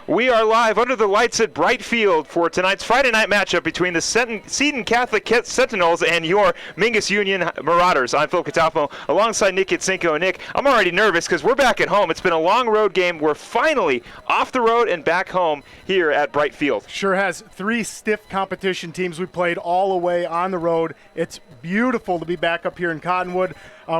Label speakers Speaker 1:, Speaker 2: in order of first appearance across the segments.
Speaker 1: We are live under the lights at Bright Field for tonight's Friday night matchup between the Seton Catholic Sentinels and your Mingus Union Marauders. I'm Phil Catafo alongside Nick Itzinko. Nick, I'm already nervous because we're back at home. It's been a long road game. We're finally off the road and back home here at Bright Field.
Speaker 2: Sure has. 3 stiff competition teams we played all the way on the road. It's beautiful to be back up here in Cottonwood.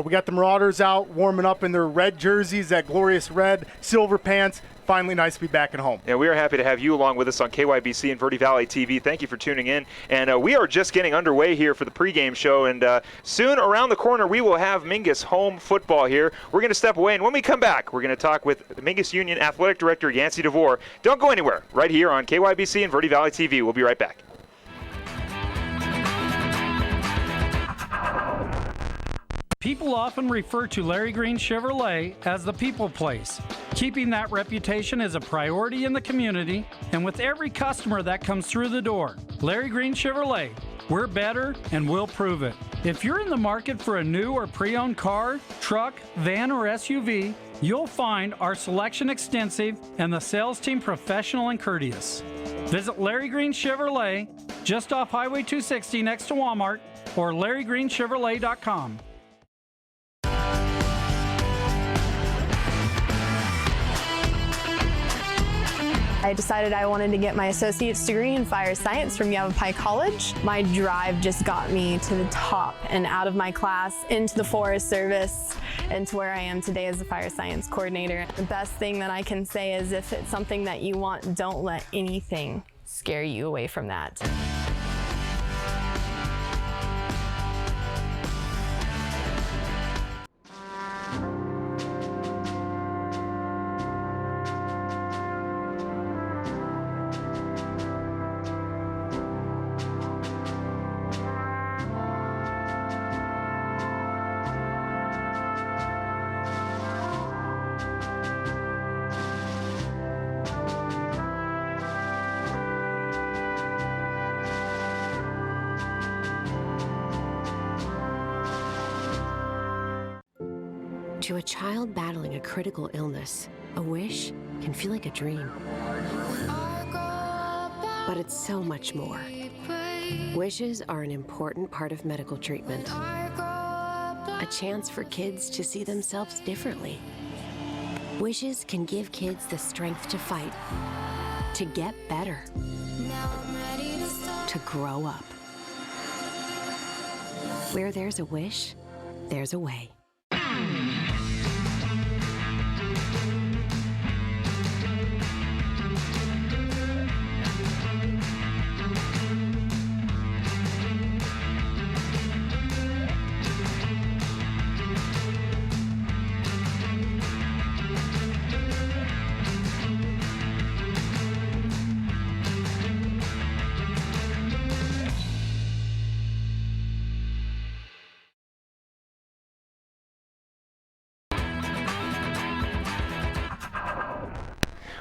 Speaker 2: We got the Marauders out warming up in their red jerseys, that glorious red, silver pants. Finally nice to be back at home.
Speaker 1: Yeah, we are happy to have you along with us on KYBC and Verde Valley TV. Thank you for tuning in. And we are just getting underway here for the pregame show. And soon around the corner, we will have Mingus home football here. We're going to step away. And when we come back, we're going to talk with Mingus Union Athletic Director Yancey DeVore. Don't go anywhere. Right here on KYBC and Verde Valley TV. We'll be right back.
Speaker 3: People often refer to Larry Green Chevrolet as the people place. Keeping that reputation is a priority in the community and with every customer that comes through the door. Larry Green Chevrolet, we're better and we'll prove it. If you're in the market for a new or pre-owned car, truck, van, or SUV, you'll find our selection extensive and the sales team professional and courteous. Visit Larry Green Chevrolet just off Highway 260 next to Walmart or LarryGreenChevrolet.com.
Speaker 4: I decided I wanted to get my associate's degree in fire science from Yavapai College. My drive just got me to the top and out of my class, into the Forest Service, and to where I am today as a fire science coordinator. The best thing that I can say is if it's something that you want, don't let anything scare you away from that.
Speaker 5: To a child battling a critical illness, a wish can feel like a dream. But it's so much more. Wishes are an important part of medical treatment. A chance for kids to see themselves differently. Wishes can give kids the strength to fight, to get better, to grow up. Where there's a wish, there's a way.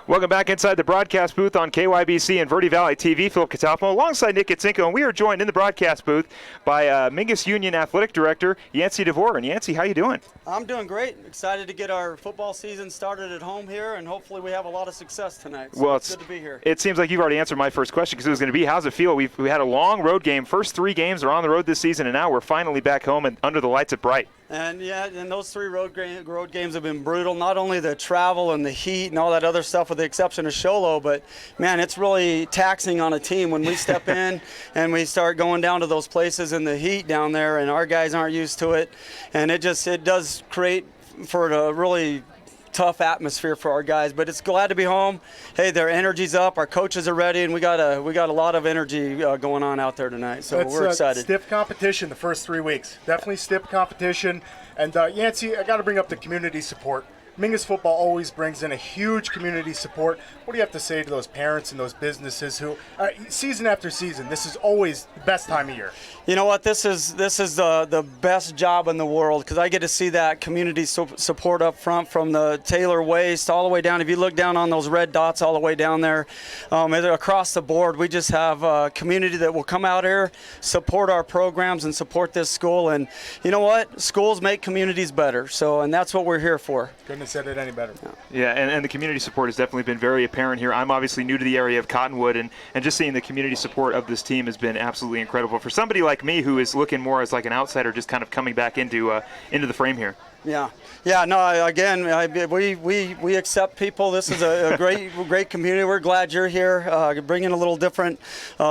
Speaker 1: Welcome back inside the broadcast booth on KYBC and Verde Valley TV. Phil Catafo alongside Nick Itzinko, and we are joined in the broadcast booth by Mingus Union Athletic Director Yancey DeVore. And Yancey, how you doing?
Speaker 6: I'm doing great. Excited to get our football season started at home here, and hopefully we have a lot of success tonight. So
Speaker 1: well,
Speaker 6: it's good to be here.
Speaker 1: It seems like you've already answered my first question because it was going to be, how's it feel? We had a long road game. First 3 games are on the road this season, and now we're finally back home and under the lights at Bright.
Speaker 6: And those 3 road games have been brutal. Not only the travel and the heat and all that other stuff, with the exception of Sholo, but man, it's really taxing on a team when we step in and we start going down to those places in the heat down there, and our guys aren't used to it, and it does create for a really tough atmosphere for our guys. But it's glad to be home. Hey, their energy's up, our coaches are ready, and we got a lot of energy going on out there tonight, so we're excited.
Speaker 2: Stiff competition the first 3 weeks, definitely stiff competition. And Yancey, I got to bring up the community support. Mingus football always brings in a huge community support. What do you have to say to those parents and those businesses who, season after season, this is always the best time of year?
Speaker 6: You know what? This is the best job in the world, because I get to see that community support up front, from the Taylor Waste all the way down. If you look down on those red dots all the way down there, across the board, we just have a community that will come out here, support our programs, and support this school. And you know what? Schools make communities better. And that's what we're here for.
Speaker 2: Goodness said it any better.
Speaker 1: Yeah, and the community support has definitely been very apparent here. I'm obviously new to the area of Cottonwood, and just seeing the community support of this team has been absolutely incredible. For somebody like me who is looking more as like an outsider, just kind of coming back into the frame here.
Speaker 6: Yeah. No. Again, we accept people. This is a great community. We're glad you're here, bringing a little different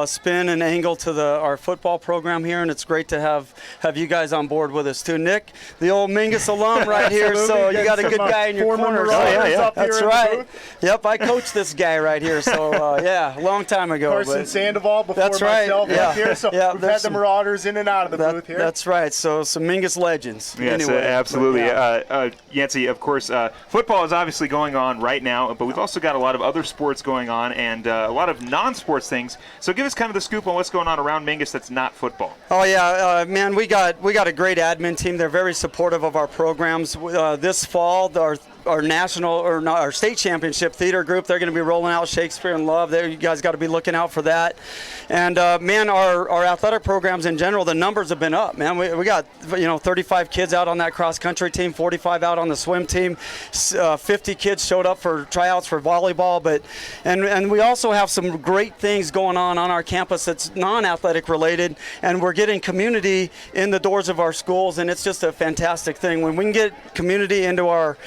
Speaker 6: spin and angle to our football program here, and it's great to have you guys on board with us too. Nick, the old Mingus alum right here. So you got a good guy in your corner.
Speaker 2: Yeah.
Speaker 6: That's right. Yep, I coached this guy right here. So a long time ago.
Speaker 2: Carson Sandoval before
Speaker 6: that's right.
Speaker 2: myself
Speaker 6: Yeah.
Speaker 2: up here. So we've had the Marauders in and out of the booth here.
Speaker 6: That's right. So some Mingus legends.
Speaker 1: Yes,
Speaker 6: anyway,
Speaker 1: absolutely.
Speaker 6: But,
Speaker 1: Yancey, of course, football is obviously going on right now, but we've also got a lot of other sports going on and a lot of non-sports things. So give us kind of the scoop on what's going on around Mingus that's not football.
Speaker 6: Oh yeah, man, we got a great admin team. They're very supportive of our programs. This fall, our national or not, our state championship theater group, they're going to be rolling out Shakespeare in Love. You guys got to be looking out for that. And man, our athletic programs in general, the numbers have been up. Man, we got 35 kids out on that cross country team, 45 out on the swim team, 50 kids showed up for tryouts for volleyball. And we also have some great things going on our campus that's non-athletic related, and we're getting community in the doors of our schools, and it's just a fantastic thing. When we can get community into our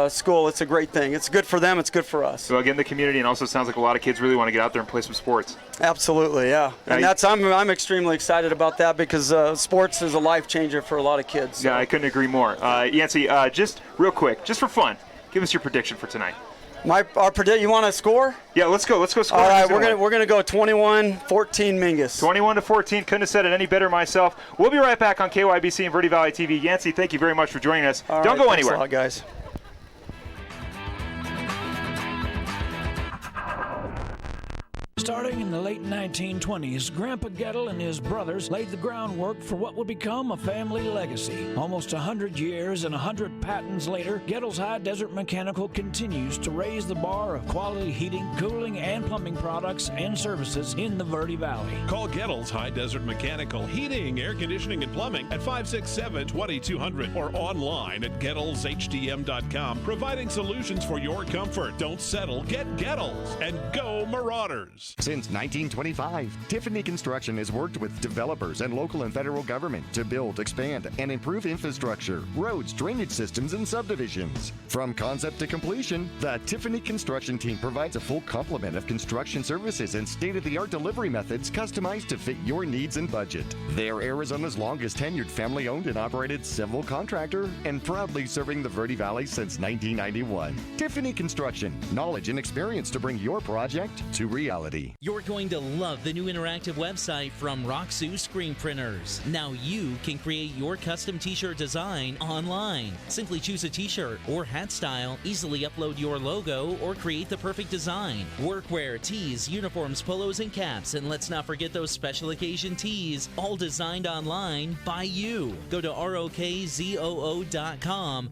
Speaker 6: school, it's a great thing. It's good for them, it's good for us.
Speaker 1: So again, the community, and also sounds like a lot of kids really want to get out there and play some sports.
Speaker 6: Absolutely, yeah. And I'm extremely excited about that because sports is a life changer for a lot of kids. So.
Speaker 1: Yeah, I couldn't agree more. Yancey, just real quick, just for fun, give us your prediction for tonight.
Speaker 6: You want to score?
Speaker 1: Yeah, let's go score.
Speaker 6: All right, we're gonna go 21-14 Mingus.
Speaker 1: 21-14. Couldn't have said it any better myself. We'll be right back on KYBC and Verde Valley TV. Yancey, thank you very much for joining us. Don't go anywhere.
Speaker 6: Thanks a lot, guys.
Speaker 7: Starting in the late 1920s, Grandpa Gettle and his brothers laid the groundwork for what would become a family legacy. Almost 100 years and 100 patents later, Gettle's High Desert Mechanical continues to raise the bar of quality heating, cooling, and plumbing products and services in the Verde Valley.
Speaker 8: Call Gettle's High Desert Mechanical Heating, Air Conditioning, and Plumbing at 567-2200 or online at GettlesHDM.com, providing solutions for your comfort. Don't settle, get Gettles, and go Marauders.
Speaker 9: Since 1925, Tiffany Construction has worked with developers and local and federal government to build, expand, and improve infrastructure, roads, drainage systems, and subdivisions. From concept to completion, the Tiffany Construction team provides a full complement of construction services and state-of-the-art delivery methods customized to fit your needs and budget. They're Arizona's longest tenured family-owned and operated civil contractor and proudly serving the Verde Valley since 1991. Tiffany Construction, knowledge and experience to bring your project to reality.
Speaker 10: You're going to love the new interactive website from Roxu Screen Printers. Now you can create your custom t-shirt design online. Simply choose a t-shirt or hat style, easily upload your logo, or create the perfect design. Workwear, tees, uniforms, polos, and caps, and let's not forget those special occasion tees, all designed online by you. Go to ROKZOO.com,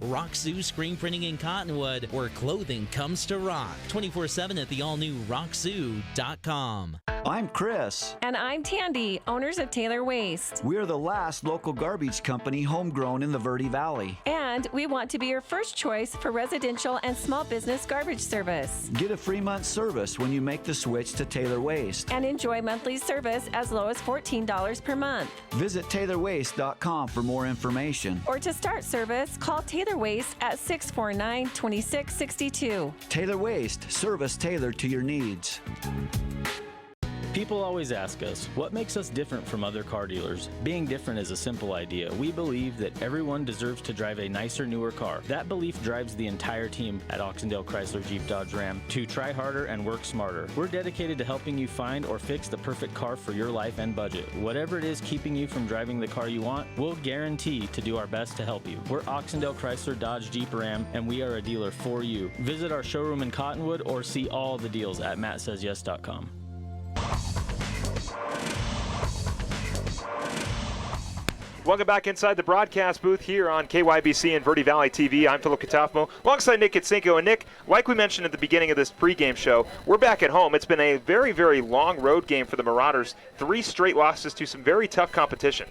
Speaker 10: Roxu Screen Printing in Cottonwood, where clothing comes to rock. 24/7 at the all-new Roxu.com.
Speaker 11: I'm Chris.
Speaker 12: And I'm Tandy, owners of Taylor Waste.
Speaker 11: We're the last local garbage company homegrown in the Verde Valley.
Speaker 12: And we want to be your first choice for residential and small business garbage service.
Speaker 11: Get a free month service when you make the switch to Taylor Waste.
Speaker 12: And enjoy monthly service as low as $14 per month.
Speaker 11: Visit TaylorWaste.com for more information.
Speaker 12: Or to start service, call Taylor Waste at 649-2662.
Speaker 11: Taylor Waste, service tailored to your needs.
Speaker 13: People always ask us, what makes us different from other car dealers? Being different is a simple idea. We believe that everyone deserves to drive a nicer, newer car. That belief drives the entire team at Oxendale Chrysler Jeep Dodge Ram to try harder and work smarter. We're dedicated to helping you find or fix the perfect car for your life and budget. Whatever it is keeping you from driving the car you want, we'll guarantee to do our best to help you. We're Oxendale Chrysler Dodge Jeep Ram, and we are a dealer for you. Visit our showroom in Cottonwood or see all the deals at mattsays.yes.com.
Speaker 1: Welcome back inside the broadcast booth here on KYBC and Verde Valley TV. I'm Philip Katafmo, alongside Nick Kitsinko. And Nick, like we mentioned at the beginning of this pregame show, we're back at home. It's been a very, very long road game for the Marauders. 3 straight losses to some very tough competition.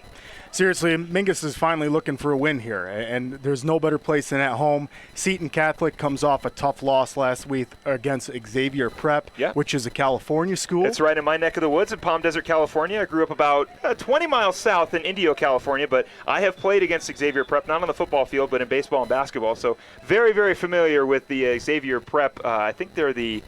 Speaker 2: Seriously, Mingus is finally looking for a win here, and there's no better place than at home. Seton Catholic comes off a tough loss last week against Xavier Prep, which is a California school.
Speaker 1: It's right in my neck of the woods in Palm Desert, California. I grew up about 20 miles south in Indio, California, but I have played against Xavier Prep, not on the football field, but in baseball and basketball, so very, very familiar with the Xavier Prep. I think they're the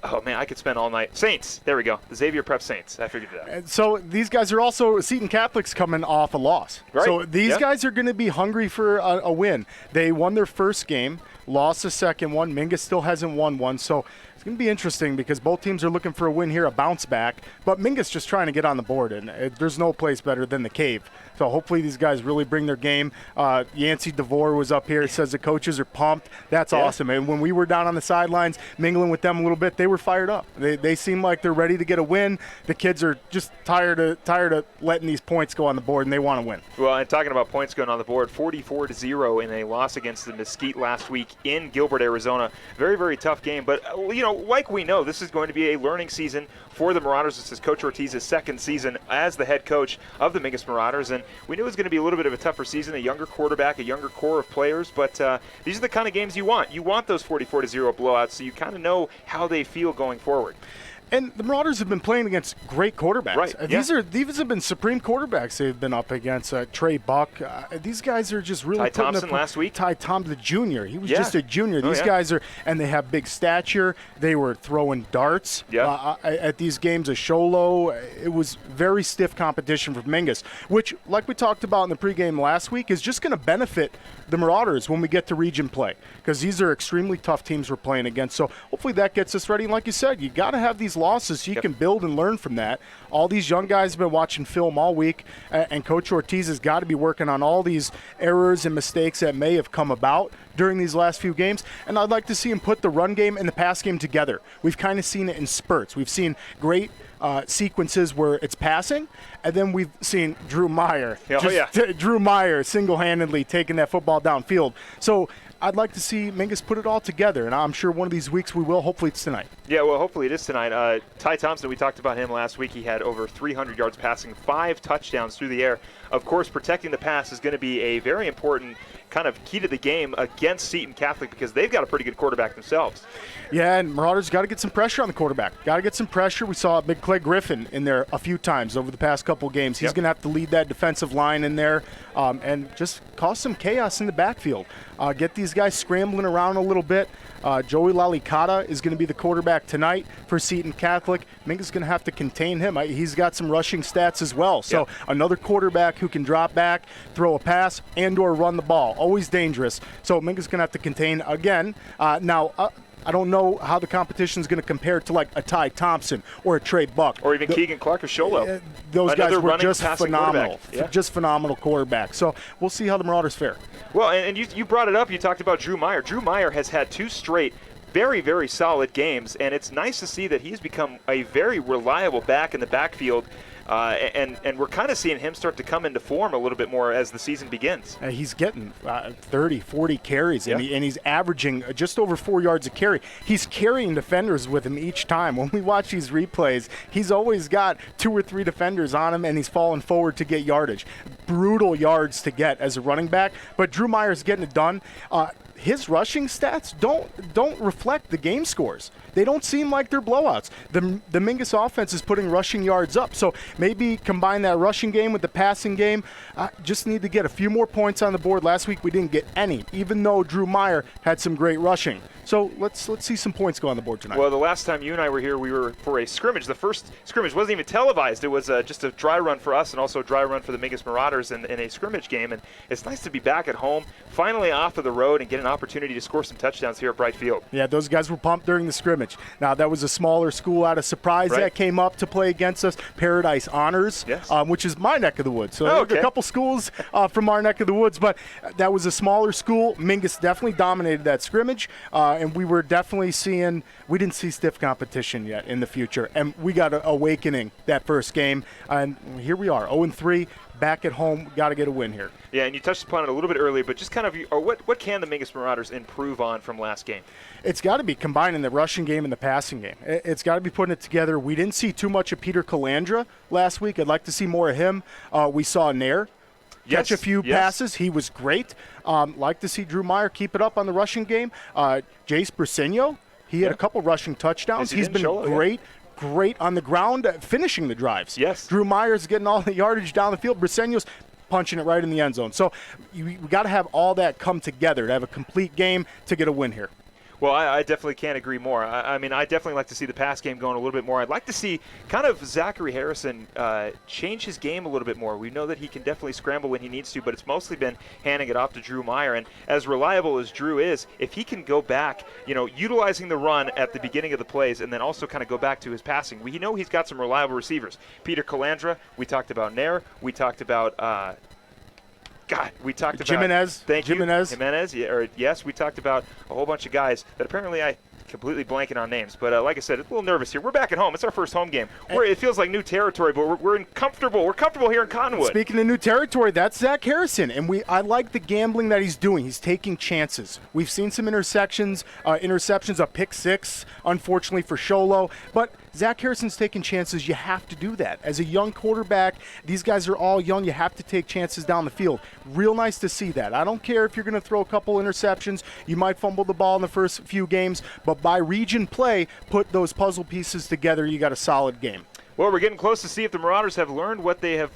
Speaker 1: oh, man, I could spend all night. Saints. There we go. The Xavier Prep Saints. I figured it out.
Speaker 2: And so these guys are also Seton Catholics coming off a loss.
Speaker 1: Right.
Speaker 2: So these guys are going to be hungry for a win. They won their first game, lost the second one. Mingus still hasn't won one. So it's going to be interesting because both teams are looking for a win here, a bounce back. But Mingus just trying to get on the board, and there's no place better than the Cave. So hopefully these guys really bring their game. Yancey DeVore was up here, says the coaches are pumped. That's awesome. And when we were down on the sidelines mingling with them a little bit, they were fired up. They seem like they're ready to get a win. The kids are just tired of letting these points go on the board, and they want to win.
Speaker 1: Well, and talking about points going on the board, 44-0 in a loss against the Mesquite last week in Gilbert, Arizona. Very, very tough game. But, like we know, this is going to be a learning season for the Marauders. This is Coach Ortiz's second season as the head coach of the Mingus Marauders, and we knew it was going to be a little bit of a tougher season, a younger quarterback, a younger core of players, but these are the kind of games you want. You want those 44-0 blowouts, so you kind of know how they feel going forward.
Speaker 2: And the Marauders have been playing against great quarterbacks.
Speaker 1: Right.
Speaker 2: These have been supreme quarterbacks they've been up against. Trey Buck. These guys are just really
Speaker 1: Ty Thompson last week.
Speaker 2: Ty Thompson, the junior. He was just a junior. These guys are, and they have big stature. They were throwing darts at these games. A Sholo. It was very stiff competition for Mingus, which, like we talked about in the pregame last week, is just going to benefit the Marauders when we get to region play, because these are extremely tough teams we're playing against. So hopefully that gets us ready. And like you said, you got to have these losses so you can build and learn from that. All these young guys have been watching film all week, and Coach Ortiz has got to be working on all these errors and mistakes that may have come about during these last few games. And I'd like to see him put the run game and the pass game together. We've kind of seen it in spurts. We've seen great sequences where it's passing, and then we've seen Drew Meyer single-handedly taking that football downfield. So I'd like to see Mingus put it all together, and I'm sure one of these weeks we will. Hopefully it's tonight.
Speaker 1: Yeah, well, hopefully it is tonight. Ty Thompson, we talked about him last week. He had over 300 yards passing, 5 touchdowns through the air. Of course, protecting the pass is going to be a very important kind of key to the game against Seton Catholic, because they've got a pretty good quarterback themselves.
Speaker 2: Yeah, and Marauders got to get some pressure on the quarterback. Got to get some pressure. We saw Big Clay Griffin in there a few times over the past couple games. He's going to have to lead that defensive line in there and just cause some chaos in the backfield. Get these guys scrambling around a little bit. Joey Lalicata is going to be the quarterback tonight for Seton Catholic. Mingus is going to have to contain him. He's got some rushing stats as well. So another quarterback who can drop back, throw a pass, and or run the ball. Always dangerous. So Mingus is going to have to contain again. I don't know how the competition is going to compare to like a Ty Thompson or a Trey Buck.
Speaker 1: Or even Keegan Clark or Sholo.
Speaker 2: Those
Speaker 1: Another
Speaker 2: guys were just phenomenal.
Speaker 1: Yeah.
Speaker 2: Just phenomenal quarterbacks. So we'll see how the Marauders fare.
Speaker 1: Well, and you brought it up. You talked about Drew Meyer. Drew Meyer has had 2 straight very, very solid games, and it's nice to see that he's become a very reliable back in the backfield. And we're kind of seeing him start to come into form a little bit more as the season begins.
Speaker 2: He's getting 30, 40 carries, and he's averaging just over 4 yards a carry. He's carrying defenders with him each time. When we watch these replays, he's always got 2 or 3 defenders on him, and he's falling forward to get yardage. Brutal yards to get as a running back, but Drew Meyer's getting it done. His rushing stats don't reflect the game scores. They don't seem like they're blowouts. The Mingus offense is putting rushing yards up, so maybe combine that rushing game with the passing game. Just need to get a few more points on the board. Last week we didn't get any, even though Drew Meyer had some great rushing. So let's see some points go on the board tonight.
Speaker 1: Well, the last time you and I were here, we were for a scrimmage. The first scrimmage wasn't even televised. It was just a dry run for us and also a dry run for the Mingus Marauders in a scrimmage game. And it's nice to be back at home, finally off of the road, and get an opportunity to score some touchdowns here at Bright Field.
Speaker 2: Yeah, those guys were pumped during the scrimmage. Now, that was a smaller school out of Surprise that came up to play against us, Paradise Honors, which is my neck of the woods. So a couple schools from our neck of the woods, but that was a smaller school. Mingus definitely dominated that scrimmage, and we were definitely we didn't see stiff competition yet in the future, and we got an awakening that first game, and here we are, 0-3, back at home. Got to get a win here.
Speaker 1: Yeah, and you touched upon it a little bit earlier, but just kind of what can the Mingus Marauders improve on from last game?
Speaker 2: It's got to be combining the rushing game and the passing game. It's got to be putting it together. We didn't see too much of Peter Calandra last week. I'd like to see more of him. We saw Nair catch a few passes. He was great. Like to see Drew Meyer keep it up on the rushing game. Jace Briseño, he had a couple rushing touchdowns. He's been great on the ground, finishing the drives.
Speaker 1: Yes.
Speaker 2: Drew Meyer's getting all the yardage down the field. Briseño's punching it right in the end zone. So we got to have all that come together to have a complete game to get a win here.
Speaker 1: Well, I definitely can't agree more. I mean, I definitely like to see the pass game going a little bit more. I'd like to see kind of Zachary Harrison change his game a little bit more. We know that he can definitely scramble when he needs to, but it's mostly been handing it off to Drew Meyer. And as reliable as Drew is, if he can go back, utilizing the run at the beginning of the plays and then also kind of go back to his passing, we know he's got some reliable receivers. Peter Calandra, we talked about Nair, we talked about we talked about
Speaker 2: Jimenez.
Speaker 1: Jimenez. Yes, we talked about a whole bunch of guys that apparently I completely blanking on names. But like I said, it's a little nervous here. We're back at home. It's our first home game. It feels like new territory, but we're comfortable. We're comfortable here in Cottonwood.
Speaker 2: Speaking of new territory, that's Zach Harrison, and I like the gambling that he's doing. He's taking chances. We've seen some interceptions, a pick six, unfortunately for Sholo, but Zach Harrison's taking chances. You have to do that. As a young quarterback, these guys are all young. You have to take chances down the field. Real nice to see that. I don't care if you're going to throw a couple interceptions. You might fumble the ball in the first few games, but by region play, put those puzzle pieces together, you got a solid game.
Speaker 1: Well, we're getting close to see if the Marauders have learned what they've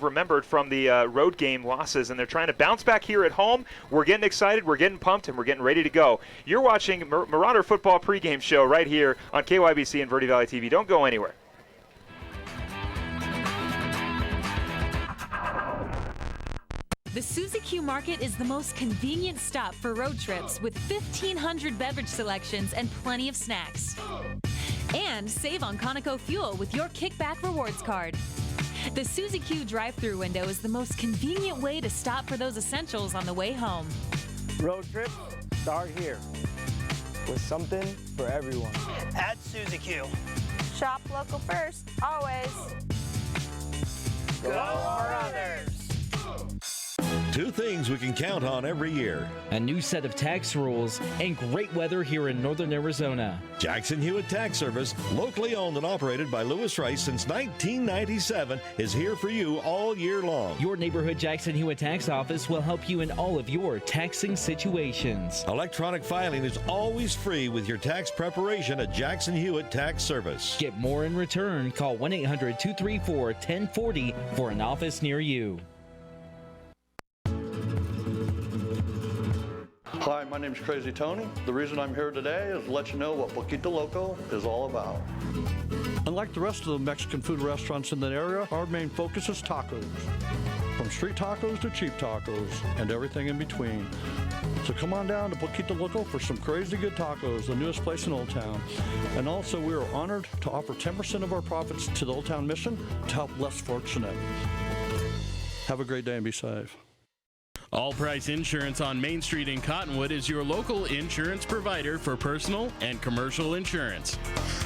Speaker 1: remembered from the road game losses, and they're trying to bounce back here at home. We're getting excited, we're getting pumped, and we're getting ready to go. You're watching Marauder Football pregame show right here on KYBC and Verde Valley TV. Don't go anywhere.
Speaker 14: The Suzy Q Market is the most convenient stop for road trips with 1,500 beverage selections and plenty of snacks. And save on Conoco fuel with your Kickback Rewards card. The Suzy Q drive-thru window is the most convenient way to stop for those essentials on the way home.
Speaker 15: Road trips start here with something for everyone.
Speaker 16: At Suzy Q.
Speaker 17: Shop local first, always.
Speaker 16: Go Marauders!
Speaker 8: Two things we can count on every year.
Speaker 10: A new set of tax rules and great weather here in northern Arizona.
Speaker 8: Jackson Hewitt Tax Service, locally owned and operated by Lewis Rice since 1997, is here for you all year long.
Speaker 10: Your neighborhood Jackson Hewitt Tax Office will help you in all of your taxing situations.
Speaker 8: Electronic filing is always free with your tax preparation at Jackson Hewitt Tax Service.
Speaker 10: Get more in return. Call 1-800-234-1040 for an office near you.
Speaker 18: Hi, my name is Crazy Tony. The reason I'm here today is to let you know what Poquito Loco is all about.
Speaker 19: Unlike the rest of the Mexican food restaurants in the area, our main focus is tacos. From street tacos to cheap tacos and everything in between. So come on down to Poquito Loco for some crazy good tacos, the newest place in Old Town. And also we are honored to offer 10% of our profits to the Old Town Mission to help less fortunate. Have a great day and be safe.
Speaker 20: All Price Insurance on Main Street in Cottonwood is your local insurance provider for personal and commercial insurance.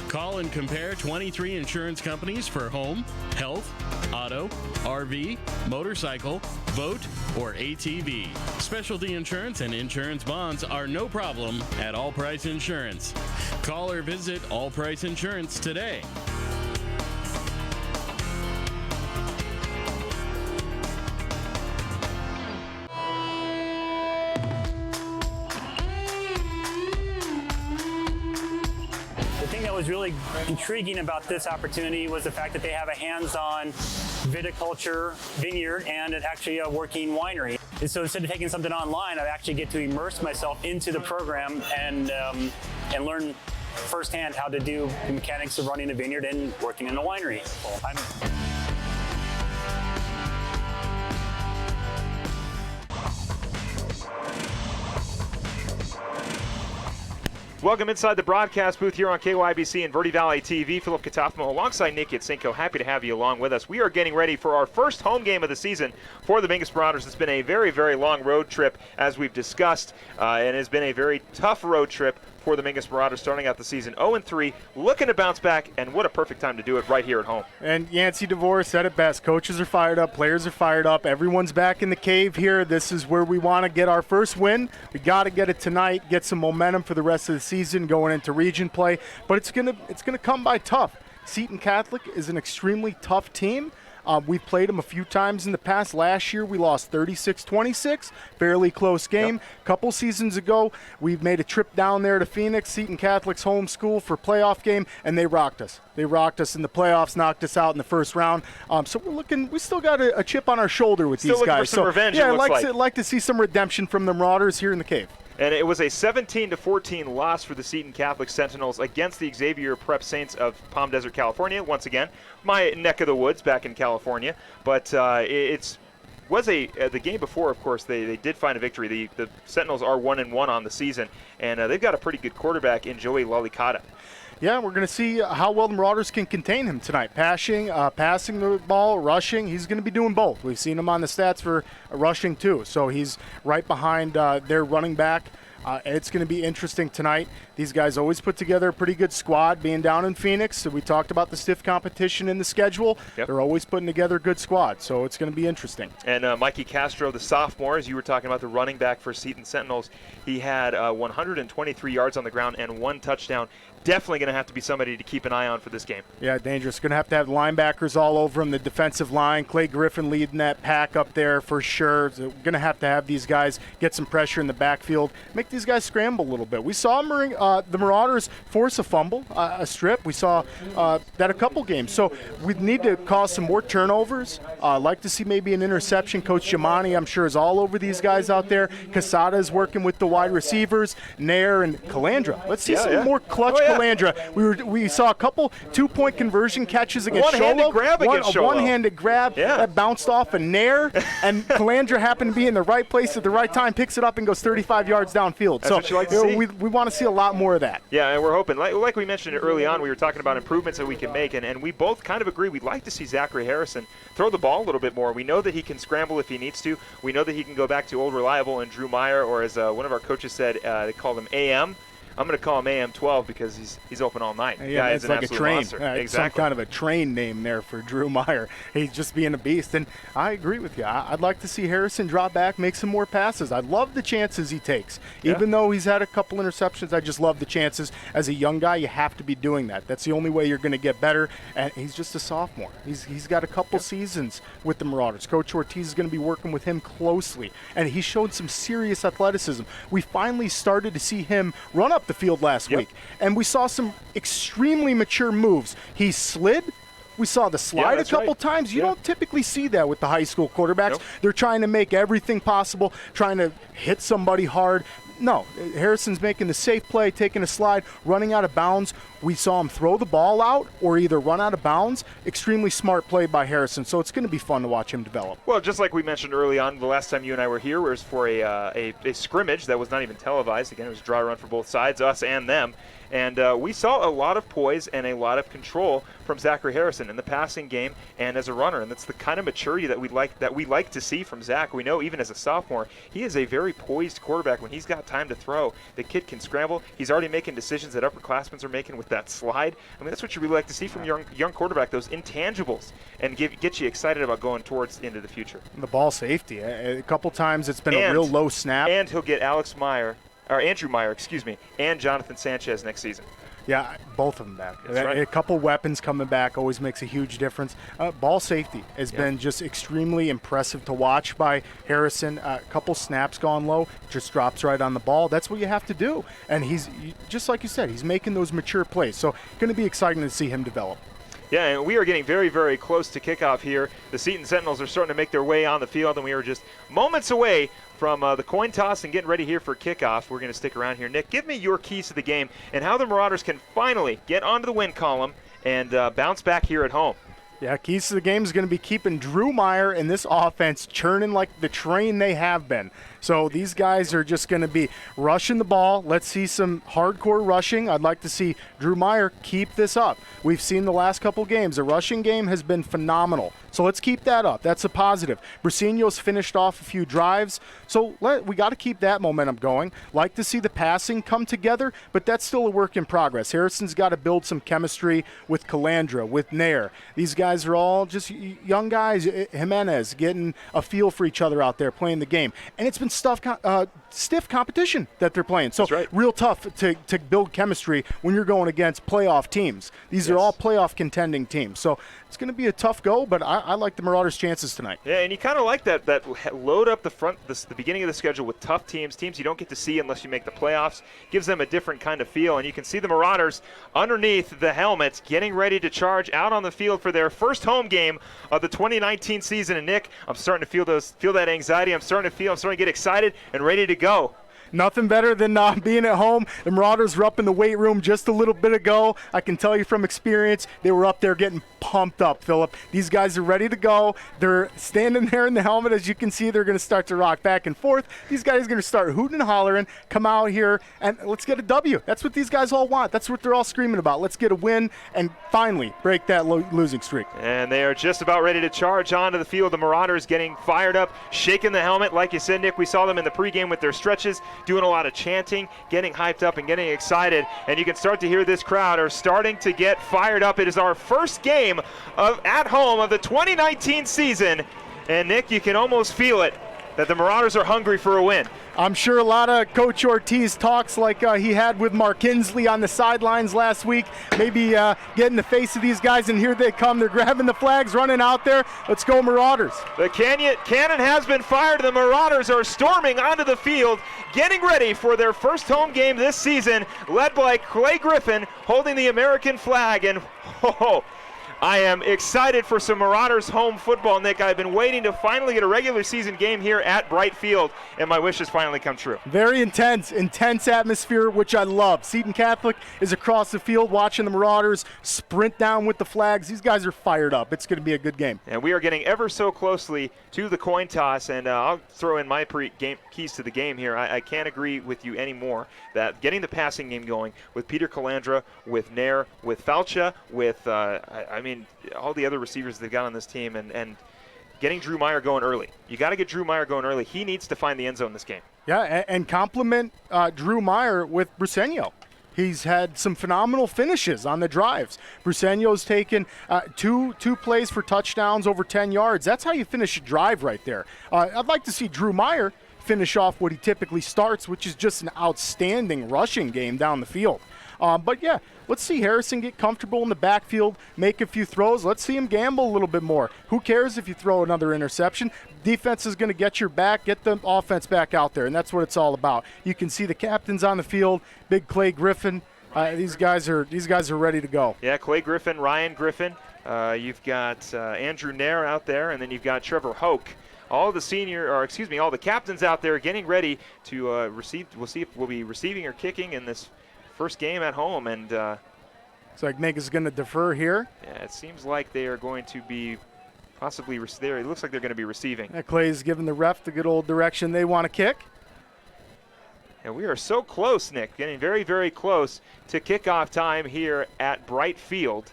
Speaker 20: Call and compare 23 insurance companies for home, health, auto, RV, motorcycle, boat, or ATV. Specialty insurance and insurance bonds are no problem at All Price Insurance. Call or visit All Price Insurance today.
Speaker 21: What was really intriguing about this opportunity was the fact that they have a hands-on viticulture vineyard and actually a working winery. And so instead of taking something online, I actually get to immerse myself into the program and learn firsthand how to do the mechanics of running a vineyard and working in a winery.
Speaker 1: Welcome inside the broadcast booth here on KYBC and Verde Valley TV. Philip Katafimo alongside Nick Yatsenko. Happy to have you along with us. We are getting ready for our first home game of the season for the Mingus Marauders. It's been a very, very long road trip, as we've discussed, and has been a very tough road trip for the Mingus Marauders, starting out the season 0-3, looking to bounce back, and what a perfect time to do it right here at home.
Speaker 2: And Yancey DeVore said it best. Coaches are fired up, players are fired up, everyone's back in the cave here. This is where we want to get our first win. We got to get it tonight, get some momentum for the rest of the season going into region play, but it's gonna come by tough. Seton Catholic is an extremely tough team. We've played them a few times in the past. Last year we lost 36-26, fairly close game. A couple seasons ago, we've made a trip down there to Phoenix, Seton Catholic's home school for playoff game, and they rocked us. They rocked us in the playoffs, knocked us out in the first round. So we still got a chip on our shoulder with
Speaker 1: Still
Speaker 2: these guys.
Speaker 1: For some revenge,
Speaker 2: yeah,
Speaker 1: I'd
Speaker 2: like to see some redemption from the Marauders here in the Cave.
Speaker 1: And it was a 17-14 loss for the Seton Catholic Sentinels against the Xavier Prep Saints of Palm Desert, California. Once again, my neck of the woods back in California. But the game before, of course, they did find a victory. The Sentinels are 1-1 on the season, and they've got a pretty good quarterback in Joey Lalicata.
Speaker 2: Yeah, we're going to see how well the Marauders can contain him tonight. Passing the ball, rushing. He's going to be doing both. We've seen him on the stats for rushing too. So he's right behind their running back. It's going to be interesting tonight. These guys always put together a pretty good squad being down in Phoenix. So we talked about the stiff competition in the schedule.
Speaker 1: Yep.
Speaker 2: They're always putting together a good squad. So it's going to be interesting.
Speaker 1: And Mikey Castro, the sophomore, as you were talking about, the running back for Seton Sentinels, he had 123 yards on the ground and 1 touchdown. Definitely going to have to be somebody to keep an eye on for this game.
Speaker 2: Yeah, dangerous. Going to have linebackers all over him, the defensive line. Clay Griffin leading that pack up there for sure. So going to have these guys get some pressure in the backfield, make these guys scramble a little bit. We saw the Marauders force a fumble, a strip. We saw that a couple games. So we need to cause some more turnovers. Like to see maybe an interception. Coach Giamani, I'm sure, is all over these guys out there. Casada is working with the wide receivers, Nair and Calandra. Let's see some more clutch Calandra. We saw a couple 2-point conversion catches against Sholo. A one-handed grab that bounced off a Nair, and Calandra happened to be in the right place at the right time, picks it up and goes 35 yards downfield.
Speaker 1: That's what you like to see.
Speaker 2: We want to see a lot more of that.
Speaker 1: Yeah, and we're hoping, like we mentioned early on, we were talking about improvements that we can make, and we both kind of agree we'd like to see Zachary Harrison throw the ball a little bit more. We know that he can scramble if he needs to. We know that he can go back to old reliable and Drew Meyer, or as one of our coaches said, they called him AM. I'm going to call him AM12 because he's open all night.
Speaker 2: Yeah, it's like a train.
Speaker 1: Exactly.
Speaker 2: Some kind of a train name there for Drew Meyer. He's just being a beast. And I agree with you. I'd like to see Harrison drop back, make some more passes. I love the chances he takes.
Speaker 1: Yeah.
Speaker 2: Even though he's had a couple interceptions, I just love the chances. As a young guy, you have to be doing that. That's the only way you're going to get better. And he's just a sophomore. He's got a couple seasons with the Marauders. Coach Ortiz is going to be working with him closely. And he showed some serious athleticism. We finally started to see him run up the field last week, and we saw some extremely mature moves. He slid. We saw the slide a couple times. You don't typically see that with the high school quarterbacks.
Speaker 1: Nope.
Speaker 2: They're trying to make everything possible, trying to hit somebody hard. No, Harrison's making the safe play, taking a slide, running out of bounds. We saw him throw the ball out or either run out of bounds. Extremely smart play by Harrison, so it's going to be fun to watch him develop.
Speaker 1: Well, just like we mentioned early on, the last time you and I were here was for a scrimmage that was not even televised. Again, it was a dry run for both sides, us and them. And we saw a lot of poise and a lot of control from Zachary Harrison in the passing game and as a runner, and that's the kind of maturity that we like to see from Zach. We know even as a sophomore, he is a very poised quarterback. When he's got time to throw, the kid can scramble. He's already making decisions that upperclassmen are making with that slide. I mean, that's what you really like to see from young quarterback, those intangibles, and get you excited about going towards into the future.
Speaker 2: The ball safety, a couple times it's been a real low snap.
Speaker 1: And he'll get Andrew Meyer, and Jonathan Sanchez next season.
Speaker 2: Yeah, both of them back.
Speaker 1: That's right.
Speaker 2: A couple weapons coming back always makes a huge difference. Ball safety has been just extremely impressive to watch by Harrison. A couple snaps gone low, just drops right on the ball. That's what you have to do. And he's, just like you said, he's making those mature plays. So going to be exciting to see him develop.
Speaker 1: Yeah, and we are getting very, very close to kickoff here. The Seton Sentinels are starting to make their way on the field, and we are just moments away from the coin toss and getting ready here for kickoff. We're going to stick around here. Nick, give me your keys to the game and how the Marauders can finally get onto the win column and bounce back here at home.
Speaker 2: Yeah, keys to the game is going to be keeping Drew Meyer and this offense churning like the train they have been. So these guys are just going to be rushing the ball. Let's see some hardcore rushing. I'd like to see Drew Meyer keep this up. We've seen the last couple games. The rushing game has been phenomenal. So let's keep that up. That's a positive. Brasino's finished off a few drives. So we got to keep that momentum going. Like to see the passing come together, but that's still a work in progress. Harrison's got to build some chemistry with Calandra, with Nair. These guys guys are all just young guys. Jimenez getting a feel for each other out there playing the game. And it's been stiff competition that they're playing. So real tough to build chemistry when you're going against playoff teams. These are all playoff contending teams. So it's going to be a tough go, but I like the Marauders' chances tonight.
Speaker 1: Yeah, and you kind of like that load up the beginning of the schedule with tough teams you don't get to see unless you make the playoffs. Gives them a different kind of feel, and you can see the Marauders underneath the helmets getting ready to charge out on the field for their first home game of the 2019 season. And Nick, I'm starting to feel that anxiety. I'm starting to get excited and ready to go.
Speaker 2: Nothing better than being at home. The Marauders were up in the weight room just a little bit ago. I can tell you from experience, they were up there getting pumped up, Philip. These guys are ready to go. They're standing there in the helmet. As you can see, they're going to start to rock back and forth. These guys are going to start hooting and hollering, come out here, and let's get a W. That's what these guys all want. That's what they're all screaming about. Let's get a win and finally break that losing streak.
Speaker 1: And they are just about ready to charge onto the field. The Marauders getting fired up, shaking the helmet. Like you said, Nick, we saw them in the pregame with their stretches, doing a lot of chanting, getting hyped up and getting excited. And you can start to hear this crowd are starting to get fired up. It is our first game at home of the 2019 season. And Nick, you can almost feel it, that the Marauders are hungry for a win.
Speaker 2: I'm sure a lot of Coach Ortiz talks like he had with Mark Kinsley on the sidelines last week. Maybe get in the face of these guys, and here they come. They're grabbing the flags, running out there. Let's go, Marauders.
Speaker 1: The cannon has been fired. The Marauders are storming onto the field, getting ready for their first home game this season, led by Clay Griffin holding the American flag. And I am excited for some Marauders home football, Nick. I've been waiting to finally get a regular season game here at Bright Field, and my wish has finally come true.
Speaker 2: Very intense atmosphere, which I love. Seton Catholic is across the field watching the Marauders sprint down with the flags. These guys are fired up. It's going to be a good game.
Speaker 1: And we are getting ever so closely to the coin toss, and I'll throw in my pre-game keys to the game here. I can't agree with you anymore that getting the passing game going with Peter Calandra, with Nair, with Falcha, with, all the other receivers they've got on this team, and getting Drew Meyer going early. You got to get Drew Meyer going early. He needs to find the end zone this game.
Speaker 2: Yeah, and compliment Drew Meyer with Briseño. He's had some phenomenal finishes on the drives. Briseño's taken two plays for touchdowns over 10 yards. That's how you finish a drive right there. I'd like to see Drew Meyer finish off what he typically starts, which is just an outstanding rushing game down the field. But yeah, let's see Harrison get comfortable in the backfield, make a few throws. Let's see him gamble a little bit more. Who cares if you throw another interception? Defense is going to get your back, get the offense back out there, and that's what it's all about. You can see the captains on the field, big Clay Griffin. These guys are ready to go.
Speaker 1: Yeah, Clay Griffin, Ryan Griffin. You've got Andrew Nair out there, and then you've got Trevor Hoke. All the captains out there getting ready to receive. We'll see if we'll be receiving or kicking in this first game at home, and
Speaker 2: looks like Meg is going to defer here.
Speaker 1: Yeah, it seems like they are going to be possibly there. It looks like they're going to be receiving.
Speaker 2: Yeah, Clay's giving the ref the good old direction they want to kick.
Speaker 1: And we are so close, Nick, getting very, very close to kickoff time here at Bright Field.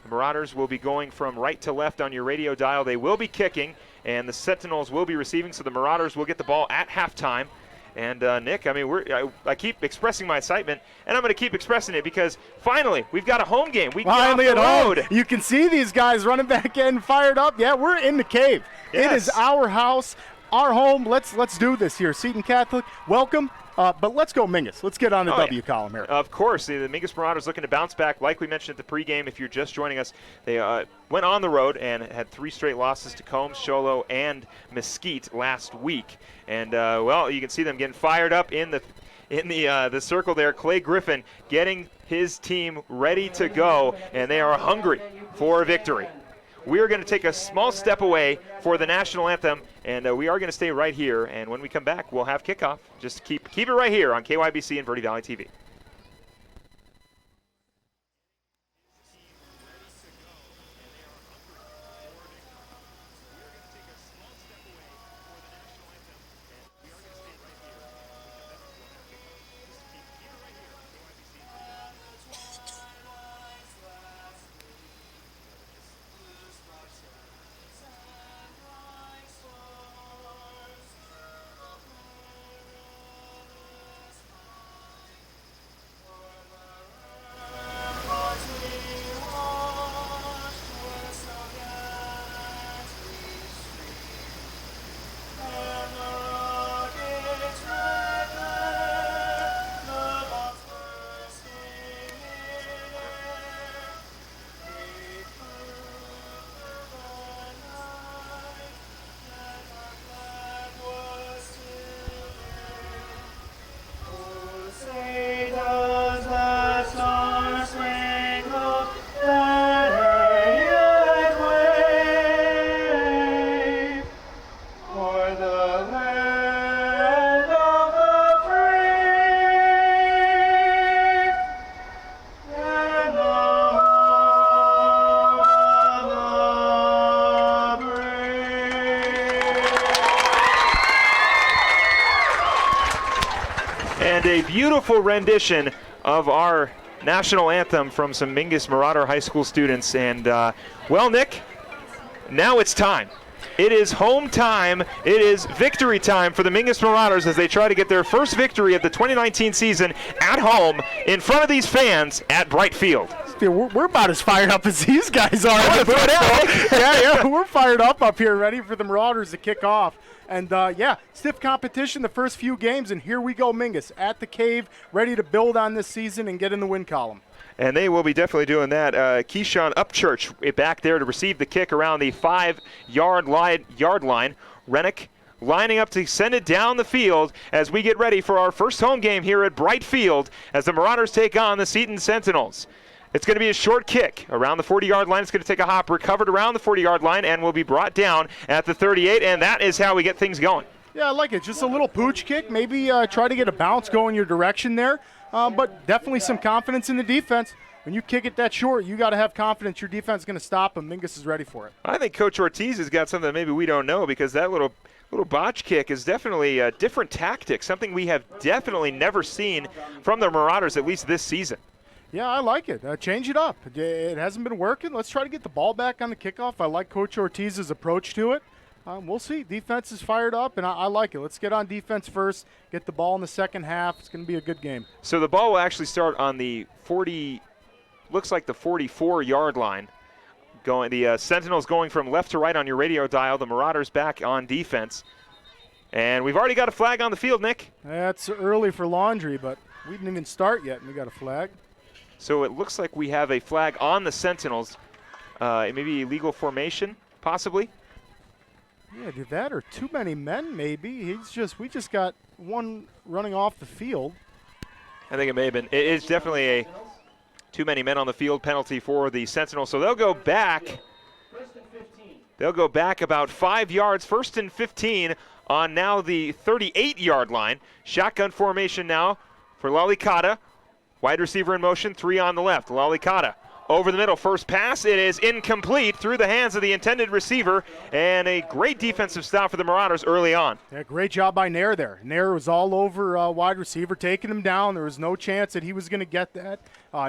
Speaker 1: The Marauders will be going from right to left on your radio dial. They will be kicking, and the Sentinels will be receiving, so the Marauders will get the ball at halftime. And Nick, I keep expressing my excitement, and I'm going to keep expressing it because finally we've got a home game. We
Speaker 2: finally
Speaker 1: get off the road.
Speaker 2: You can see these guys running back in, fired up. Yeah, we're in the cave.
Speaker 1: Yes.
Speaker 2: It is our house, our home. Let's do this here. Seton Catholic, welcome. But let's go Mingus. Let's get on the W column here.
Speaker 1: Of course. The Mingus Marauders looking to bounce back. Like we mentioned at the pregame, if you're just joining us, they went on the road and had 3 straight losses to Combs, Sholo, and Mesquite last week. And, you can see them getting fired up in the circle there. Clay Griffin getting his team ready to go, and they are hungry for a victory. We are going to take a small step away for the national anthem, and we are going to stay right here. And when we come back, we'll have kickoff. Just keep it right here on KYBC and Verde Valley TV. and a beautiful rendition of our national anthem from some Mingus Marauder High School students. And, well, Nick, now it's time. It is home time. It is victory time for the Mingus Marauders as they try to get their first victory of the 2019 season at home in front of these fans at Bright Field.
Speaker 2: Yeah, we're about as fired up as these guys are. Yeah, we're fired up here, ready for the Marauders to kick off. And, yeah, stiff competition the first few games, and here we go, Mingus, at the Cave, ready to build on this season and get in the win column.
Speaker 1: And they will be definitely doing that. Keyshawn Upchurch back there to receive the kick around the 5-yard line. Rennick lining up to send it down the field as we get ready for our first home game here at Bright Field as the Marauders take on the Seton Sentinels. It's going to be a short kick around the 40-yard line. It's going to take a hop, recovered around the 40-yard line, and will be brought down at the 38, and that is how we get things going.
Speaker 2: Yeah, I like it. Just a little pooch kick. Maybe try to get a bounce going your direction there. But definitely some confidence in the defense. When you kick it that short, you got to have confidence your defense is going to stop him. Mingus is ready for it.
Speaker 1: I think Coach Ortiz has got something that maybe we don't know, because that little botch kick is definitely a different tactic, something we have definitely never seen from the Marauders, at least this season.
Speaker 2: Yeah, I like it. Change it up. It hasn't been working. Let's try to get the ball back on the kickoff. I like Coach Ortiz's approach to it. We'll see. Defense is fired up, and I like it. Let's get on defense first, get the ball in the second half. It's going to be a good game.
Speaker 1: So the ball will actually start on the 44-yard line. The Sentinels going from left to right on your radio dial. The Marauders back on defense. And we've already got a flag on the field, Nick.
Speaker 2: That's early for laundry, but we didn't even start yet, and we got a flag.
Speaker 1: So it looks like we have a flag on the Sentinels. Maybe illegal formation, possibly.
Speaker 2: Yeah, did that or too many men maybe. We just got one running off the field.
Speaker 1: I think it may have been. It is definitely a too many men on the field penalty for the Sentinels. So they'll go back. They'll go back about 5 yards, 1st and 15 on now the 38-yard line. Shotgun formation now for Lalikata. Wide receiver in motion, 3 on the left. Lalikata over the middle, first pass. It is incomplete through the hands of the intended receiver, and a great defensive stop for the Marauders early on.
Speaker 2: Yeah, great job by Nair there. Nair was all over wide receiver, taking him down. There was no chance that he was going to get that.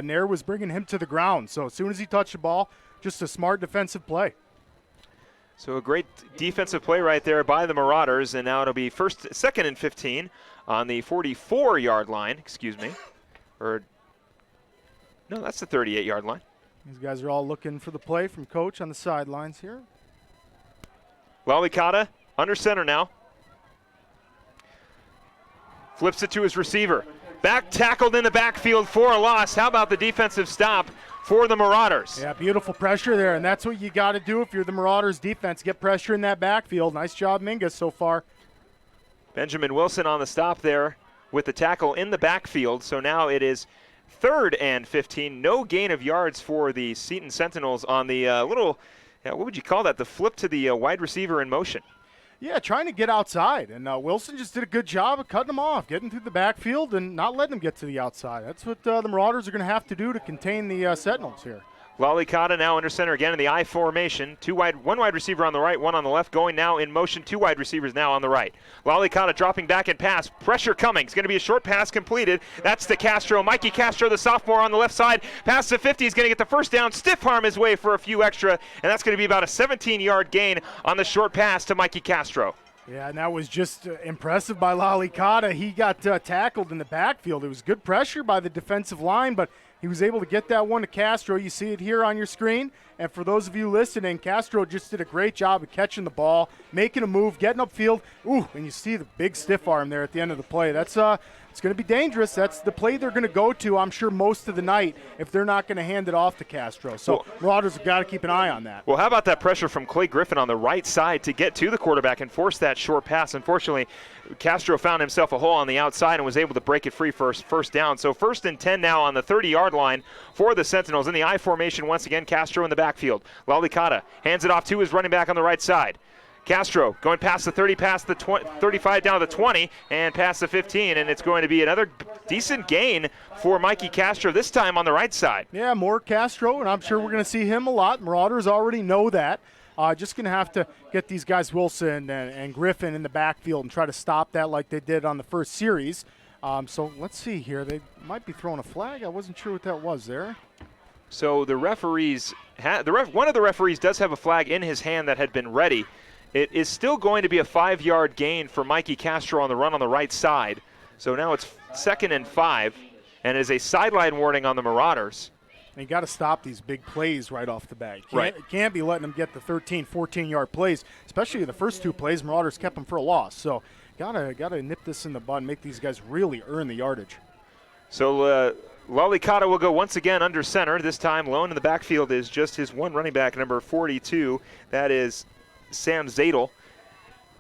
Speaker 2: Nair was bringing him to the ground. So as soon as he touched the ball, just a smart defensive play.
Speaker 1: So a great defensive play right there by the Marauders, and now it'll be 2nd and 15 on the 44-yard line, no, that's the 38-yard line.
Speaker 2: These guys are all looking for the play from Coach on the sidelines here.
Speaker 1: Lalikata under center now. Flips it to his receiver. Back tackled in the backfield for a loss. How about the defensive stop for the Marauders?
Speaker 2: Yeah, beautiful pressure there, and that's what you got to do if you're the Marauders defense. Get pressure in that backfield. Nice job, Mingus, so far.
Speaker 1: Benjamin Wilson on the stop there with the tackle in the backfield. So now it is 3rd and 15. No gain of yards for the Seton Sentinels on the what would you call that? The flip to the wide receiver in motion.
Speaker 2: Yeah, trying to get outside. And Wilson just did a good job of cutting them off, getting through the backfield and not letting them get to the outside. That's what the Marauders are going to have to do to contain the Sentinels here.
Speaker 1: Lalikata now under center again in the I formation. One wide receiver on the right, one on the left. Going now in motion, 2 wide receivers now on the right. Lalikata dropping back and pass. Pressure coming. It's going to be a short pass completed. That's to Castro. Mikey Castro, the sophomore on the left side. Pass to 50. He's going to get the first down. Stiff arm his way for a few extra. And that's going to be about a 17-yard gain on the short pass to Mikey Castro.
Speaker 2: Yeah, and that was just impressive by Lalikata. He got tackled in the backfield. It was good pressure by the defensive line, but he was able to get that one to Castro. You see it here on your screen. And for those of you listening, Castro just did a great job of catching the ball, making a move, getting upfield. Ooh, and you see the big stiff arm there at the end of the play. That's it's going to be dangerous. That's the play they're going to go to, I'm sure, most of the night if they're not going to hand it off to Castro. So Marauders have got to keep an eye on that.
Speaker 1: Well, how about that pressure from Clay Griffin on the right side to get to the quarterback and force that short pass? Unfortunately, Castro found himself a hole on the outside and was able to break it free for first down. So 1st and 10 now on the 30-yard line for the Sentinels. In the I formation once again, Castro in the backfield. Lalikata hands it off to his running back on the right side. Castro going past the 30, past the 35 down to the 20, and past the 15, and it's going to be another decent gain for Mikey Castro, this time on the right side.
Speaker 2: Yeah, more Castro, and I'm sure we're going to see him a lot. Marauders already know that. Just going to have to get these guys Wilson and Griffin in the backfield and try to stop that like they did on the first series. So let's see here. They might be throwing a flag. I wasn't sure what that was there.
Speaker 1: So the referees, one of the referees does have a flag in his hand that had been ready. It is still going to be a 5-yard gain for Mikey Castro on the run on the right side. So now it's 2nd and 5, and is a sideline warning on the Marauders.
Speaker 2: And you got to stop these big plays right off the bat.
Speaker 1: Right.
Speaker 2: You can't be letting them get the 13, 14-yard plays, especially the first 2 plays. Marauders kept them for a loss. So gotta nip this in the bud and make these guys really earn the yardage.
Speaker 1: So Lalicata will go once again under center. This time lone in the backfield is just his one running back, number 42. That is Sam Zadel.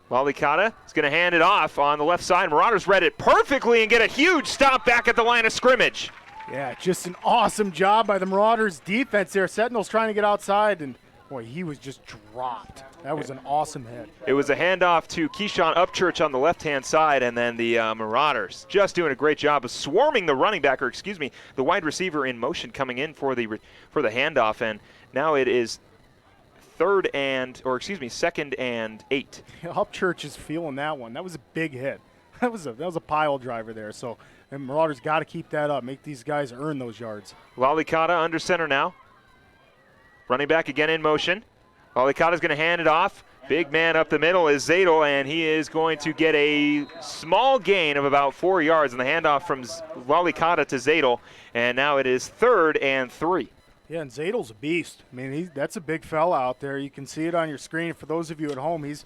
Speaker 1: Lalicata is going to hand it off on the left side. Marauders read it perfectly and get a huge stop back at the line of scrimmage.
Speaker 2: Yeah, just an awesome job by the Marauders defense there. Sentinel's trying to get outside, and boy, he was just dropped. That was an awesome hit.
Speaker 1: It was a handoff to Keyshawn Upchurch on the left-hand side, and then the Marauders just doing a great job of swarming the running back, or excuse me, the wide receiver in motion coming in for the handoff, and now it is 2nd and 8.
Speaker 2: Upchurch is feeling that one. That was a big hit. That was a pile driver there. So and Marauders got to keep that up, make these guys earn those yards.
Speaker 1: Lalicata under center now. Running back again in motion. Lalicata's going to hand it off. Big man up the middle is Zadel, and he is going to get a small gain of about 4 yards in the handoff from Lalicata to Zadel, and now it is 3rd and 3.
Speaker 2: Yeah, and Zadel's a beast. I mean, that's a big fella out there. You can see it on your screen. For those of you at home, he's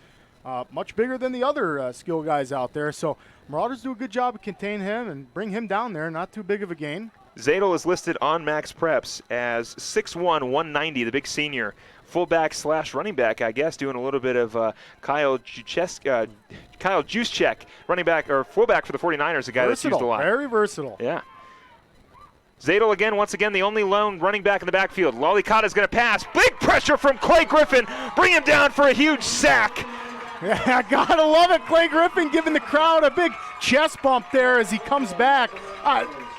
Speaker 2: much bigger than the other skill guys out there. So Marauders do a good job of containing him and bring him down there. Not too big of a gain.
Speaker 1: Zadel is listed on Max Preps as 6'1", 190, the big senior. Fullback / running back, I guess, doing a little bit of Kyle Juszczyk, running back or fullback for the 49ers, a guy that's used a lot.
Speaker 2: Very versatile.
Speaker 1: Yeah. Zadel again, once again, the only lone running back in the backfield. Lalicata's going to pass. Big pressure from Clay Griffin. Bring him down for a huge sack.
Speaker 2: Yeah, gotta love it. Clay Griffin giving the crowd a big chest bump there as he comes back.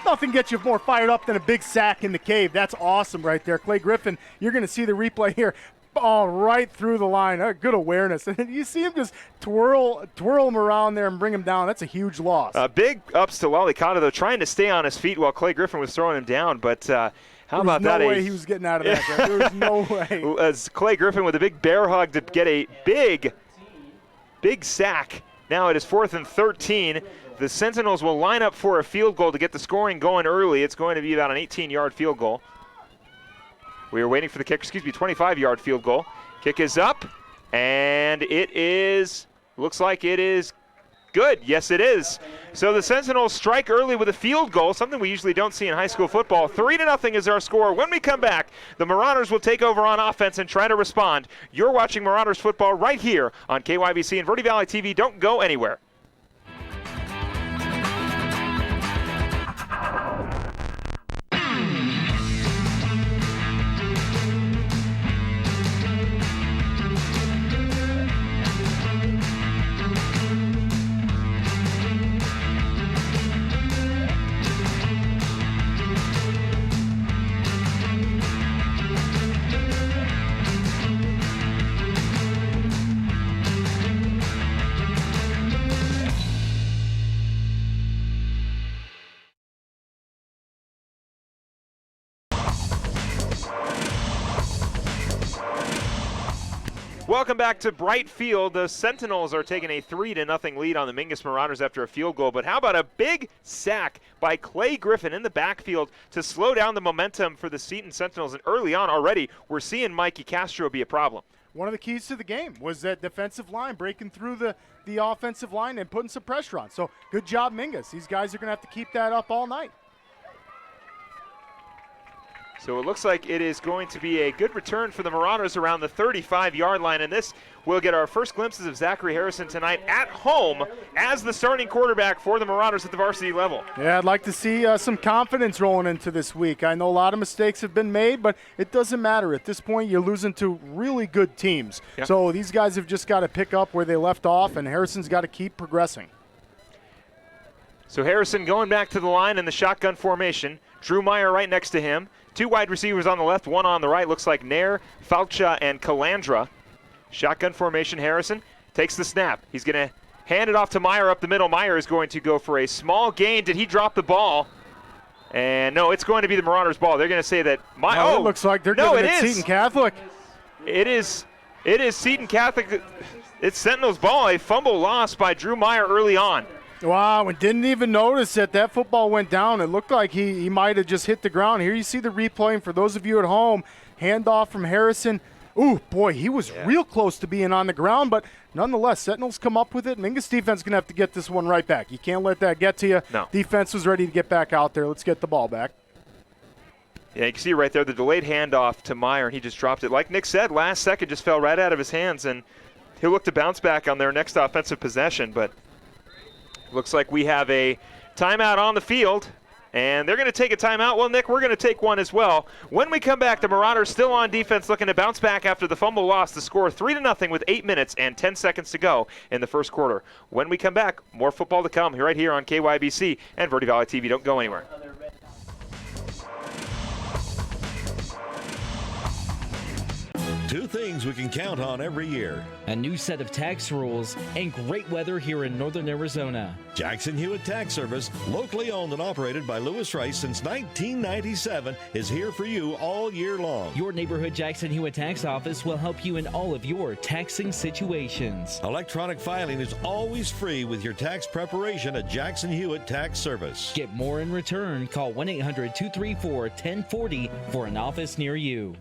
Speaker 2: Nothing gets you more fired up than a big sack in the cave. That's awesome right there. Clay Griffin, you're going to see the replay here. Ball right through the line. Good awareness. And you see him just twirl him around there and bring him down. That's a huge loss.
Speaker 1: Big ups to Lalicata, though, trying to stay on his feet while Clay Griffin was throwing him down. But how about that?
Speaker 2: There's no way he was getting out of that. Right? There was no way.
Speaker 1: As Clay Griffin with a big bear hug to get a big sack. Now it is 4th and 13. The Sentinels will line up for a field goal to get the scoring going early. It's going to be about an 18-yard field goal. We are waiting for the kick, 25-yard field goal. Kick is up, and it looks like it is good. Yes, it is. So the Sentinels strike early with a field goal, something we usually don't see in high school football. 3-0 is our score. When we come back, the Marauders will take over on offense and try to respond. You're watching Marauders football right here on KYBC and Verde Valley TV. Don't go anywhere. Welcome back to Bright Field. The Sentinels are taking a 3-0 lead on the Mingus Marauders after a field goal. But how about a big sack by Clay Griffin in the backfield to slow down the momentum for the Seton Sentinels? And early on already, we're seeing Mikey Castro be a problem.
Speaker 2: One of the keys to the game was that defensive line breaking through the offensive line and putting some pressure on. So good job, Mingus. These guys are going to have to keep that up all night.
Speaker 1: So it looks like it is going to be a good return for the Marauders around the 35-yard line. And this will get our first glimpses of Zachary Harrison tonight at home as the starting quarterback for the Marauders at the varsity level.
Speaker 2: Yeah, I'd like to see some confidence rolling into this week. I know a lot of mistakes have been made, but it doesn't matter. At this point, you're losing to really good teams. Yep. So these guys have just got to pick up where they left off, and Harrison's got to keep progressing.
Speaker 1: So Harrison going back to the line in the shotgun formation. Drew Meyer right next to him. Two wide receivers on the left, one on the right. Looks like Nair, Falcha, and Calandra. Shotgun formation, Harrison takes the snap. He's going to Hand it off to Meyer up the middle. Meyer is going to go for a small gain. Did he drop the ball? And no, it's going to be the Marauders' ball. They're going to say that
Speaker 2: it looks like they're giving it Seton Catholic.
Speaker 1: It is Seton Catholic. It's Sentinel's ball. A fumble lost by Drew Meyer early on.
Speaker 2: Wow, and didn't even notice that football went down. It looked like he might have just hit the ground. Here you see the replay, and for those of you at home, handoff from Harrison. Ooh, boy, he was real close to being on the ground, but nonetheless, Sentinels come up with it. Mingus defense going to have to get this one right back. You can't let that get to you.
Speaker 1: No.
Speaker 2: Defense was ready to get back out there. Let's get the ball back.
Speaker 1: Yeah, you can see right there the delayed handoff to Meyer, and he just dropped it. Like Nick said, last second just fell right out of his hands, and he'll look to bounce back on their next offensive possession, but looks like we have a timeout on the field. And they're going to take a timeout. Well, Nick, we're going to take one as well. When we come back, the Marauders still on defense, looking to bounce back after the fumble loss. The score 3-0 with 8 minutes and 10 seconds to go in the first quarter. When we come back, more football to come right here on KYBC and Verde Valley TV. Don't go anywhere.
Speaker 3: Two things we can count on every year.
Speaker 10: A new set of tax rules and great weather here in northern Arizona.
Speaker 3: Jackson Hewitt Tax Service, locally owned and operated by Lewis Rice since 1997, is here for you all year long.
Speaker 10: Your neighborhood Jackson Hewitt Tax Office will help you in all of your taxing situations.
Speaker 3: Electronic filing is always free with your tax preparation at Jackson Hewitt Tax Service.
Speaker 10: Get more in return. Call 1-800-234-1040 for an office near you.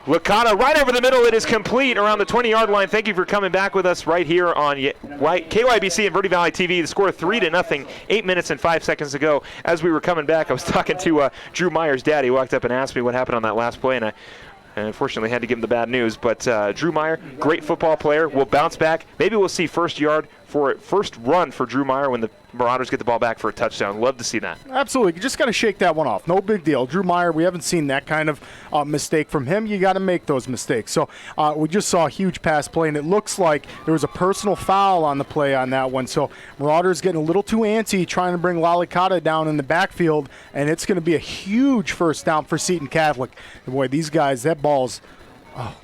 Speaker 1: Licata right over the middle. It is complete around the 20-yard line. Thank you for coming back with us right here on KYBC and Verde Valley TV. The score 3-0, 8 minutes and 5 seconds to go. As we were coming back, I was talking to Drew Meyer's dad. He walked up and asked me what happened on that last play, and I unfortunately had to give him the bad news. But Drew Meyer, great football player, will bounce back. Maybe we'll see first run for Drew Meyer when the Marauders get the ball back for a touchdown. Love to see that.
Speaker 2: Absolutely. You just got to shake that one off. No big deal. Drew Meyer, we haven't seen that kind of mistake from him. You got to make those mistakes. So we just saw a huge pass play, and it looks like there was a personal foul on the play on that one. So Marauders getting a little too antsy trying to bring Lalicata down in the backfield, and it's going to be a huge first down for Seton Catholic. And boy, these guys, that ball's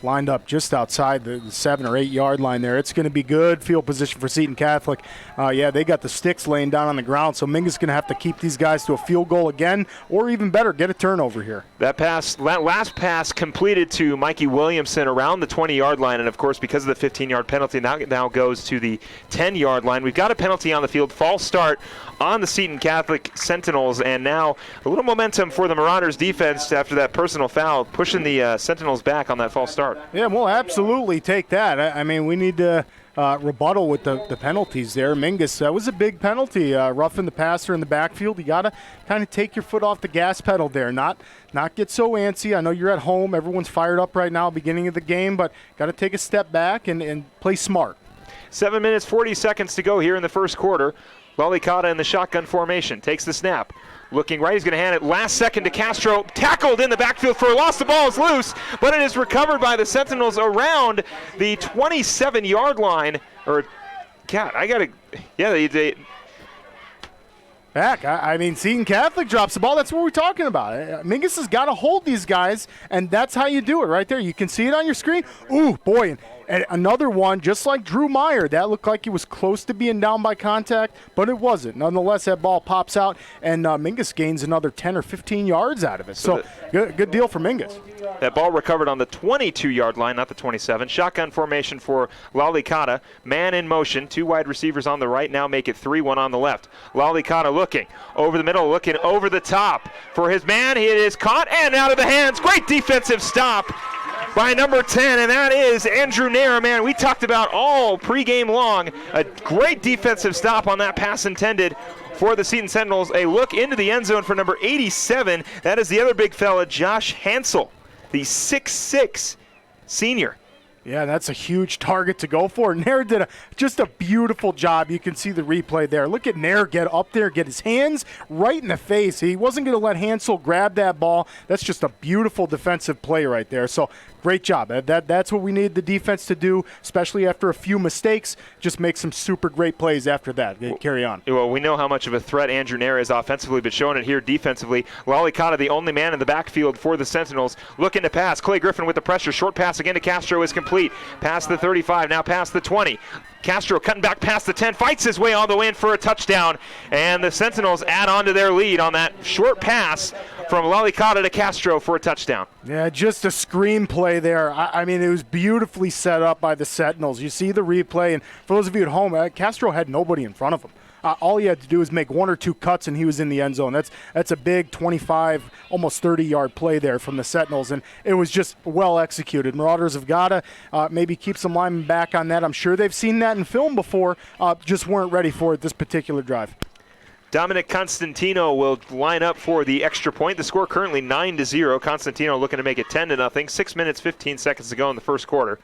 Speaker 2: lined up just outside the 7 or 8 yard line there. It's going to be good field position for Seton Catholic. They got the sticks laying down on the ground, so Mingus is going to have to keep these guys to a field goal again, or even better, get a turnover here.
Speaker 1: That last pass completed to Mikey Williamson around the 20-yard line, and of course, because of the 15-yard penalty, now goes to the 10-yard line. We've got a penalty on the field, false start on the Seton Catholic Sentinels, and now a little momentum for the Marauders defense after that personal foul, pushing the Sentinels back on that false start.
Speaker 2: Yeah, we'll absolutely take that. I mean, we need to rebuttal with the penalties there. Mingus, that was a big penalty, roughing the passer in the backfield. You got to kind of take your foot off the gas pedal there, not get so antsy. I know you're at home. Everyone's fired up right now, beginning of the game, but got to take a step back and play smart.
Speaker 1: 7 minutes, 40 seconds to go here in the first quarter. Lalicata in the shotgun formation, takes the snap. Looking right, he's going to hand it last second to Castro. Tackled in the backfield for a loss. The ball is loose, but it is recovered by the Sentinels around the 27-yard line.
Speaker 2: Back. I mean, Seton Catholic drops the ball. That's what we're talking about. Mingus has got to hold these guys, and that's how you do it right there. You can see it on your screen. Ooh, boy. And another one, just like Drew Meyer, that looked like he was close to being down by contact, but it wasn't. Nonetheless, that ball pops out, and Mingus gains another 10 or 15 yards out of it. So good deal for Mingus.
Speaker 1: That ball recovered on the 22-yard line, not the 27. Shotgun formation for Lalicata. Man in motion. 2 wide receivers on the right. Now make it 3, 1 on the left. Lalicata looking over the middle, looking over the top for his man. He is caught and out of the hands. Great defensive stop by number 10, and that is Andrew Nair. Man, we talked about all pregame long. A great defensive stop on that pass intended for the Seton Sentinels. A look into the end zone for number 87. That is the other big fella, Josh Hansel, the 6'6" senior.
Speaker 2: Yeah, that's a huge target to go for. Nair did just a beautiful job. You can see the replay there. Look at Nair get up there, get his hands right in the face. He wasn't going to let Hansel grab that ball. That's just a beautiful defensive play right there. So great job. That's what we need the defense to do, especially after a few mistakes. Just make some super great plays after that. Carry on.
Speaker 1: Well, we know how much of a threat Andrew Nair is offensively, but showing it here defensively. Lalicata, the only man in the backfield for the Sentinels, looking to pass. Clay Griffin with the pressure. Short pass again to Castro is complete. Past the 35, now past the 20. Castro cutting back past the 10, fights his way all the way in for a touchdown, and the Sentinels add on to their lead on that short pass from Lalicata to Castro for a touchdown.
Speaker 2: Yeah, just a screenplay there. I mean, it was beautifully set up by the Sentinels. You see the replay, and for those of you at home, Castro had nobody in front of him. All he had to do was make one or two cuts, and he was in the end zone. That's a big 25, almost 30-yard play there from the Sentinels, and it was just well executed. Marauders have got to maybe keep some linemen back on that. I'm sure they've seen that in film before, just weren't ready for it this particular drive.
Speaker 1: Dominic Constantino will line up for the extra point. The score currently 9-0. Constantino looking to make it 10-0. 6 minutes, 15 seconds to go in the first quarter.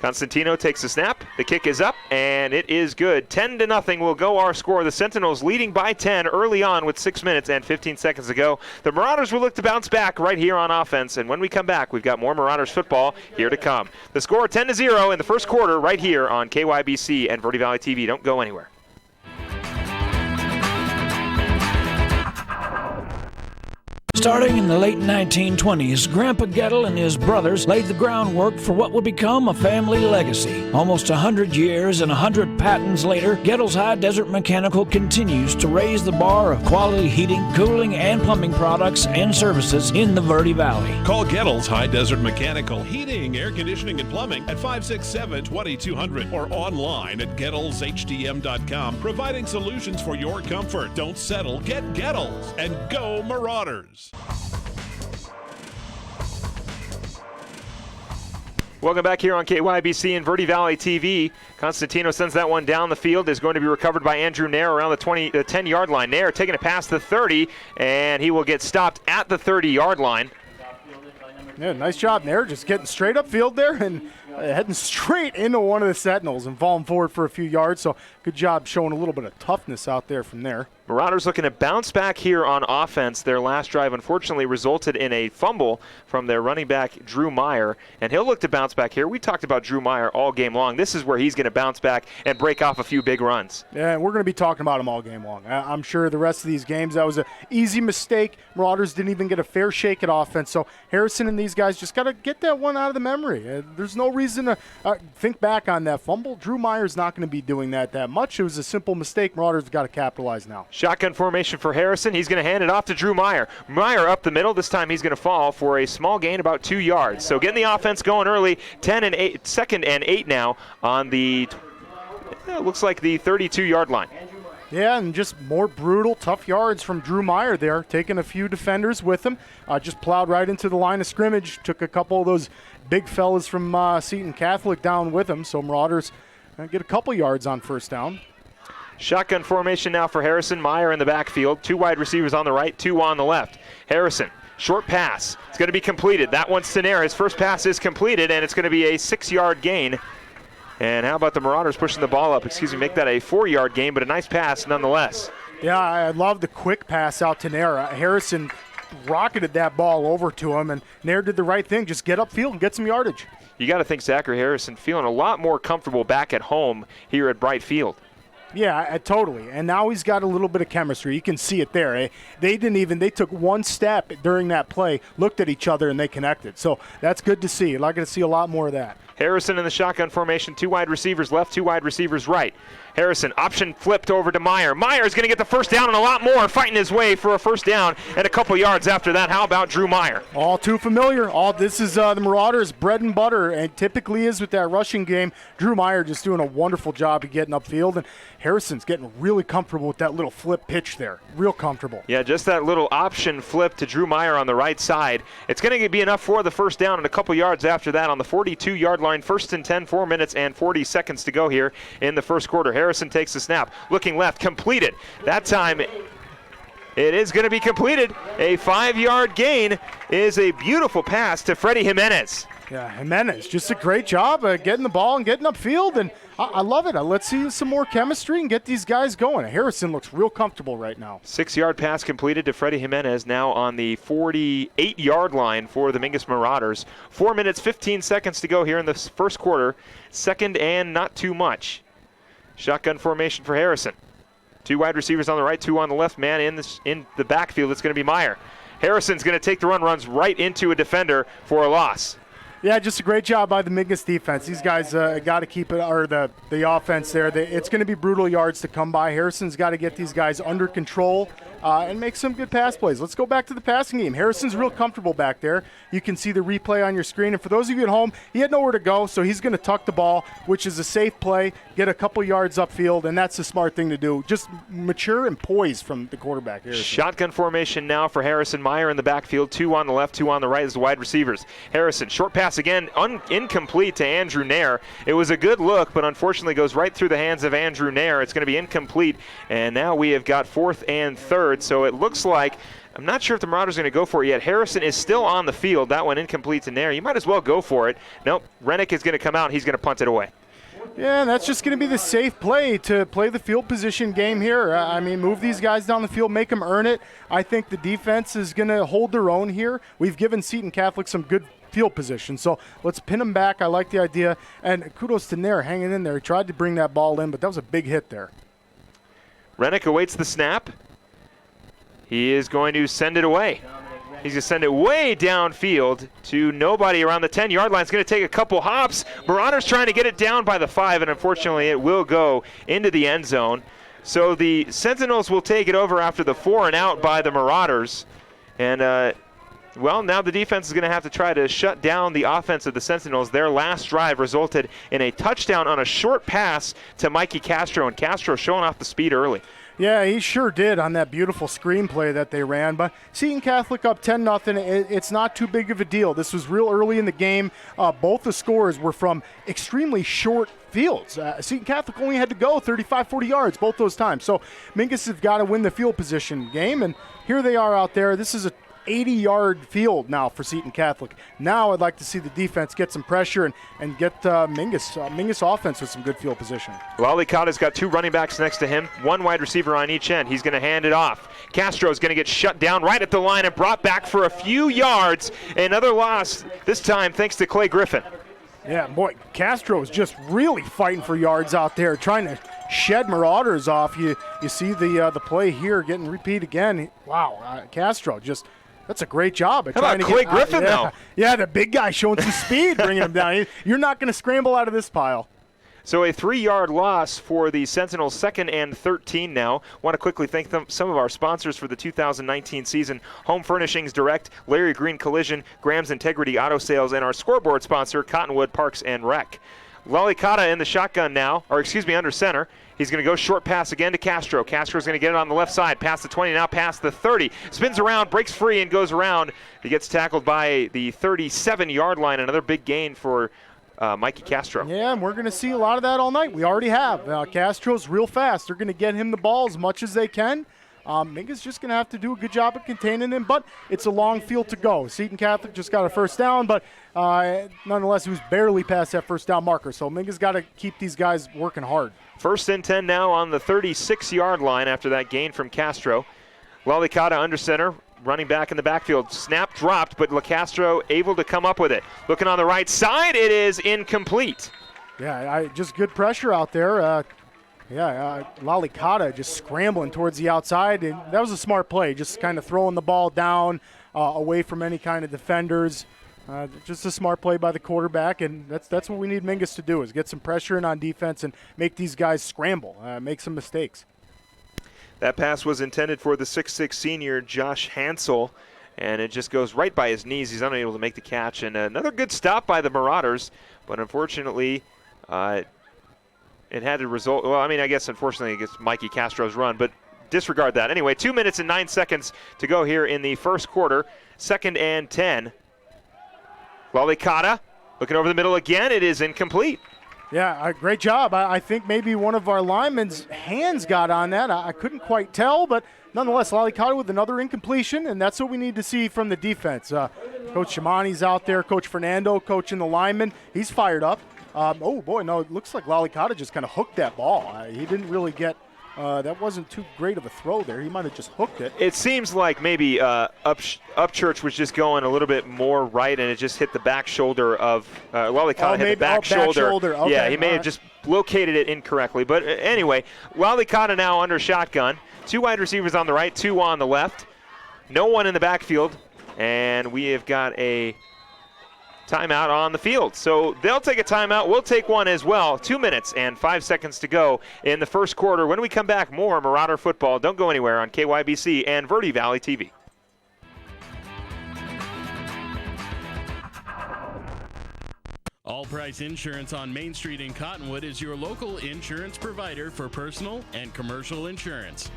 Speaker 1: Constantino takes the snap. The kick is up, and it is good. 10-0 will go our score. The Sentinels leading by 10 early on with 6 minutes and 15 seconds to go. The Marauders will look to bounce back right here on offense, and when we come back, we've got more Marauders football here to come. The score 10-0 in the first quarter right here on KYBC and Verde Valley TV. Don't go anywhere.
Speaker 7: Starting in the late 1920s, Grandpa Gettle and his brothers laid the groundwork for what would become a family legacy. Almost 100 years and 100 patents later, Gettle's High Desert Mechanical continues to raise the bar of quality heating, cooling, and plumbing products and services in the Verde Valley.
Speaker 8: Call Gettle's High Desert Mechanical Heating, Air Conditioning, and Plumbing at 567-2200 or online at Gettle'sHDM.com, providing solutions for your comfort. Don't settle, get Gettle's, and go Marauders.
Speaker 1: Welcome back here on KYBC and Verde Valley TV. Constantino sends that one down the field. Is going to be recovered by Andrew Nair around the 10-yard line. Nair taking it past the 30, and he will get stopped at the 30-yard line.
Speaker 2: Yeah, nice job, Nair. Just getting straight upfield there and heading straight into one of the Sentinels and falling forward for a few yards. So good job showing a little bit of toughness out there from there.
Speaker 1: Marauders looking to bounce back here on offense. Their last drive unfortunately resulted in a fumble from their running back, Drew Meyer, and he'll look to bounce back here. We talked about Drew Meyer all game long. This is where he's going to bounce back and break off a few big runs.
Speaker 2: Yeah, we're going to be talking about him all game long. I'm sure the rest of these games, that was an easy mistake. Marauders didn't even get a fair shake at offense, so Harrison and these guys just got to get that one out of the memory. There's no reason to think back on that fumble. Drew Meyer's not going to be doing that much. It was a simple mistake. Marauders got to capitalize now.
Speaker 1: Shotgun formation for Harrison. He's going to hand it off to Drew Meyer. Meyer up the middle. This time he's going to fall for a small gain, about 2 yards. So getting the offense going early. 2nd and 8 now on the, looks like the 32-yard line.
Speaker 2: Yeah, and just more brutal, tough yards from Drew Meyer there, taking a few defenders with him. Just plowed right into the line of scrimmage. Took a couple of those big fellas from Seton Catholic down with him. So Marauders get a couple yards on first down.
Speaker 1: Shotgun formation now for Harrison. Meyer in the backfield. 2 wide receivers on the right, 2 on the left. Harrison, short pass. It's going to be completed. That one's to Nair. His first pass is completed, and it's going to be a 6-yard gain. And how about the Marauders pushing the ball up? Make that a 4-yard gain, but a nice pass nonetheless.
Speaker 2: Yeah, I love the quick pass out to Nair. Harrison rocketed that ball over to him, and Nair did the right thing. Just get upfield and get some yardage.
Speaker 1: You got to think Zachary Harrison feeling a lot more comfortable back at home here at Bright Field.
Speaker 2: Yeah, totally. And now he's got a little bit of chemistry. You can see it there. They took one step during that play, looked at each other, and they connected. So that's good to see. I'd like to see a lot more of that.
Speaker 1: Harrison in the shotgun formation, 2 wide receivers left, 2 wide receivers right. Harrison, option flipped over to Meyer. Meyer's going to get the first down and a lot more, fighting his way for a first down and a couple yards after that. How about Drew Meyer?
Speaker 2: All too familiar. This is the Marauders' bread and butter, and typically is with that rushing game. Drew Meyer just doing a wonderful job of getting upfield, and Harrison's getting really comfortable with that little flip pitch there. Real comfortable.
Speaker 1: Yeah, just that little option flip to Drew Meyer on the right side. It's going to be enough for the first down and a couple yards after that on the 42-yard line. 1st and 10, 4 minutes and 40 seconds to go here in the first quarter. Harrison takes the snap, looking left, completed. That time it is going to be completed. A 5-yard gain is a beautiful pass to Freddie Jimenez.
Speaker 2: Yeah, Jimenez, just a great job getting the ball and getting upfield, and I love it. Let's see some more chemistry and get these guys going. Harrison looks real comfortable right now.
Speaker 1: 6-yard pass completed to Freddie Jimenez, now on the 48-yard line for the Mingus Marauders. 4 minutes, 15 seconds to go here in the first quarter. Second and not too much. Shotgun formation for Harrison. 2 wide receivers on the right, 2 on the left. Man in the backfield, it's going to be Meyer. Harrison's going to take the run, runs right into a defender for a loss.
Speaker 2: Yeah, just a great job by the Mingus defense. These guys got to keep it, or the offense there. It's going to be brutal yards to come by. Harrison's got to get these guys under control and make some good pass plays. Let's go back to the passing game. Harrison's real comfortable back there. You can see the replay on your screen. And for those of you at home, he had nowhere to go, so he's going to tuck the ball, which is a safe play, get a couple yards upfield, and that's the smart thing to do. Just mature and poised from the quarterback, Harrison.
Speaker 1: Shotgun formation now for Harrison. Meyer in the backfield, 2 on the left, 2 on the right as the wide receivers. Harrison, short pass again, incomplete to Andrew Nair. It was a good look, but unfortunately goes right through the hands of Andrew Nair. It's going to be incomplete, and now we have got 4th and 3rd. So it looks like, I'm not sure if the Marauders are going to go for it yet. Harrison is still on the field. That one incomplete to Nair. You might as well go for it. Nope, Rennick is going to come out. He's going to punt it away.
Speaker 2: Yeah, and that's just going to be the safe play to play the field position game here. I mean, move these guys down the field, make them earn it. I think the defense is going to hold their own here. We've given Seton Catholic some good field position, so let's pin them back. I like the idea, and kudos to Nair hanging in there. He tried to bring that ball in, but that was a big hit there.
Speaker 1: Rennick awaits the snap. He is going to send it away. He's going to send it way downfield to nobody around the 10-yard line. It's going to take a couple hops. Marauders trying to get it down by the 5, and unfortunately it will go into the end zone. So the Sentinels will take it over after the 4 and out by the Marauders. And, well, now the defense is going to have to try to shut down the offense of the Sentinels. Their last drive resulted in a touchdown on a short pass to Mikey Castro, and Castro showing off the speed early.
Speaker 2: Yeah, he sure did on that beautiful screenplay that they ran. But Seton Catholic up 10-0. It's not too big of a deal. This was real early in the game. Both the scores were from extremely short fields. Seton Catholic only had to go 35, 40 yards both those times. So Mingus have got to win the field position game, and here they are out there. This is a 80-yard field now for Seton Catholic. Now I'd like to see the defense get some pressure and get Mingus offense with some good field position.
Speaker 1: Lalicata's got 2 running backs next to him, 1 wide receiver on each end. He's going to hand it off. Castro's going to get shut down right at the line and brought back for a few yards. Another loss, this time thanks to Clay Griffin.
Speaker 2: Yeah, boy, Castro's just really fighting for yards out there, trying to shed Marauders off. You see the play here getting repeat again. Wow, Castro just... That's a great job.
Speaker 1: How about Clay Griffin, though?
Speaker 2: Yeah, the big guy showing some speed, bringing him down. You're not going to scramble out of this pile.
Speaker 1: So a 3-yard loss for the Sentinels, 2nd and 13 now. Want to quickly thank some of our sponsors for the 2019 season: Home Furnishings Direct, Larry Green Collision, Graham's Integrity Auto Sales, and our scoreboard sponsor, Cottonwood Parks and Rec. Lalicata in the shotgun now, under center. He's going to go short pass again to Castro. Castro's going to get it on the left side, past the 20, now past the 30. Spins around, breaks free, and goes around. He gets tackled by the 37-yard line. Another big gain for Mikey Castro.
Speaker 2: Yeah, and we're going to see a lot of that all night. We already have. Castro's real fast. They're going to get him the ball as much as they can. Mingus just going to have to do a good job of containing him, but it's a long field to go. Seton Catholic just got a first down, but nonetheless, he was barely past that first down marker. So Mingus got to keep these guys working hard.
Speaker 1: 1st and 10 now on the 36-yard line after that gain from Castro. Lalicata under center, running back in the backfield. Snap dropped, but LaCastro able to come up with it. Looking on the right side, it is incomplete.
Speaker 2: Yeah, just good pressure out there. Lalicata just scrambling towards the outside, and that was a smart play, just kind of throwing the ball down away from any kind of defenders. Just a smart play by the quarterback, and that's what we need Mingus to do, is get some pressure in on defense and make these guys scramble, make some mistakes.
Speaker 1: That pass was intended for the 6'6 senior Josh Hansel, and it just goes right by his knees. He's unable to make the catch, and another good stop by the Marauders, but unfortunately it had to result, well, I mean, I guess unfortunately against Mikey Castro's run, but disregard that. Anyway, 2 minutes and 9 seconds to go here in the first quarter, 2nd and 10. Lalicata looking over the middle again. It is incomplete.
Speaker 2: Yeah, great job. I think maybe one of our linemen's hands got on that. I couldn't quite tell, but nonetheless, Lalicata with another incompletion, and that's what we need to see from the defense. Coach Shimani's out there, Coach Fernando coaching the linemen. He's fired up. Oh, boy, no, it looks like Lalicata just kind of hooked that ball. He didn't really get that wasn't too great of a throw there. He might have just hooked it.
Speaker 1: It seems like maybe Upchurch was just going a little bit more right, and it just hit the back shoulder of Lalicata. Hit the back shoulder.
Speaker 2: Okay,
Speaker 1: yeah, he may have just located it incorrectly. But anyway, Lalicata now under shotgun. 2 wide receivers on the right, 2 on the left. No one in the backfield, and we have got a timeout on the field. So they'll take a timeout. We'll take one as well. 2 minutes and 5 seconds to go in the first quarter. When we come back, more Marauder football. Don't go anywhere on KYBC and Verde Valley TV.
Speaker 20: All Price Insurance on Main Street in Cottonwood is your local insurance provider for personal and commercial insurance.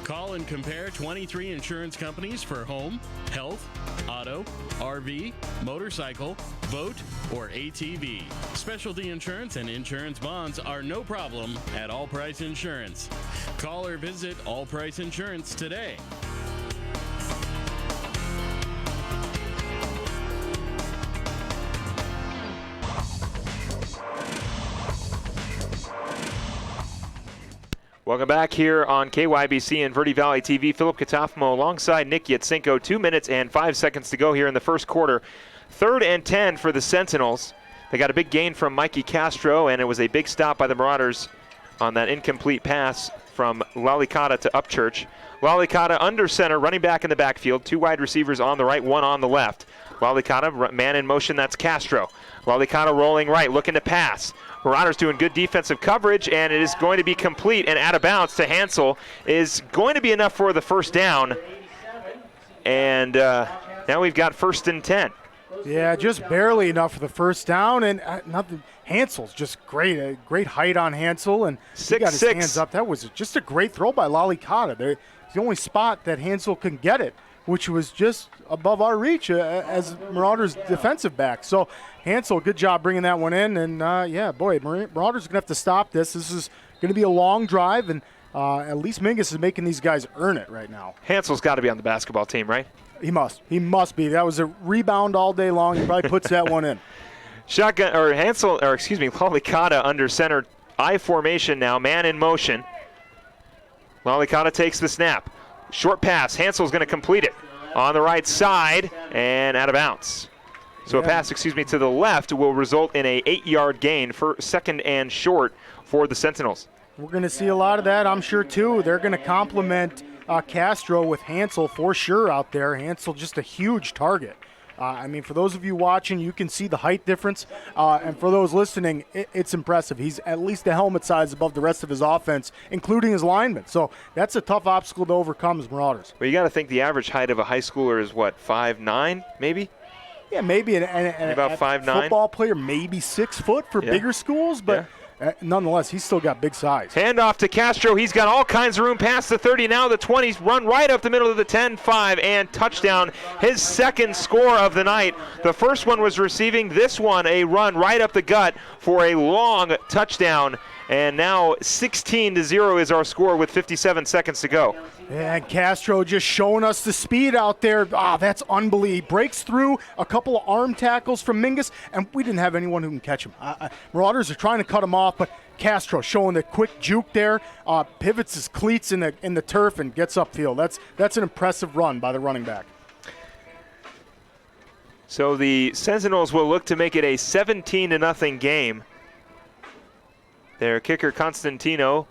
Speaker 20: Call and compare 23 insurance companies for home, health, auto, RV, motorcycle, boat, or ATV. Specialty insurance and insurance bonds are no problem at All Price Insurance. Call or visit All Price Insurance today.
Speaker 1: Welcome back here on KYBC and Verde Valley TV. Philip Katafmo alongside Nick Yatsenko. 2 minutes and 5 seconds to go here in the first quarter. 3rd and 10 for the Sentinels. They got a big gain from Mikey Castro, and it was a big stop by the Marauders on that incomplete pass from Lalicata to Upchurch. Lalicata under center, running back in the backfield. 2 wide receivers on the right, 1 on the left. Lalicata, man in motion, that's Castro. Lalicata rolling right, looking to pass. Marauders doing good defensive coverage, and it is going to be complete and out of bounds to Hansel. Is going to be enough for the first down. And now we've got 1st and 10.
Speaker 2: Yeah, just barely enough for the first down, and nothing. Hansel's just great, a great height on Hansel, and he got his hands up. That was just a great throw by Lalicata. It's the only spot that Hansel can get it, which was just above our reach as Marauders defensive back. So Hansel, good job bringing that one in, and yeah, boy, Marauders are going to have to stop this. This is going to be a long drive, and at least Mingus is making these guys earn it right now.
Speaker 1: Hansel's got to be on the basketball team, right?
Speaker 2: He must. He must be. That was a rebound all day long. He probably puts that one in.
Speaker 1: Shotgun, or Hansel, or excuse me, Lalicata under center. I formation now, man in motion. Lalicata takes the snap. Short pass. Hansel's going to complete it on the right side and out of bounds. So a pass, to the left will result in a 8-yard gain for 2nd and short for the Sentinels.
Speaker 2: We're going to see a lot of that, I'm sure, too. They're going to complement Castro with Hansel for sure out there. Hansel just a huge target. I mean, for those of you watching, you can see the height difference. And for those listening, it's impressive. He's at least a helmet size above the rest of his offense, including his linemen. So that's a tough obstacle to overcome as Marauders.
Speaker 1: Well, you got to think the average height of a high schooler is, what, 5'9", maybe?
Speaker 2: Yeah, maybe. And
Speaker 1: about 5'9".
Speaker 2: Football player, maybe 6 foot for bigger schools, but nonetheless, he's still got big size.
Speaker 1: Handoff to Castro. He's got all kinds of room past the 30, now the 20s, run right up the middle of the 10-5, and touchdown. His 2nd score of the night. The first one was receiving. This one, a run right up the gut for a long touchdown. And now 16-0 is our score with 57 seconds to go.
Speaker 2: And Castro just showing us the speed out there. That's unbelievable. Breaks through a couple of arm tackles from Mingus, and we didn't have anyone who can catch him. Marauders are trying to cut him off, but Castro showing the quick juke there, pivots his cleats in the turf and gets upfield. That's an impressive run by the running back.
Speaker 1: So the Sentinels will look to make it a 17-0 game. Their kicker, Constantino,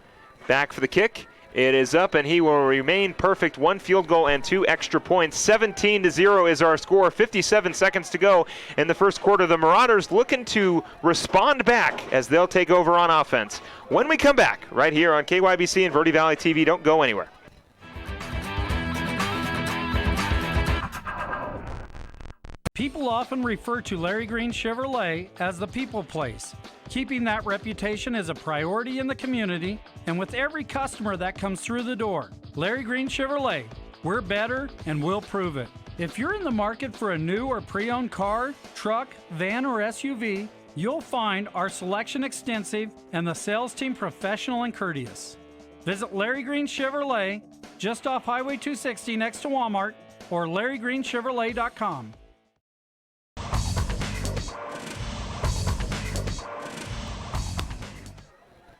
Speaker 1: back for the kick. It is up, and he will remain perfect. 1 field goal and 2 extra points. 17-0 is our score. 57 seconds to go in the first quarter. The Marauders looking to respond back as they'll take over on offense. When we come back, right here on KYBC and Verde Valley TV, don't go anywhere.
Speaker 4: People often refer to Larry Green Chevrolet as the people place. Keeping that reputation is a priority in the community and with every customer that comes through the door. Larry Green Chevrolet, we're better and we'll prove it. If you're in the market for a new or pre-owned car, truck, van, or SUV, you'll find our selection extensive and the sales team professional and courteous. Visit Larry Green Chevrolet just off Highway 260 next to Walmart or LarryGreenChevrolet.com.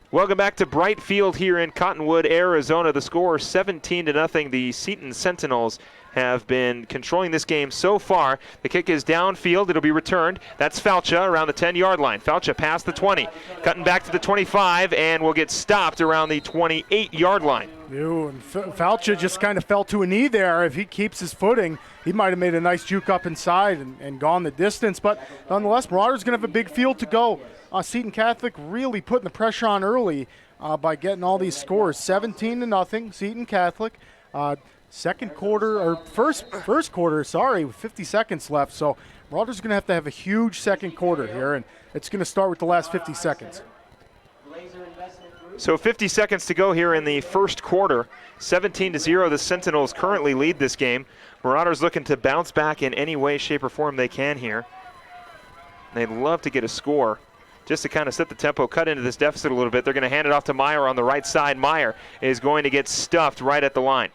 Speaker 1: Welcome back to Bright Field here in Cottonwood, Arizona. The score 17-0. The Seton Sentinels have been controlling this game so far. The kick is downfield. It'll be returned. That's Falcha around the 10-yard line. Falcha past the 20, cutting back to the 25, and will get stopped around the 28-yard line.
Speaker 2: And Falcha just kind of fell to a knee there. If he keeps his footing, he might have made a nice juke up inside and gone the distance. But nonetheless, Marauders going to have a big field to go. Seton Catholic really putting the pressure on early by getting all these scores. 17-0, Seton Catholic. Second quarter, or first quarter, with 50 seconds left. So Marauders going to have a huge second quarter here, and it's going to start with the last 50 seconds.
Speaker 1: So 50 seconds to go here in the first quarter. 17-0, the Sentinels currently lead this game. Marauders looking to bounce back in any way, shape, or form they can here. They'd love to get a score just to kind of set the tempo, cut into this deficit a little bit. They're going to hand it off to Meyer on the right side. Meyer is going to get stuffed right at the line.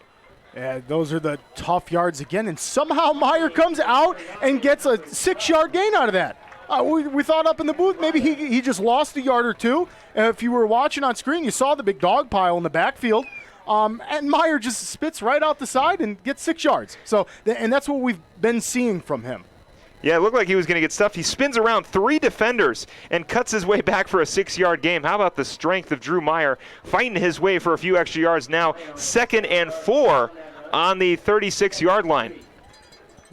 Speaker 2: Yeah, those are the tough yards again, and somehow Meyer comes out and gets a 6-yard gain out of that. We thought up in the booth maybe he just lost a yard or two. If you were watching on screen, you saw the big dog pile in the backfield, and Meyer just spits right out the side and gets 6 yards. So, and that's what we've been seeing from him.
Speaker 1: Yeah, it looked like he was going to get stuffed. He spins around 3 defenders and cuts his way back for a 6-yard gain. How about the strength of Drew Meyer fighting his way for a few extra yards now? 2nd and 4 on the 36-yard line.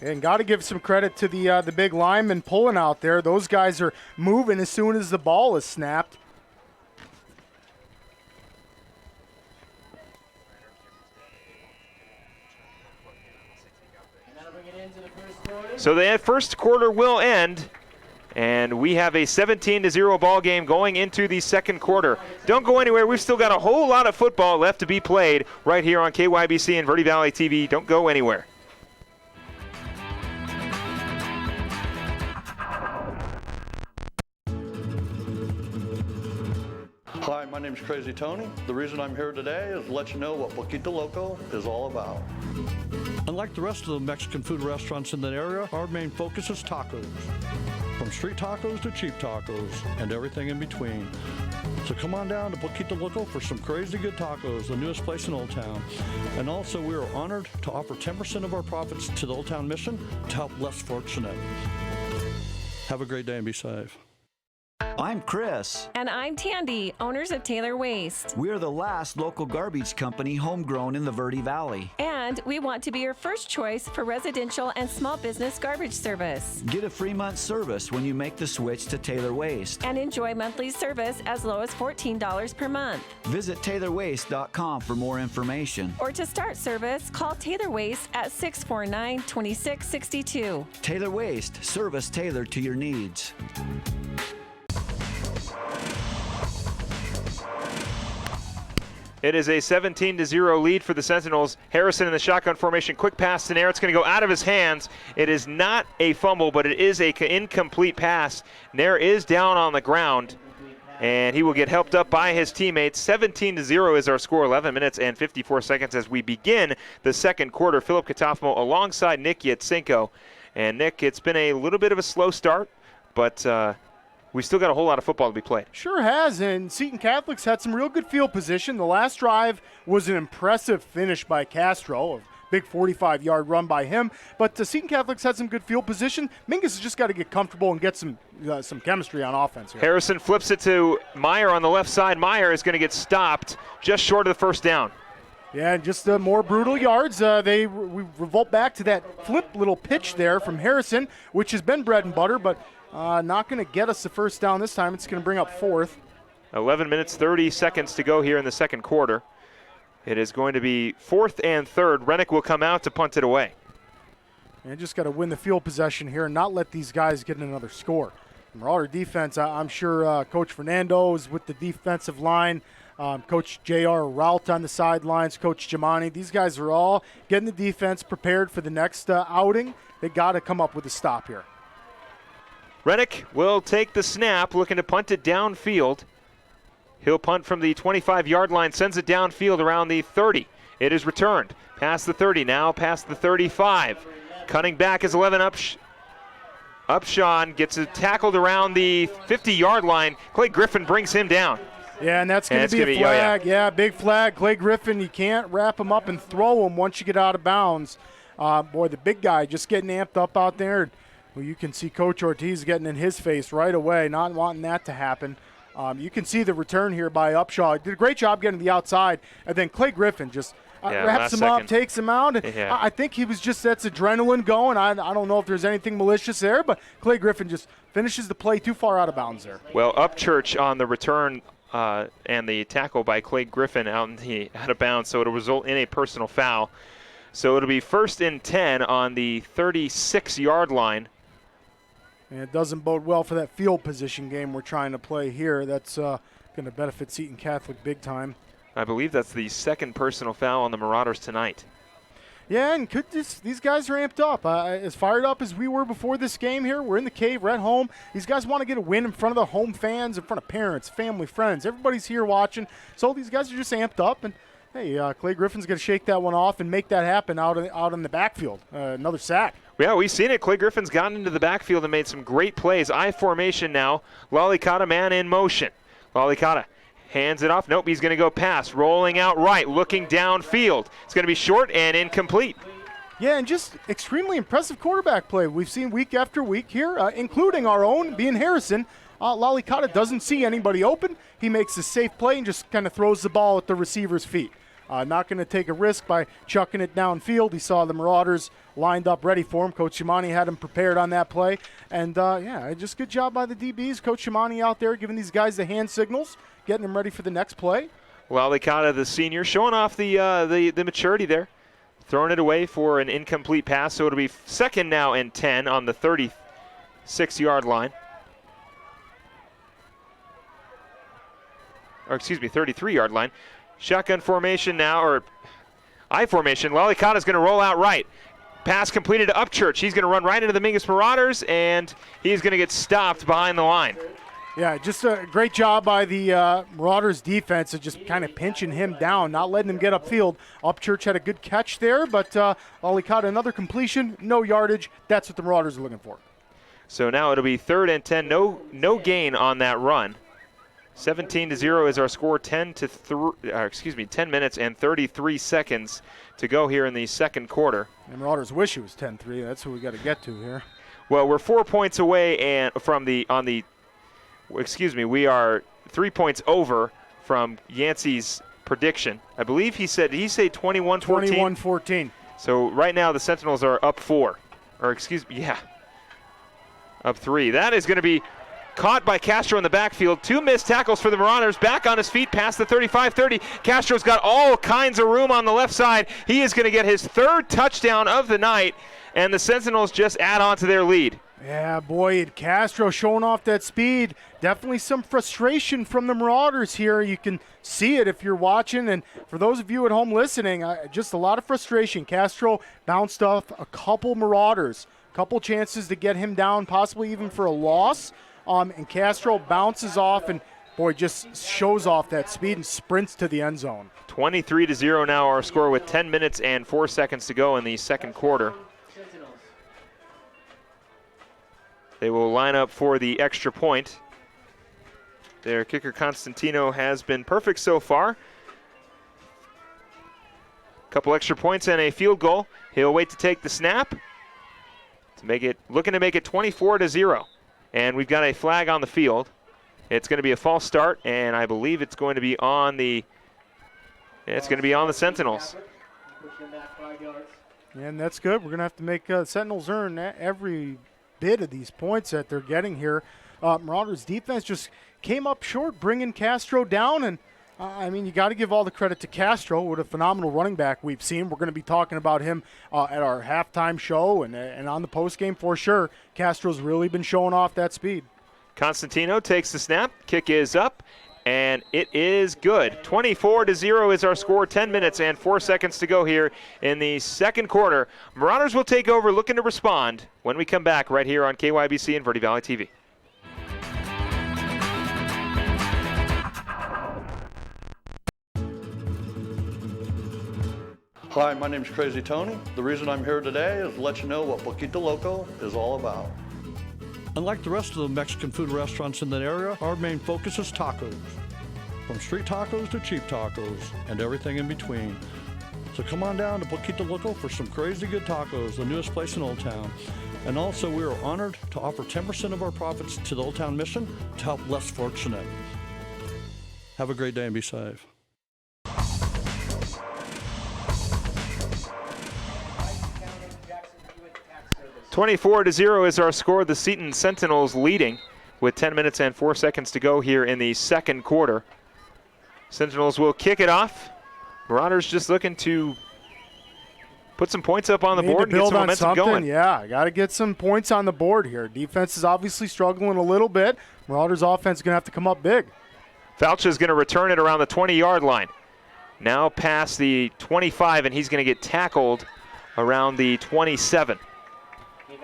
Speaker 2: And got to give some credit to the big linemen pulling out there. Those guys are moving as soon as the ball is snapped.
Speaker 1: So the first quarter will end, and we have a 17-0 ball game going into the second quarter. Don't go anywhere. We've still got a whole lot of football left to be played right here on KYBC and Verde Valley TV. Don't go anywhere.
Speaker 18: Hi, my name's Crazy Tony. The reason I'm here today is to let you know what Poquito Loco is all about.
Speaker 19: Unlike the rest of the Mexican food restaurants in that area, our main focus is tacos. From street tacos to cheap tacos and everything in between. So come on down to Poquito Loco for some crazy good tacos, the newest place in Old Town. And also we are honored to offer 10% of our profits to the Old Town Mission to help less fortunate. Have a great day and be safe.
Speaker 11: I'm Chris.
Speaker 12: And I'm Tandy, owners of Taylor Waste.
Speaker 11: We're the last local garbage company homegrown in the Verde Valley.
Speaker 12: And we want to be your first choice for residential and small business garbage service.
Speaker 11: Get a free month service when you make the switch to Taylor Waste.
Speaker 12: And enjoy monthly service as low as $14 per month.
Speaker 11: Visit TaylorWaste.com for more information.
Speaker 12: Or to start service, call Taylor Waste at 649-2662.
Speaker 11: Taylor Waste, service tailored to your needs.
Speaker 1: It is a 17-0 lead for the Sentinels. Harrison in the shotgun formation. Quick pass to Nair. It's going to go out of his hands. It is not a fumble, but it is an incomplete pass. Nair is down on the ground, and he will get helped up by his teammates. 17-0 is our score. 11 minutes and 54 seconds as we begin the second quarter. Philip Katafmo alongside Nick Yatsenko. And Nick, it's been a little bit of a slow start, but we've still got a whole lot of football to be played.
Speaker 2: Sure has, and Seton Catholic's had some real good field position. The last drive was an impressive finish by Castro, a big 45-yard run by him. But Seton Catholic's had some good field position. Mingus has just got to get comfortable and get some chemistry on offense here.
Speaker 1: Harrison flips it to Meyer on the left side. Meyer is going to get stopped just short of the first down.
Speaker 2: Yeah, and just more brutal yards. We revolt back to that flip little pitch there from Harrison, which has been bread and butter, but not going to get us the first down this time. It's going to bring up fourth.
Speaker 1: 11 minutes, 30 seconds to go here in the second quarter. It is going to be 4th and 3rd. Rennick will come out to punt it away.
Speaker 2: And just got to win the field possession here and not let these guys get another score. Marauder defense, I'm sure Coach Fernando is with the defensive line. Coach J.R. Rout on the sidelines, Coach Jamani. These guys are all getting the defense prepared for the next outing. They got to come up with a stop here.
Speaker 1: Rennick will take the snap, looking to punt it downfield. He'll punt from the 25-yard line, sends it downfield around the 30. It is returned past the 30, now past the 35. Cutting back is 11 Upshawn gets it tackled around the 50-yard line. Clay Griffin brings him down.
Speaker 2: Yeah, and that's going to be a flag. Yeah, big flag. Clay Griffin, you can't wrap him up and throw him once you get out of bounds. Boy, the big guy just getting amped up out there. Well, you can see Coach Ortiz getting in his face right away, not wanting that to happen. You can see the return here by Upshaw. Did a great job getting to the outside. And then Clay Griffin just wraps him up, takes him out. I think he was just, that's adrenaline going. I don't know if there's anything malicious there, but Clay Griffin just finishes the play too far out of bounds there.
Speaker 1: Well, Upchurch on the return and the tackle by Clay Griffin out of bounds, so it'll result in a personal foul. So it'll be 1st and 10 on the 36-yard line.
Speaker 2: And it doesn't bode well for that field position game we're trying to play here. That's going to benefit Seton Catholic big time.
Speaker 1: I believe that's the 2nd personal foul on the Marauders tonight.
Speaker 2: Yeah, and these guys are amped up. As fired up as we were before this game here, we're in the cave, we're at home. These guys want to get a win in front of the home fans, in front of parents, family, friends. Everybody's here watching. So these guys are just amped up. And, hey, Clay Griffin's going to shake that one off and make that happen out in the backfield. Another sack.
Speaker 1: Yeah, we've seen it. Clay Griffin's gotten into the backfield and made some great plays. I formation now. Lalikata man in motion. Lalikata hands it off. Nope, he's going to go pass. Rolling out right, looking downfield. It's going to be short and incomplete.
Speaker 2: Yeah, and just extremely impressive quarterback play we've seen week after week here, including our own, being Harrison. Lalikata doesn't see anybody open. He makes a safe play and just kind of throws the ball at the receiver's feet. Not going to take a risk by chucking it downfield. He saw the Marauders lined up ready for him. Coach Shimani had him prepared on that play. And, just good job by the DBs. Coach Shimani out there giving these guys the hand signals, getting them ready for the next play.
Speaker 1: Lalikata, the senior, showing off the maturity there. Throwing it away for an incomplete pass. So it'll be 2nd now and 10 on the 36-yard line. Or, 33-yard line. Shotgun formation now, or I formation. Lalikata's going to roll out right. Pass completed to Upchurch. He's going to run right into the Mingus Marauders, and he's going to get stopped behind the line.
Speaker 2: Yeah, just a great job by the Marauders defense of just kind of pinching him down, not letting him get upfield. Upchurch had a good catch there, but Lalikata, another completion, no yardage. That's what the Marauders are looking for.
Speaker 1: So now it'll be 3rd and 10. No gain on that run. 17-0 is our score. 10 minutes and 33 seconds to go here in the second quarter.
Speaker 2: The Marauders wish it was 10-3. That's what we got to get to here.
Speaker 1: Well, we're 4 points away and we are 3 points over from Yancey's prediction. I believe he said 21-14.
Speaker 2: 21-14.
Speaker 1: So right now the Sentinels are up 4. Up 3. That is going to be caught by Castro in the backfield. 2 missed tackles for the Marauders. Back on his feet past the 35-30. Castro's got all kinds of room on the left side. He is going to get his 3rd touchdown of the night, and the Sentinels just add on to their lead.
Speaker 2: Yeah, boy, Castro showing off that speed. Definitely some frustration from the Marauders here. You can see it if you're watching, and for those of you at home listening, just a lot of frustration. Castro bounced off a couple Marauders, a couple chances to get him down, possibly even for a loss. And Castro bounces off and, boy, just shows off that speed and sprints to the end zone.
Speaker 1: 23-0 now our score with 10 minutes and 4 seconds to go in the second quarter. They will line up for the extra point. Their kicker, Constantino, has been perfect so far. Couple extra points and a field goal. He'll wait to take the snap looking to make it 24-0. And we've got a flag on the field. It's going to be a false start, and I believe it's going to be on the Sentinels.
Speaker 2: And that's good. We're going to have to make Sentinels earn every bit of these points that they're getting here. Marauders defense just came up short, bringing Castro down, and you got to give all the credit to Castro. What a phenomenal running back we've seen. We're going to be talking about him at our halftime show and on the postgame for sure. Castro's really been showing off that speed.
Speaker 1: Constantino takes the snap. Kick is up, and it is good. 24-0 is our score. 10 minutes and 4 seconds to go here in the second quarter. Marauders will take over, looking to respond when we come back right here on KYBC and Verde Valley TV.
Speaker 18: Hi, my name's Crazy Tony. The reason I'm here today is to let you know what Poquito Loco is all about.
Speaker 19: Unlike the rest of the Mexican food restaurants in that area, our main focus is tacos. from street tacos to cheap tacos and everything in between. So come on down to Poquito Loco for some crazy good tacos, the newest place in Old Town. And also, we are honored to offer 10% of our profits to the Old Town Mission to help less fortunate. Have a great day and be safe.
Speaker 1: 24-0 is our score. The Seton Sentinels leading with 10 minutes and 4 seconds to go here in the second quarter. Sentinels will kick it off. Marauders just looking to put some points up on the board and get some momentum going.
Speaker 2: Yeah, got to get some points on the board here. Defense is obviously struggling a little bit. Marauders offense is going to have to come up big.
Speaker 1: Falcha is going to return it around the 20-yard line. Now past the 25, and he's going to get tackled around the 27.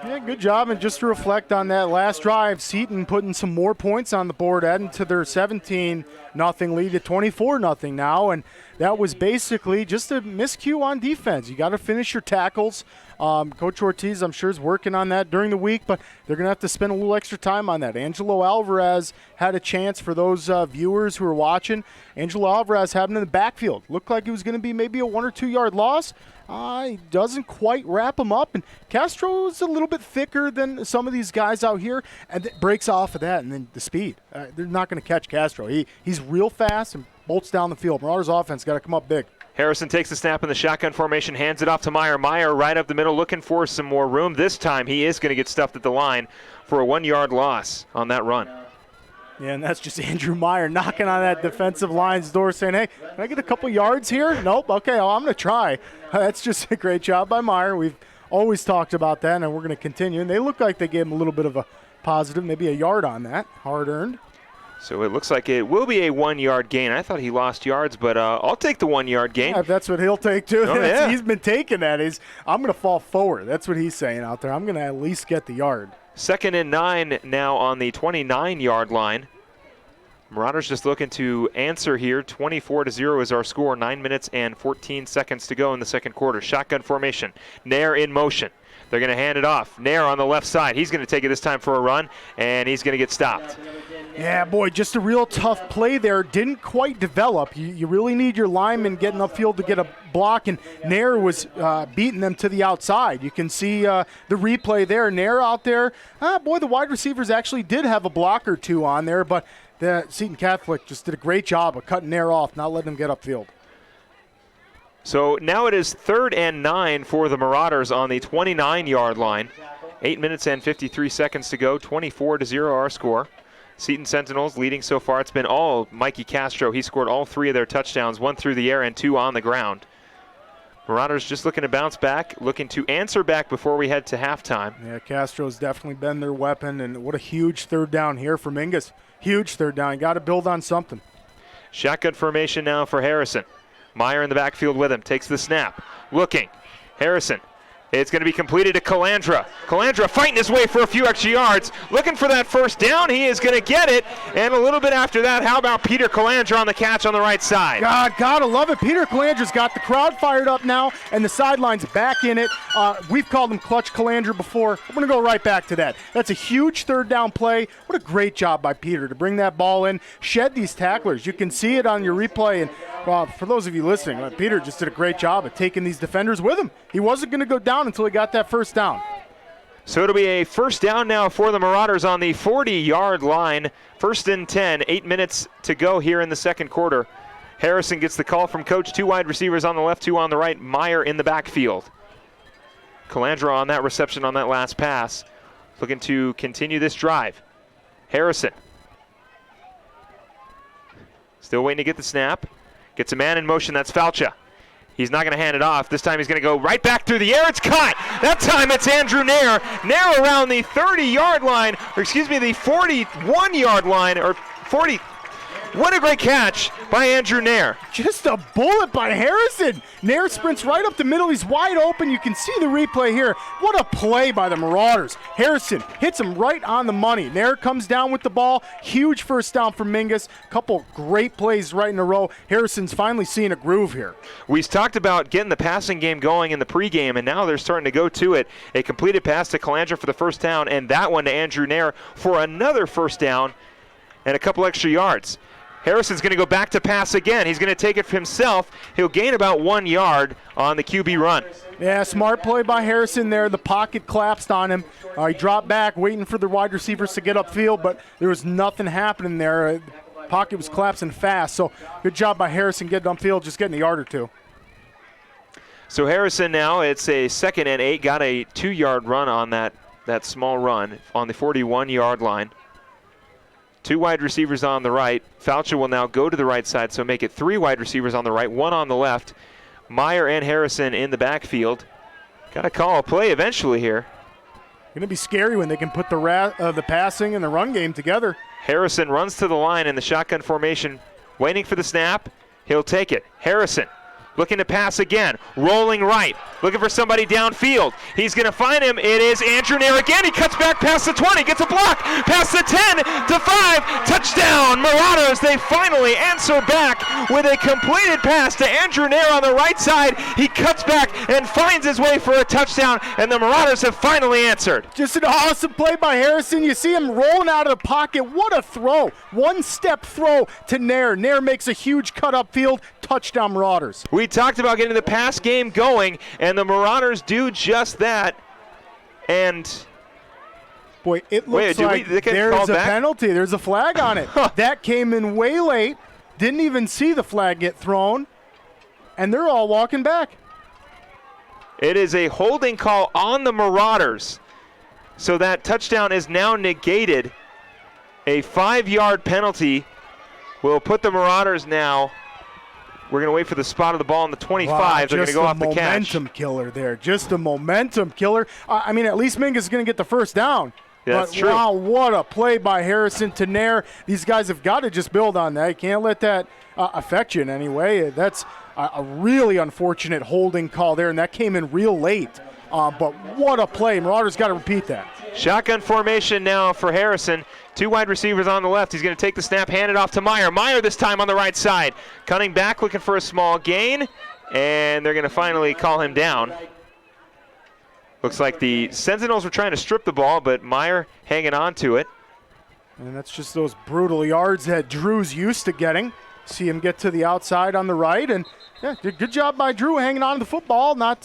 Speaker 2: Yeah, good job. And just to reflect on that last drive, Seton putting some more points on the board, adding to their 17-0 lead to 24-0 now. And that was basically just a miscue on defense. You got to finish your tackles. Coach Ortiz, I'm sure, is working on that during the week, but they're going to have to spend a little extra time on that. Angelo Alvarez had a chance for those viewers who are watching. Angelo Alvarez had him in the backfield. Looked like it was going to be maybe a 1 or 2 yard loss. He doesn't quite wrap him up, and Castro is a little bit thicker than some of these guys out here, and it breaks off of that, and then the speed. They're not going to catch Castro. He's real fast and bolts down the field. Marauders offense got to come up big.
Speaker 1: Harrison takes the snap in the shotgun formation, hands it off to Meyer. Meyer right up the middle looking for some more room. This time he is going to get stuffed at the line for a 1 yard loss on that run.
Speaker 2: Yeah, and that's just Andrew Meyer knocking on that defensive line's door saying, hey, can I get a couple yards here? Nope. Okay, well, I'm going to try. That's just a great job by Meyer. We've always talked about that, and we're going to continue. And they look like they gave him a little bit of a positive, maybe a yard on that, hard-earned.
Speaker 1: So it looks like it will be a 1 yard gain. I thought he lost yards, but I'll take the 1 yard gain.
Speaker 2: Yeah, that's what he'll take, too.
Speaker 1: Oh, yeah.
Speaker 2: He's been taking that. I'm going to fall forward. That's what he's saying out there. I'm going to at least get the yard.
Speaker 1: 2nd and 9 now on the 29-yard line. Marauders just looking to answer here. 24-0 is our score. 9 minutes and 14 seconds to go in the second quarter. Shotgun formation. Nair in motion. They're going to hand it off. Nair on the left side. He's going to take it this time for a run, and he's going to get stopped.
Speaker 2: Yeah, boy, just a real tough play there. Didn't quite develop. You really need your lineman getting upfield to get a block, and Nair was beating them to the outside. You can see the replay there. Nair out there. Boy, the wide receivers actually did have a block or two on there, but the Seton Catholic just did a great job of cutting Nair off, not letting him get upfield.
Speaker 1: So now it is 3rd and 9 for the Marauders on the 29-yard line. 8 minutes and 53 seconds to go. 24-0 our score. Seton Sentinels leading so far. It's been all Mikey Castro. He scored all 3 of their touchdowns, 1 through the air and 2 on the ground. Marauders just looking to bounce back, looking to answer back before we head to halftime.
Speaker 2: Yeah, Castro's definitely been their weapon, and what a huge third down here for Mingus. Huge third down. Got to build on something.
Speaker 1: Shotgun formation now for Harrison. Meyer in the backfield with him, takes the snap. Looking. Harrison. It's going to be completed to Calandra. Calandra fighting his way for a few extra yards. Looking for that first down. He is going to get it. And a little bit after that, how about Peter Calandra on the catch on the right side?
Speaker 2: Gotta love it. Peter Calandra's got the crowd fired up now, and the sidelines back in it. We've called him Clutch Calandra before. I'm going to go right back to that. That's a huge third down play. What a great job by Peter to bring that ball in, shed these tacklers. You can see it on your replay. And for those of you listening, Peter just did a great job of taking these defenders with him. He wasn't going to go down until he got that first down.
Speaker 1: So it'll be a first down now for the Marauders on the 40-yard line. 1st and 10, 8 minutes to go here in the second quarter. Harrison gets the call from coach. 2 wide receivers on the left, 2 on the right. Meyer in the backfield. Calandra on that reception on that last pass. Looking to continue this drive. Harrison. Still waiting to get the snap. Gets a man in motion. That's Falcha. He's not going to hand it off. This time he's going to go right back through the air. It's caught. That time it's Andrew Nair. Nair around the 30-yard line, or excuse me, the 41-yard line, or 40. What a great catch by Andrew Nair.
Speaker 2: Just a bullet by Harrison. Nair sprints right up the middle. He's wide open. You can see the replay here. What a play by the Marauders. Harrison hits him right on the money. Nair comes down with the ball. Huge first down for Mingus. Couple great plays right in a row. Harrison's finally seeing a groove here.
Speaker 1: We've talked about getting the passing game going in the pregame, and now they're starting to go to it. A completed pass to Calandra for the first down, and that one to Andrew Nair for another first down and a couple extra yards. Harrison's going to go back to pass again. He's going to take it for himself. He'll gain about 1 yard on the QB run.
Speaker 2: Yeah, smart play by Harrison there. The pocket collapsed on him. He dropped back, waiting for the wide receivers to get upfield, but there was nothing happening there. The pocket was collapsing fast, so good job by Harrison getting upfield, just getting a yard or two.
Speaker 1: So Harrison now, it's a 2nd and 8, got a 2-yard run on that small run on the 41-yard line. 2 wide receivers on the right. Fauci will now go to the right side, so make it 3 wide receivers on the right, 1 on the left. Meyer and Harrison in the backfield. Got to call a play eventually here.
Speaker 2: Going to be scary when they can put the passing and the run game together.
Speaker 1: Harrison runs to the line in the shotgun formation, waiting for the snap. He'll take it. Harrison looking to pass again, rolling right, looking for somebody downfield. He's going to find him. It is Andrew Nair again. He cuts back past the 20, gets a block, past the 10 to 5, touchdown Marauders. They finally answer back with a completed pass to Andrew Nair on the right side. He cuts back and finds his way for a touchdown, and the Marauders have finally answered.
Speaker 2: Just an awesome play by Harrison. You see him rolling out of the pocket. What a throw. One-step throw to Nair. Nair makes a huge cut upfield. Touchdown Marauders.
Speaker 1: We talked about getting the pass game going, and the Marauders do just that. And
Speaker 2: boy, it looks like there's a penalty. There's a flag on it. That came in way late. Didn't even see the flag get thrown, and they're all walking back.
Speaker 1: It is a holding call on the Marauders. So that touchdown is now negated. A 5-yard penalty will put the Marauders now. We're going to wait for the spot of the ball on the 25.
Speaker 2: Wow,
Speaker 1: they're going to go off the catch.
Speaker 2: Momentum killer there. Just a momentum killer. I mean, at least Mingus is going to get the first down.
Speaker 1: Yeah, that's true.
Speaker 2: Wow, what a play by Harrison to Nair. These guys have got to just build on that. You can't let that affect you in any way. That's a really unfortunate holding call there, and that came in real late. But what a play. Marauders got to repeat that.
Speaker 1: Shotgun formation now for Harrison. 2 wide receivers on the left. He's going to take the snap, hand it off to Meyer. Meyer this time on the right side. Cutting back, looking for a small gain, and they're going to finally call him down. Looks like the Sentinels were trying to strip the ball, but Meyer hanging on to it.
Speaker 2: And that's just those brutal yards that Drew's used to getting. See him get to the outside on the right, and yeah, good job by Drew hanging on to the football, not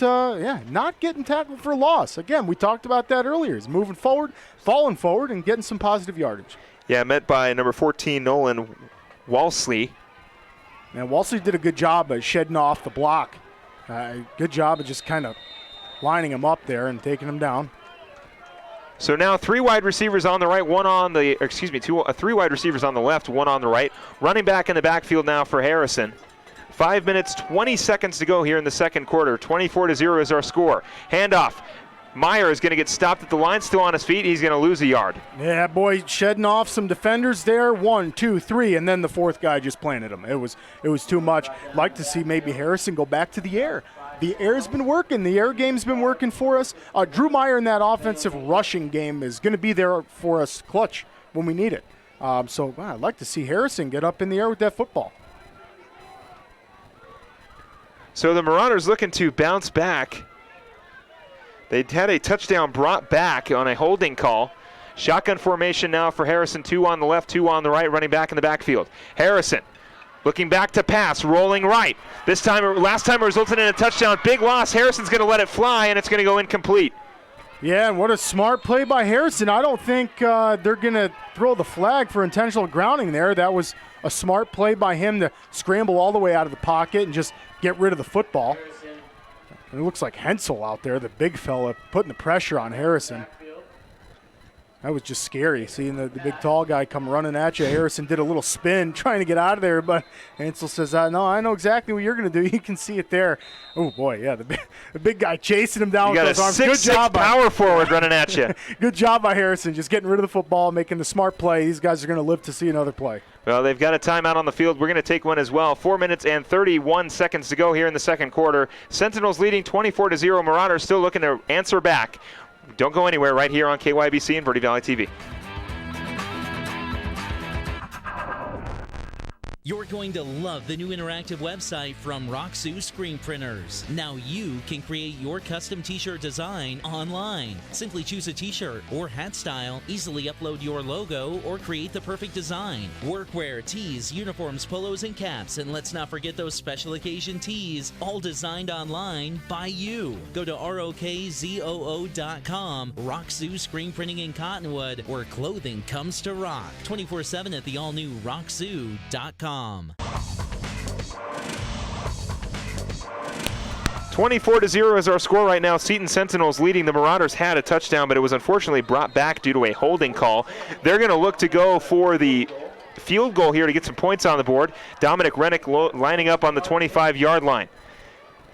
Speaker 2: getting tackled for a loss. Again, we talked about that earlier. He's moving forward, falling forward, and getting some positive yardage.
Speaker 1: Yeah, met by number 14, Nolan Walsley.
Speaker 2: And Walsley did a good job of shedding off the block. Good job of just kind of lining him up there and taking him down.
Speaker 1: So now 3 wide receivers on the right, 3 wide receivers on the left, 1 on the right. Running back in the backfield now for Harrison. 5 minutes, 20 seconds to go here in the second quarter. 24-0 is our score. Handoff. Meyer is going to get stopped at the line, still on his feet. He's going to lose a yard.
Speaker 2: Yeah, boy, shedding off some defenders there. 1, 2, 3, and then the 4th guy just planted him. It was too much. Like to see maybe Harrison go back to the air. The air's been working. The air game's been working for us. Drew Meyer in that offensive rushing game is going to be there for us clutch when we need it. So I'd like to see Harrison get up in the air with that football.
Speaker 1: So the Marauders looking to bounce back. They had a touchdown brought back on a holding call. Shotgun formation now for Harrison. 2 on the left, 2 on the right, running back in the backfield. Harrison looking back to pass, rolling right. Last time it resulted in a touchdown. Big loss. Harrison's going to let it fly, and it's going to go incomplete.
Speaker 2: Yeah, and what a smart play by Harrison. I don't think they're going to throw the flag for intentional grounding there. That was a smart play by him to scramble all the way out of the pocket and just get rid of the football. And it looks like Hensel out there, the big fella, putting the pressure on Harrison. That was just scary, seeing the big tall guy come running at you. Harrison did a little spin trying to get out of there, but Hensel says, no, I know exactly what you're going to do. You can see it there. Oh, boy, yeah, the big guy chasing him down with those arms.
Speaker 1: You got a 6'6" power forward running at you.
Speaker 2: Good job by Harrison, just getting rid of the football, making the smart play. These guys are going to live to see another play.
Speaker 1: Well, they've got a timeout on the field. We're going to take one as well. 4 minutes and 31 seconds to go here in the second quarter. Sentinels leading 24-0. Marauders still looking to answer back. Don't go anywhere, right here on KYBC and Verde Valley TV.
Speaker 10: You're going to love the new interactive website from Roxu Screen Printers. Now you can create your custom t-shirt design online. Simply choose a t-shirt or hat style, easily upload your logo, or create the perfect design. Workwear, tees, uniforms, polos, and caps. And let's not forget those special occasion tees, all designed online by you. Go to ROKZOO.com, Roxu Screen Printing in Cottonwood, where clothing comes to rock. 24/7 at the all-new Roxu.com.
Speaker 1: 24-0 is our score right now. Seton Sentinels leading. The Marauders had a touchdown, but it was unfortunately brought back due to a holding call. They're going to look to go for the field goal here to get some points on the board. Dominic Rennick lining up on the 25-yard line.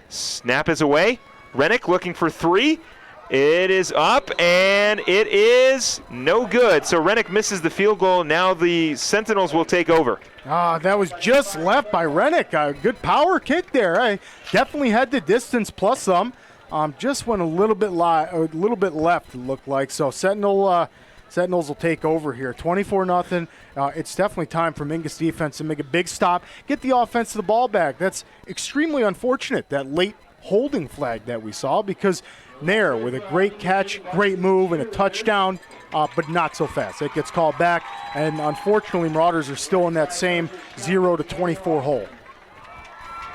Speaker 1: Snap is away. Rennick looking for 3. It is up, and it is no good. So Rennick misses the field goal. Now the Sentinels will take over.
Speaker 2: That was just left by Rennick. A good power kick there. I definitely had the distance plus some. Just went a little bit left, it looked like. So Sentinels will take over here. 24-0. It's definitely time for Mingus defense to make a big stop, get the offense to the ball back. That's extremely unfortunate, that late holding flag that we saw, because Nair with a great catch, great move, and a touchdown, but not so fast. It gets called back, and unfortunately Marauders are still in that same 0-24 hole.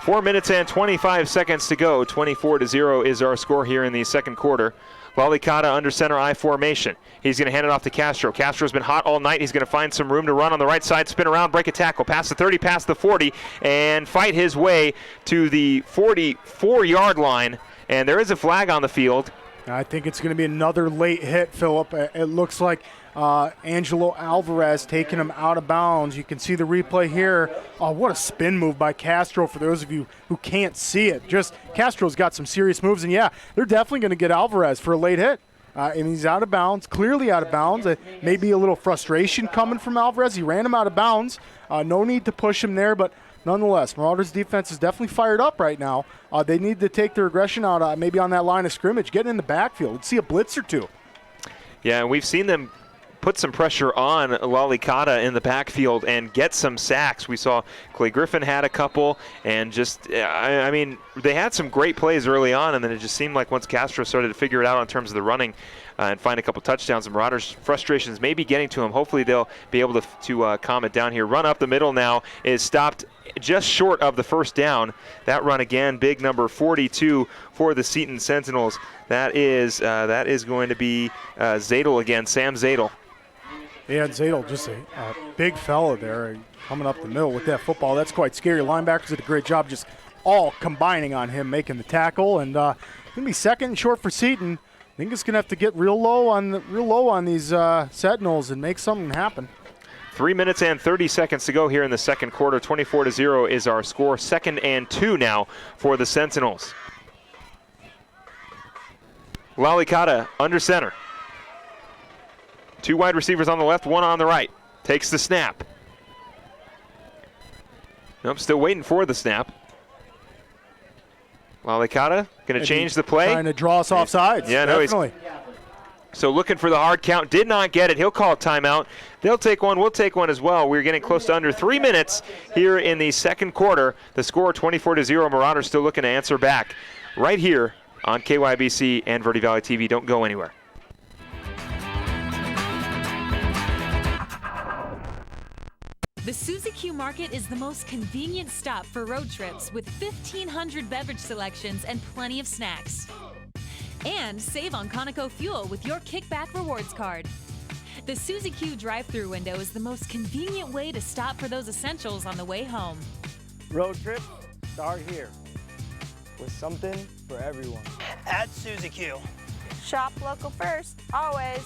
Speaker 1: 4 minutes and 25 seconds to go. 24-0 is our score here in the second quarter. Lalicata under center I formation. He's going to hand it off to Castro. Castro's been hot all night. He's going to find some room to run on the right side, spin around, break a tackle, past the 30, past the 40, and fight his way to the 44-yard line. And there is a flag on the field.
Speaker 2: I think it's going to be another late hit, Philip. It looks like Angelo Alvarez taking him out of bounds. You can see the replay here. Oh, what a spin move by Castro for those of you who can't see it. Just Castro's got some serious moves, and yeah, they're definitely going to get Alvarez for a late hit. And he's out of bounds, clearly out of bounds. Maybe a little frustration coming from Alvarez. He ran him out of bounds. No need to push him there, but nonetheless, Marauders defense is definitely fired up right now. They need to take their aggression out maybe on that line of scrimmage, getting in the backfield. Let's see a blitz or two.
Speaker 1: Yeah, and we've seen them put some pressure on Lalicata in the backfield and get some sacks. We saw Clay Griffin had a couple, and just, I mean, they had some great plays early on, and then it just seemed like once Castro started to figure it out in terms of the running and find a couple touchdowns, the Marauders' frustrations may be getting to him. Hopefully they'll be able to calm it down here. Run up the middle now is stopped just short of the first down. That run again, big number 42 for the Seton Sentinels. That is going to be Zadel again, Sam Zadel.
Speaker 2: Yeah, Zadel, just a big fella there coming up the middle with that football. That's quite scary. Linebackers did a great job just all combining on him, making the tackle. And going to be second and short for Seton. I think it's going to have to get real low on these Sentinels and make something happen.
Speaker 1: 3 minutes and 30 seconds to go here in the second quarter. 24-0 is our score. 2nd and 2 now for the Sentinels. Lalicata under center. 2 wide receivers on the left, 1 on the right. Takes the snap. Nope, still waiting for the snap. Lalicata going to change the play.
Speaker 2: Trying to draw us off sides.
Speaker 1: Yeah,
Speaker 2: definitely.
Speaker 1: So looking for the hard count, did not get it. He'll call a timeout. They'll take one. We'll take one as well. We're getting close to under 3 minutes here in the second quarter. The score 24-0. Marauders still looking to answer back right here on KYBC and Verde Valley TV. Don't go anywhere.
Speaker 14: The Suzy Q Market is the most convenient stop for road trips with 1,500 beverage selections and plenty of snacks. And save on Conoco fuel with your Kickback Rewards card. The Suzy Q drive-thru window is the most convenient way to stop for those essentials on the way home.
Speaker 15: Road trips start here with something for everyone.
Speaker 16: At Suzy Q.
Speaker 17: Shop local first, always.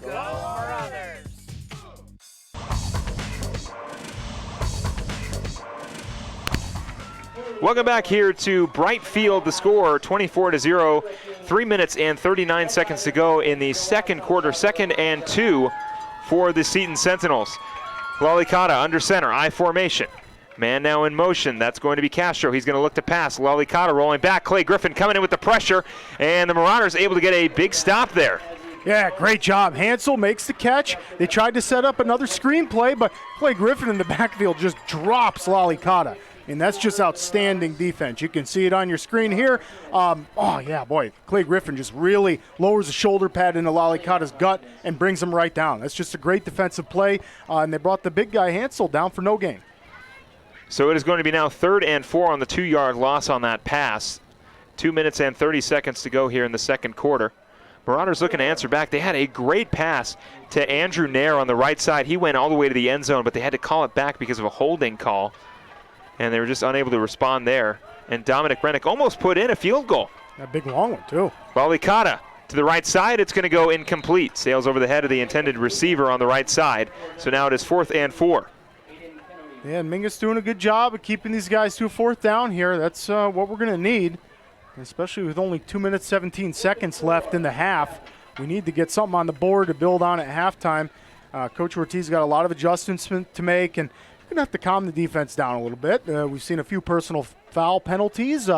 Speaker 16: Go Marauders!
Speaker 1: Welcome back here to Bright Field. The score 24-0. 3 minutes and 39 seconds to go in the second quarter. 2nd and 2 for the Seton Sentinels. Lalicata under center, I formation. Man now in motion. That's going to be Castro. He's going to look to pass. Lalicata rolling back. Clay Griffin coming in with the pressure, and the Marauders able to get a big stop there.
Speaker 2: Yeah, great job. Hansel makes the catch. They tried to set up another screenplay, but Clay Griffin in the backfield just drops Lalicata. And that's just outstanding defense. You can see it on your screen here. Oh, yeah, boy. Clay Griffin just really lowers the shoulder pad into Lalicata's gut and brings him right down. That's just a great defensive play. And they brought the big guy Hansel down for no gain.
Speaker 1: So it is going to be now 3rd and 4 on the 2-yard loss on that pass. 2 minutes and 30 seconds to go here in the second quarter. Marauders looking to answer back. They had a great pass to Andrew Nair on the right side. He went all the way to the end zone, but they had to call it back because of a holding call. And they were just unable to respond there. And Dominic Rennick almost put in a field goal.
Speaker 2: A big long one, too.
Speaker 1: Lalicata to the right side. It's going to go incomplete. Sails over the head of the intended receiver on the right side. So now it is 4th and 4.
Speaker 2: Yeah, and Mingus doing a good job of keeping these guys to a 4th down here. That's what we're going to need, especially with only 2 minutes, 17 seconds left in the half. We need to get something on the board to build on at halftime. Coach Ortiz got a lot of adjustments to make, and we're going to have to calm the defense down a little bit. We've seen a few personal foul penalties.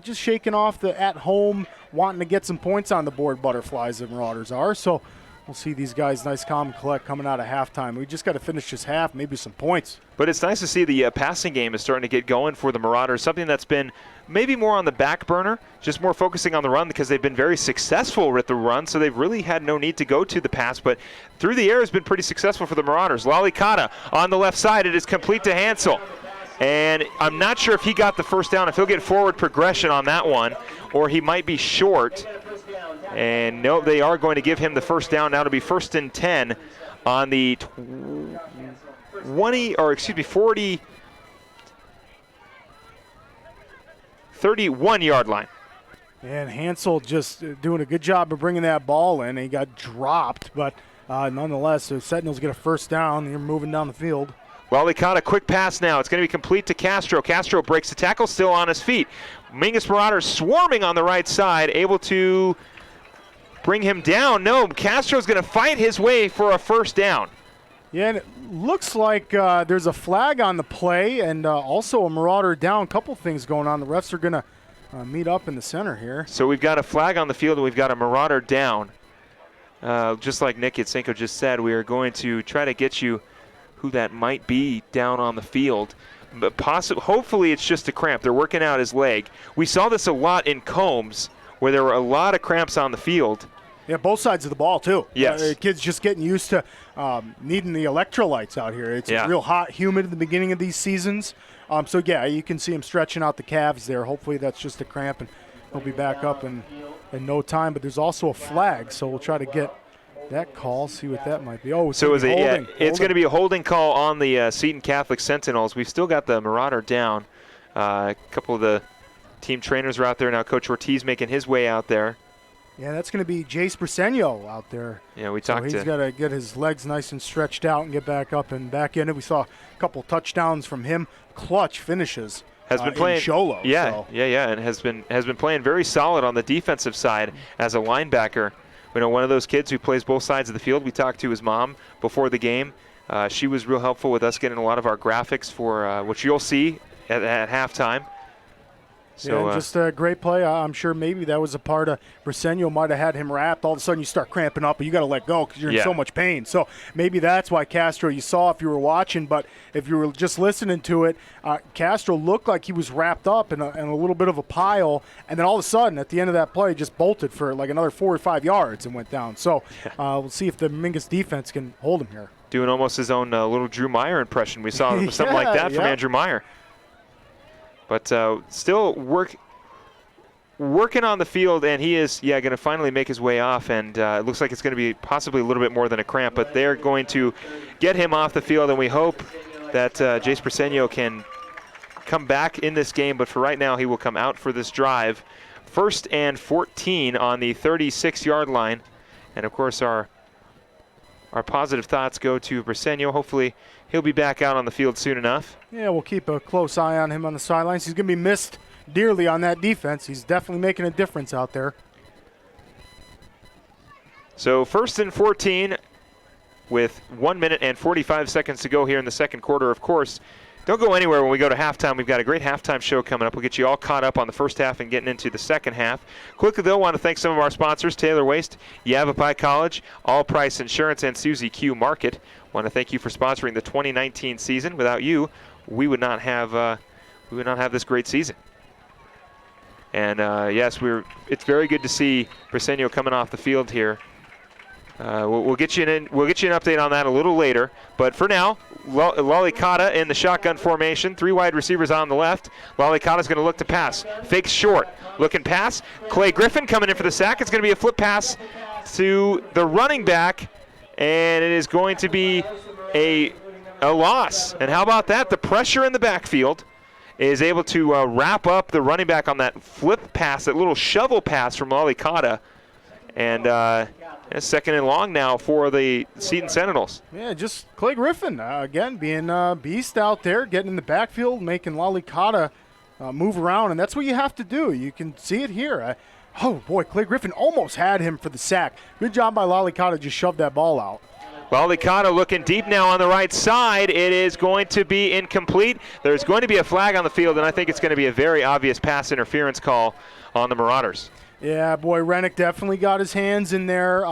Speaker 2: Just shaking off the at-home, wanting to get some points on the board butterflies the Marauders are. So we'll see these guys nice, calm, and collect coming out of halftime. We just got to finish this half, maybe some points.
Speaker 1: But it's nice to see the passing game is starting to get going for the Marauders, something that's been maybe more on the back burner, just more focusing on the run because they've been very successful with the run, so they've really had no need to go to the pass. But through the air has been pretty successful for the Marauders. Lalicata on the left side. It is complete to Hansel. And I'm not sure if he got the first down, if he'll get forward progression on that one, or he might be short. And no, they are going to give him the first down. Now to be 1st and 10 on the 31-yard line.
Speaker 2: And Hansel just doing a good job of bringing that ball in. He got dropped, but nonetheless, so Sentinels get a first down. They're moving down the field.
Speaker 1: Lalicata, quick pass now. It's going to be complete to Castro. Castro breaks the tackle, still on his feet. Mingus Marauders swarming on the right side, able to bring him down. No, Castro's going to fight his way for a first down.
Speaker 2: Yeah, and it looks like there's a flag on the play and also a Marauder down. Couple things going on. The refs are going to meet up in the center here.
Speaker 1: So we've got a flag on the field and we've got a Marauder down. Just like Nick Yatsenko just said, we are going to try to get you who that might be down on the field. But hopefully it's just a cramp. They're working out his leg. We saw this a lot in Combs where there were a lot of cramps on the field.
Speaker 2: Yeah, both sides of the ball, too.
Speaker 1: Yes.
Speaker 2: Kids just getting used to needing the electrolytes out here. It's real hot, humid at the beginning of these seasons. So, yeah, you can see him stretching out the calves there. Hopefully that's just a cramp, and he'll be back up in no time. But there's also a flag, so we'll try to get that call, see what that might be. Oh,
Speaker 1: so it's going to be a holding call on the Seton Catholic Sentinels. We've still got the Marauder down. A couple of the team trainers are out there now. Coach Ortiz making his way out there.
Speaker 2: Yeah, that's going to be Jace Briseño out there.
Speaker 1: Yeah, he's got
Speaker 2: to get his legs nice and stretched out and get back up and back in it. We saw a couple touchdowns from him. Clutch finishes.
Speaker 1: Has been playing
Speaker 2: Sholo.
Speaker 1: And has been playing very solid on the defensive side as a linebacker. You know, one of those kids who plays both sides of the field. We talked to his mom before the game. She was real helpful with us getting a lot of our graphics for which you'll see at halftime. So
Speaker 2: just a great play. I'm sure maybe that was a part of Briseño might have had him wrapped. All of a sudden you start cramping up, but you got to let go because you're in so much pain. So maybe that's why Castro, you saw if you were watching, but if you were just listening to it, Castro looked like he was wrapped up in a little bit of a pile, and then all of a sudden at the end of that play just bolted for like another 4 or 5 yards and went down. So we'll see if the Mingus defense can hold him here.
Speaker 1: Doing almost his own little Drew Meyer impression. We saw something like that from Andrew Meyer. But still working on the field, and he is, going to finally make his way off, and it looks like it's going to be possibly a little bit more than a cramp, but they're going to get him off the field, and we hope that Jace Briseño can come back in this game, but for right now he will come out for this drive. 1st and 14 on the 36-yard line, and of course our positive thoughts go to Briseño. Hopefully he'll be back out on the field soon enough.
Speaker 2: Yeah, we'll keep a close eye on him on the sidelines. He's going to be missed dearly on that defense. He's definitely making a difference out there.
Speaker 1: So 1st and 14 with 1 minute and 45 seconds to go here in the second quarter. Of course, Don't go anywhere when we go to halftime. We've got a great halftime show coming up. We'll get you all caught up on the first half and getting into the second half. Quickly, though, I want to thank some of our sponsors, Taylor Waste, Yavapai College, All Price Insurance, and Suzy Q Market. I want to thank you for sponsoring the 2019 season. Without you, we would not have this great season. And yes, it's very good to see Briseño coming off the field here. We'll get you an update on that a little later. But for now, Lalicata in the shotgun formation. 3 wide receivers on the left. Lalicata's going to look to pass. Fakes short. Looking pass. Clay Griffin coming in for the sack. It's going to be a flip pass to the running back. And it is going to be a loss. And how about that? The pressure in the backfield is able to wrap up the running back on that flip pass, that little shovel pass from Lalicata. And second and long now for the Seton Sentinels.
Speaker 2: Yeah, just Clay Griffin, again, being a beast out there, getting in the backfield, making Lalicata move around, and that's what you have to do. You can see it here. Oh, boy, Clay Griffin almost had him for the sack. Good job by Lalicata, just shoved that ball out.
Speaker 1: Lalicata looking deep now on the right side. It is going to be incomplete. There's going to be a flag on the field, and I think it's going to be a very obvious pass interference call on the Marauders.
Speaker 2: Yeah, boy, Rennick definitely got his hands in there.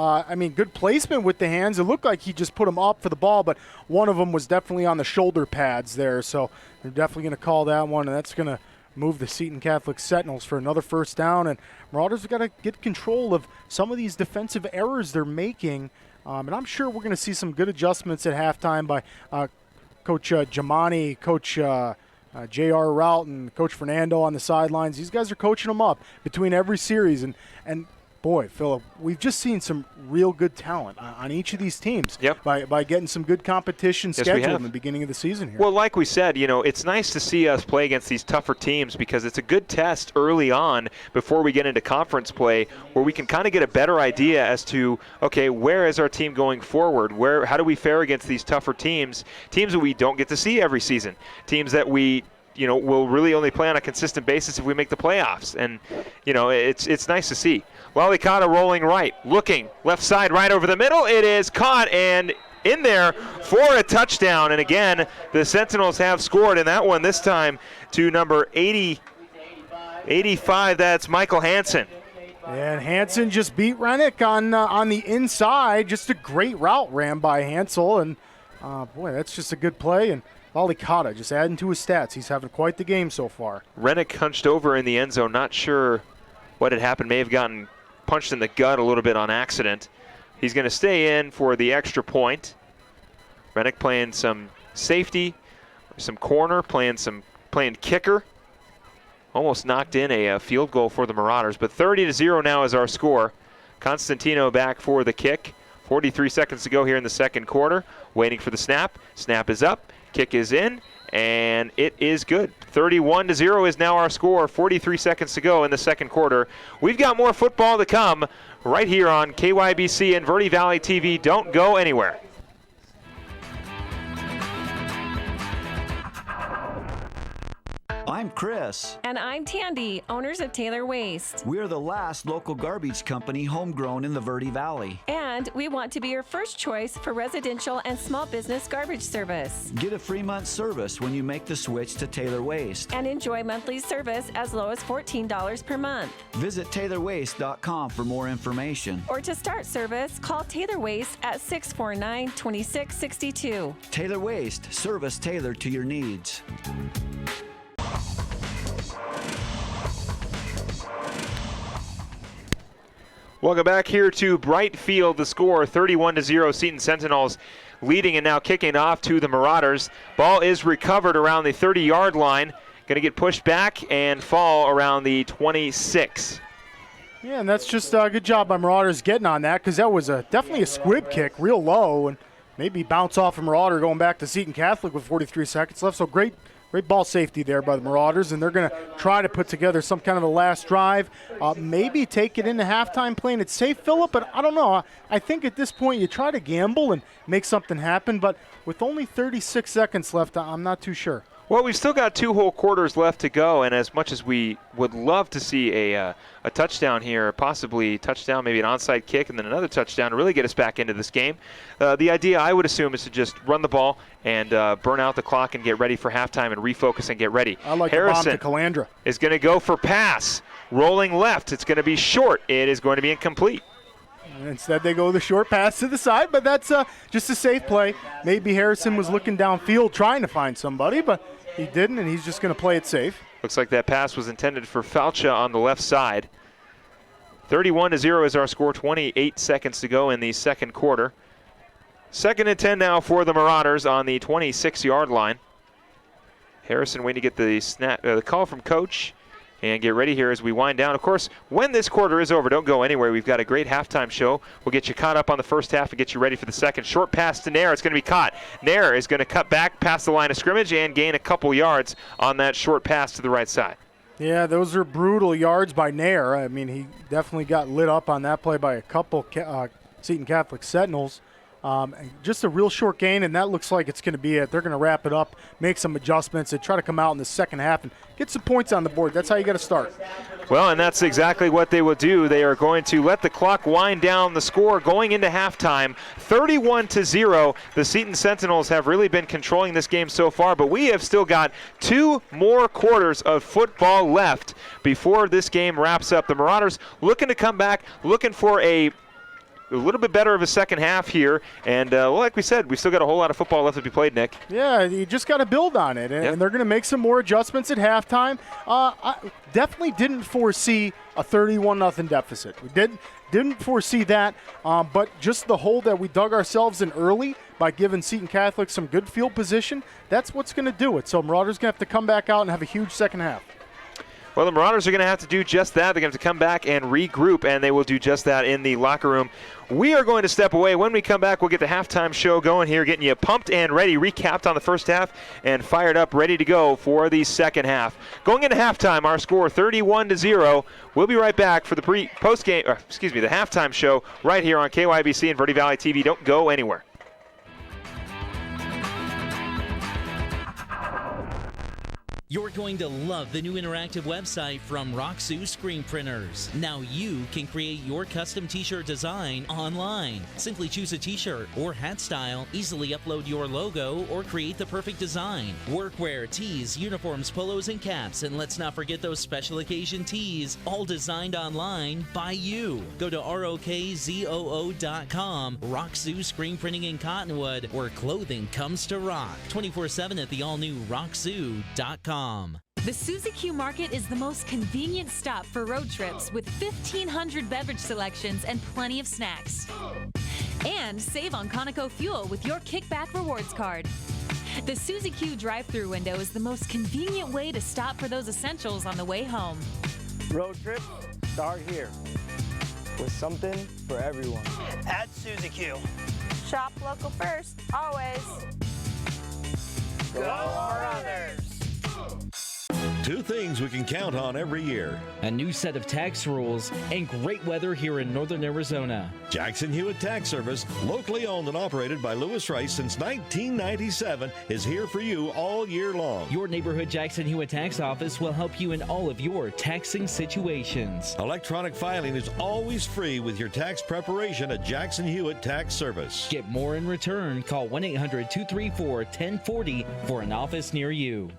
Speaker 2: Good placement with the hands. It looked like he just put them up for the ball, but one of them was definitely on the shoulder pads there. So they're definitely going to call that one, and that's going to move the Seton Catholic Sentinels for another first down. And Marauders have got to get control of some of these defensive errors they're making. And I'm sure we're going to see some good adjustments at halftime by Coach Jamani, Coach J.R. Rout, and Coach Fernando on the sidelines. These guys are coaching them up between every series. And boy, Philip, we've just seen some real good talent on each of these teams by getting some good competition scheduled in the beginning of the season here.
Speaker 1: Well, like we said, it's nice to see us play against these tougher teams because it's a good test early on before we get into conference play where we can kind of get a better idea as to, okay, where is our team going forward? How do we fare against these tougher teams that we don't get to see every season, teams that we will really only play on a consistent basis if we make the playoffs. And, it's nice to see. Lalicata rolling right, looking left side right over the middle. It is caught and in there for a touchdown. And again, the Sentinels have scored in that one this time to number 85. That's Michael Hansen.
Speaker 2: And Hansen just beat Rennick on the inside. Just a great route ran by Hansel. And, boy, that's just a good play. And Lalicata just adding to his stats. He's having quite the game so far.
Speaker 1: Rennick hunched over in the end zone. Not sure what had happened. May have gotten punched in the gut a little bit on accident. He's going to stay in for the extra point. Rennick playing some safety, some corner, playing kicker. Almost knocked in a field goal for the Marauders, but 30-0 now is our score. Constantino back for the kick. 43 seconds to go here in the second quarter. Waiting for the snap. Snap is up. Kick is in, and it is good. 31-0 is now our score. 43 seconds to go in the second quarter. We've got more football to come right here on KYBC and Verde Valley TV. Don't go anywhere.
Speaker 11: I'm Chris.
Speaker 12: And I'm Tandy, owners of Taylor Waste.
Speaker 11: We're the last local garbage company homegrown in the Verde Valley.
Speaker 12: And we want to be your first choice for residential and small business garbage service.
Speaker 11: Get a free month service when you make the switch to Taylor Waste.
Speaker 12: And enjoy monthly service as low as $14 per month.
Speaker 11: Visit TaylorWaste.com for more information.
Speaker 12: Or to start service, call Taylor Waste at 649-2662.
Speaker 11: Taylor Waste, service tailored to your needs.
Speaker 1: Welcome back here to Bright Field. The score 31-0. Seton Sentinels leading and now kicking off to the Marauders. Ball is recovered around the 30-yard line. Going to get pushed back and fall around the 26.
Speaker 2: Yeah, and that's just a good job by Marauders getting on that because that was definitely a squib kick, real low, and maybe bounce off a Marauder going back to Seton Catholic with 43 seconds left. So great ball safety there by the Marauders, and they're going to try to put together some kind of a last drive, maybe take it into halftime playing it safe, Philip, but I don't know. I think at this point you try to gamble and make something happen, but with only 36 seconds left, I'm not too sure.
Speaker 1: Well, we've still got 2 whole quarters left to go, and as much as we would love to see a touchdown here, possibly touchdown, maybe an onside kick, and then another touchdown to really get us back into this game, the idea, I would assume, is to just run the ball and burn out the clock and get ready for halftime and refocus and get ready.
Speaker 2: I like
Speaker 1: Harrison
Speaker 2: the bomb to Calandra.
Speaker 1: Is going to go for pass. Rolling left. It's going to be short. It is going to be incomplete.
Speaker 2: And instead, they go the short pass to the side, but that's just a safe play. Maybe Harrison was looking downfield trying to find somebody, but he didn't, and he's just going to play it safe.
Speaker 1: Looks like that pass was intended for Falcha on the left side. 31-0 is our score. 28 seconds to go in the second quarter. 2nd and 10 now for the Marauders on the 26-yard line. Harrison waiting to get the snap, the call from coach. And get ready here as we wind down. Of course, when this quarter is over, don't go anywhere. We've got a great halftime show. We'll get you caught up on the first half and get you ready for the second. Short pass to Nair. It's going to be caught. Nair is going to cut back past the line of scrimmage and gain a couple yards on that short pass to the right side.
Speaker 2: Yeah, those are brutal yards by Nair. I mean, he definitely got lit up on that play by a couple Seton Catholic Sentinels. Just a real short gain, and that looks like it's going to be it. They're going to wrap it up, make some adjustments, and try to come out in the second half and get some points on the board. That's how you got to start.
Speaker 1: Well, and that's exactly what they will do. They are going to let the clock wind down. The score going into halftime, 31-0. The Seton Sentinels have really been controlling this game so far, but we have still got 2 more quarters of football left before this game wraps up. The Marauders looking to come back, looking for a little bit better of a second half here. And well, like we said, we still got a whole lot of football left to be played, Nick.
Speaker 2: Yeah, you just got to build on it. And they're going to make some more adjustments at halftime. I definitely didn't foresee a 31-0 deficit. We didn't foresee that, but just the hole that we dug ourselves in early by giving Seton Catholic some good field position, that's what's going to do it. So Marauders going to have to come back out and have a huge second half.
Speaker 1: Well, the Marauders are going to have to do just that. They're going to have to come back and regroup, and they will do just that in the locker room. We are going to step away. When we come back, we'll get the halftime show going here, getting you pumped and ready, recapped on the first half, and fired up, ready to go for the second half. Going into halftime, our score 31-0. We'll be right back for the the halftime show right here on KYBC and Verde Valley TV. Don't go anywhere.
Speaker 10: You're going to love the new interactive website from Roxu Screen Printers. Now you can create your custom t-shirt design online. Simply choose a t-shirt or hat style, easily upload your logo, or create the perfect design. Workwear, tees, uniforms, polos, and caps. And let's not forget those special occasion tees, all designed online by you. Go to ROKZOO.com, Roxu Screen Printing in Cottonwood, where clothing comes to rock. 24/7 at the all-new Roxu.com.
Speaker 14: The Suzy Q Market is the most convenient stop for road trips with 1,500 beverage selections and plenty of snacks. And save on Conoco fuel with your Kickback Rewards card. The Suzy Q drive-thru window is the most convenient way to stop for those essentials on the way home.
Speaker 15: Road trips start here with something for everyone.
Speaker 16: At Suzy Q.
Speaker 17: Shop local first, always.
Speaker 16: Go Marauders!
Speaker 3: 2 things we can count on every year:
Speaker 10: a new set of tax rules and great weather here in northern Arizona.
Speaker 3: Jackson Hewitt Tax Service, locally owned and operated by Lewis Rice since 1997, is here for you all year long.
Speaker 10: Your neighborhood Jackson Hewitt Tax Office will help you in all of your taxing situations.
Speaker 3: Electronic filing is always free with your tax preparation at Jackson Hewitt Tax Service.
Speaker 10: Get more in return. Call 1-800-234-1040 for an office near you.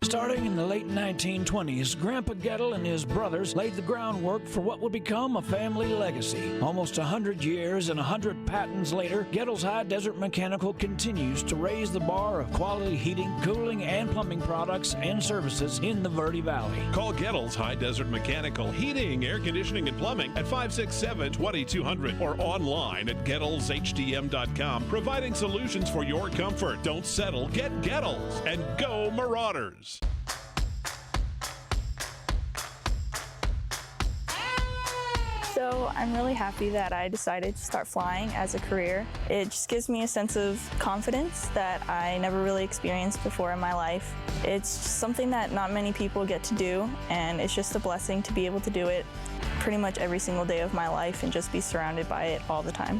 Speaker 7: Starting in the late 1920s, Grandpa Gettle and his brothers laid the groundwork for what would become a family legacy. Almost 100 years and 100 patents later, Gettle's High Desert Mechanical continues to raise the bar of quality heating, cooling, and plumbing products and services in the Verde Valley.
Speaker 8: Call Gettle's High Desert Mechanical Heating, Air Conditioning, and Plumbing at 567-2200 or online at Gettle'sHDM.com, providing solutions for your comfort. Don't settle, get Gettle's, and go Marauders!
Speaker 17: So I'm really happy that I decided to start flying as a career. It just gives me a sense of confidence that I never really experienced before in my life. It's just something that not many people get to do, and it's just a blessing to be able to do it pretty much every single day of my life and just be surrounded by it all the time.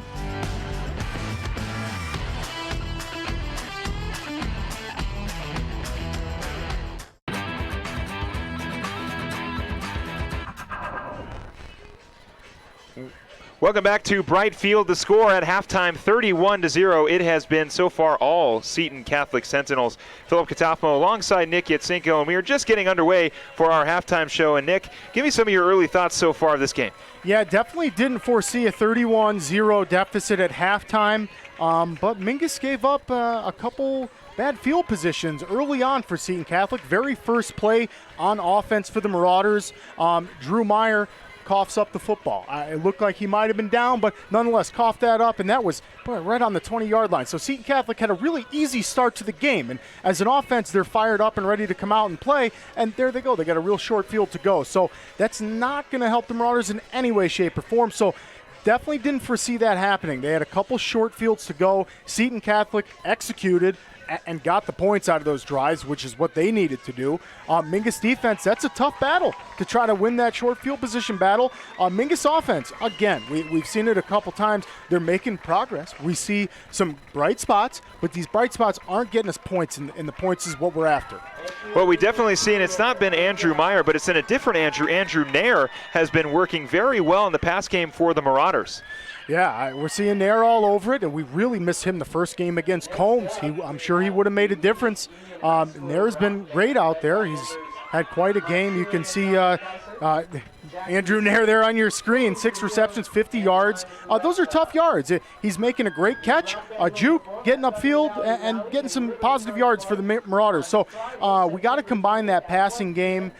Speaker 1: Welcome back to Bright Field. The score at halftime, 31-0. It has been so far all Seton Catholic Sentinels. Philip Katafmo alongside Nick Yatsenko, and we are just getting underway for our halftime show. And Nick, give me some of your early thoughts so far of this game.
Speaker 2: Yeah, definitely didn't foresee a 31-0 deficit at halftime, but Mingus gave up a couple bad field positions early on for Seton Catholic. Very first play on offense for the Marauders. Drew Meyer coughs up the football. It looked like he might have been down, but nonetheless coughed that up, and that was right on the 20-yard line. So Seton Catholic had a really easy start to the game, and as an offense, they're fired up and ready to come out and play, and there they go. They got a real short field to go. So that's not going to help the Marauders in any way, shape, or form. So definitely didn't foresee that happening. They had a couple short fields to go. Seton Catholic executed and got the points out of those drives, which is what they needed to do. Mingus defense, that's a tough battle to try to win that short field position battle. Mingus offense, again, we've seen it a couple times. They're making progress. We see some bright spots, but these bright spots aren't getting us points, and the points is what we're after.
Speaker 1: Well, we definitely see, and it's not been Andrew Meyer, but it's been a different Andrew. Andrew Nair has been working very well in the pass game for the Marauders.
Speaker 2: Yeah, we're seeing Nair all over it, and we really missed him the first game against Combs. I'm sure he would have made a difference. Nair's been great out there. He's had quite a game. You can see Andrew Nair there on your screen, 6 receptions, 50 yards. Those are tough yards. He's making a great catch, a juke, getting upfield, and getting some positive yards for the Marauders. So we got to combine that passing game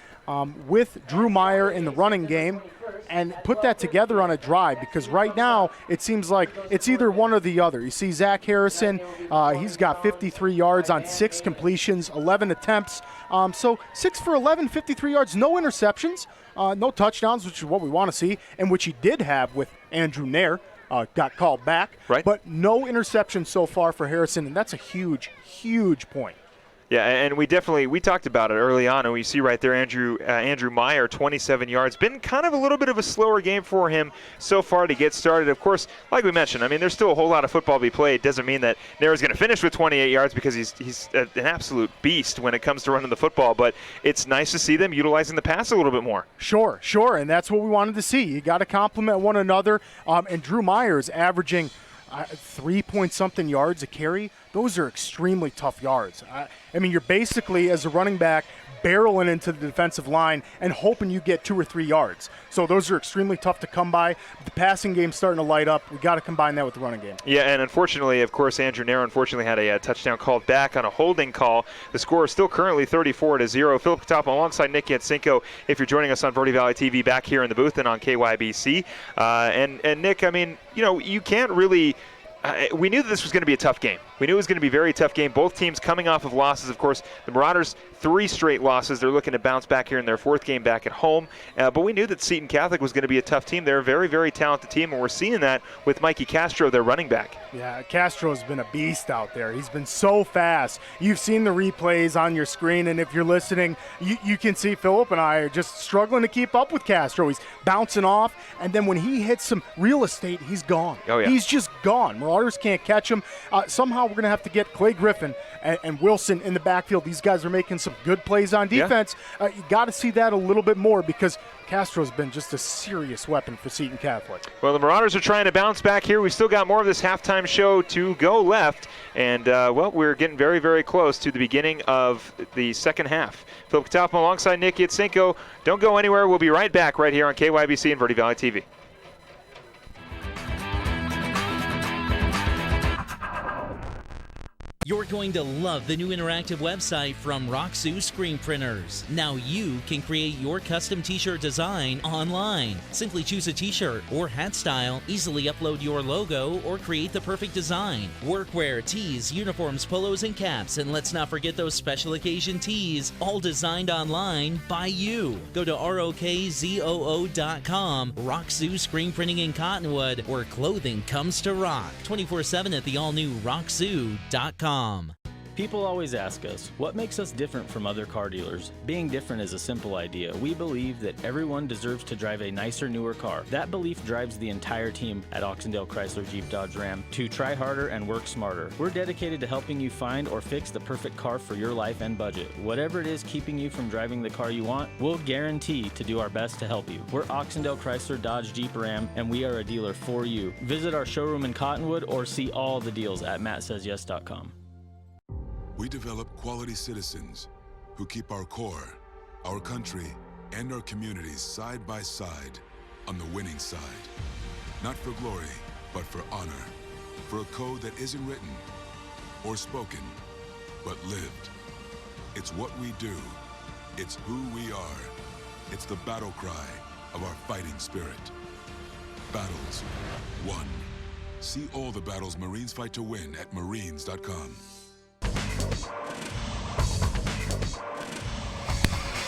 Speaker 2: with Drew Meyer in the running game and put that together on a drive, because right now it seems like it's either one or the other. You see Zach Harrison, he's got 53 yards on 6 completions, 11 attempts. So 6 for 11, 53 yards, no interceptions, no touchdowns, which is what we want to see, and which he did have with Andrew Nair. Got called back,
Speaker 1: right?
Speaker 2: But no interceptions so far for Harrison, and that's a huge, huge point.
Speaker 1: Yeah, and we talked about it early on, and we see right there Andrew Meyer, 27 yards. Been kind of a little bit of a slower game for him so far to get started. Of course, like we mentioned, I mean, there's still a whole lot of football to be played. Doesn't mean that Nair's going to finish with 28 yards, because he's an absolute beast when it comes to running the football. But it's nice to see them utilizing the pass a little bit more.
Speaker 2: Sure, and that's what we wanted to see. You got to complement one another, and Drew Meyer is averaging 3-point-something yards a carry. Those are extremely tough yards. I mean, you're basically, as a running back, barreling into the defensive line and hoping you get 2 or 3 yards. So those are extremely tough to come by. The passing game's starting to light up. We got to combine that with the running game.
Speaker 1: Yeah, and unfortunately, of course, Andrew Nair had a touchdown called back on a holding call. The score is still currently 34-0. Philip Katapa alongside Nick Yatsenko, if you're joining us on Verde Valley TV back here in the booth and on KYBC. And Nick, I mean, you can't really we knew that this was going to be a tough game. We knew it was going to be a very tough game. Both teams coming off of losses. Of course, the Marauders, 3 straight losses. They're looking to bounce back here in their 4th game back at home. But we knew that Seton Catholic was going to be a tough team. They're a very, very talented team, and we're seeing that with Mikey Castro, their running back.
Speaker 2: Yeah, Castro's been a beast out there. He's been so fast. You've seen the replays on your screen, and if you're listening, you can see Philip and I are just struggling to keep up with Castro. He's bouncing off, and then when he hits some real estate, he's gone.
Speaker 1: Oh, yeah.
Speaker 2: He's just gone. Marauders can't catch him. Somehow we're going to have to get Clay Griffin and Wilson in the backfield. These guys are making some good plays on defense. Yeah. You got to see that a little bit more, because Castro's been just a serious weapon for Seton Catholic.
Speaker 1: Well, the Marauders are trying to bounce back here. We've still got more of this halftime show to go left. And, we're getting very, very close to the beginning of the second half. Philip Katafma alongside Nick Yatsenko. Don't go anywhere. We'll be right back right here on KYBC and Verde Valley TV.
Speaker 10: You're going to love the new interactive website from Roxu Screen Printers. Now you can create your custom t-shirt design online. Simply choose a t-shirt or hat style, easily upload your logo, or create the perfect design. Workwear, tees, uniforms, polos, and caps, and let's not forget those special occasion tees, all designed online by you. Go to ROKZOO.com, Roxu Screen Printing in Cottonwood, where clothing comes to rock. 24/7 at the all-new Roxu.com.
Speaker 13: People always ask us, what makes us different from other car dealers? Being different is a simple idea. We believe that everyone deserves to drive a nicer, newer car. That belief drives the entire team at Oxendale Chrysler Jeep Dodge Ram to try harder and work smarter. We're dedicated to helping you find or fix the perfect car for your life and budget. Whatever it is keeping you from driving the car you want, we'll guarantee to do our best to help you. We're Oxendale Chrysler Dodge Jeep Ram, and we are a dealer for you. Visit our showroom in Cottonwood or see all the deals at mattsays.yes.com.
Speaker 5: We develop quality citizens who keep our core, our country, and our communities side by side on the winning side. Not for glory, but for honor. For a code that isn't written or spoken, but lived. It's what we do. It's who we are. It's the battle cry of our fighting spirit. Battles won. See all the battles Marines fight to win at marines.com.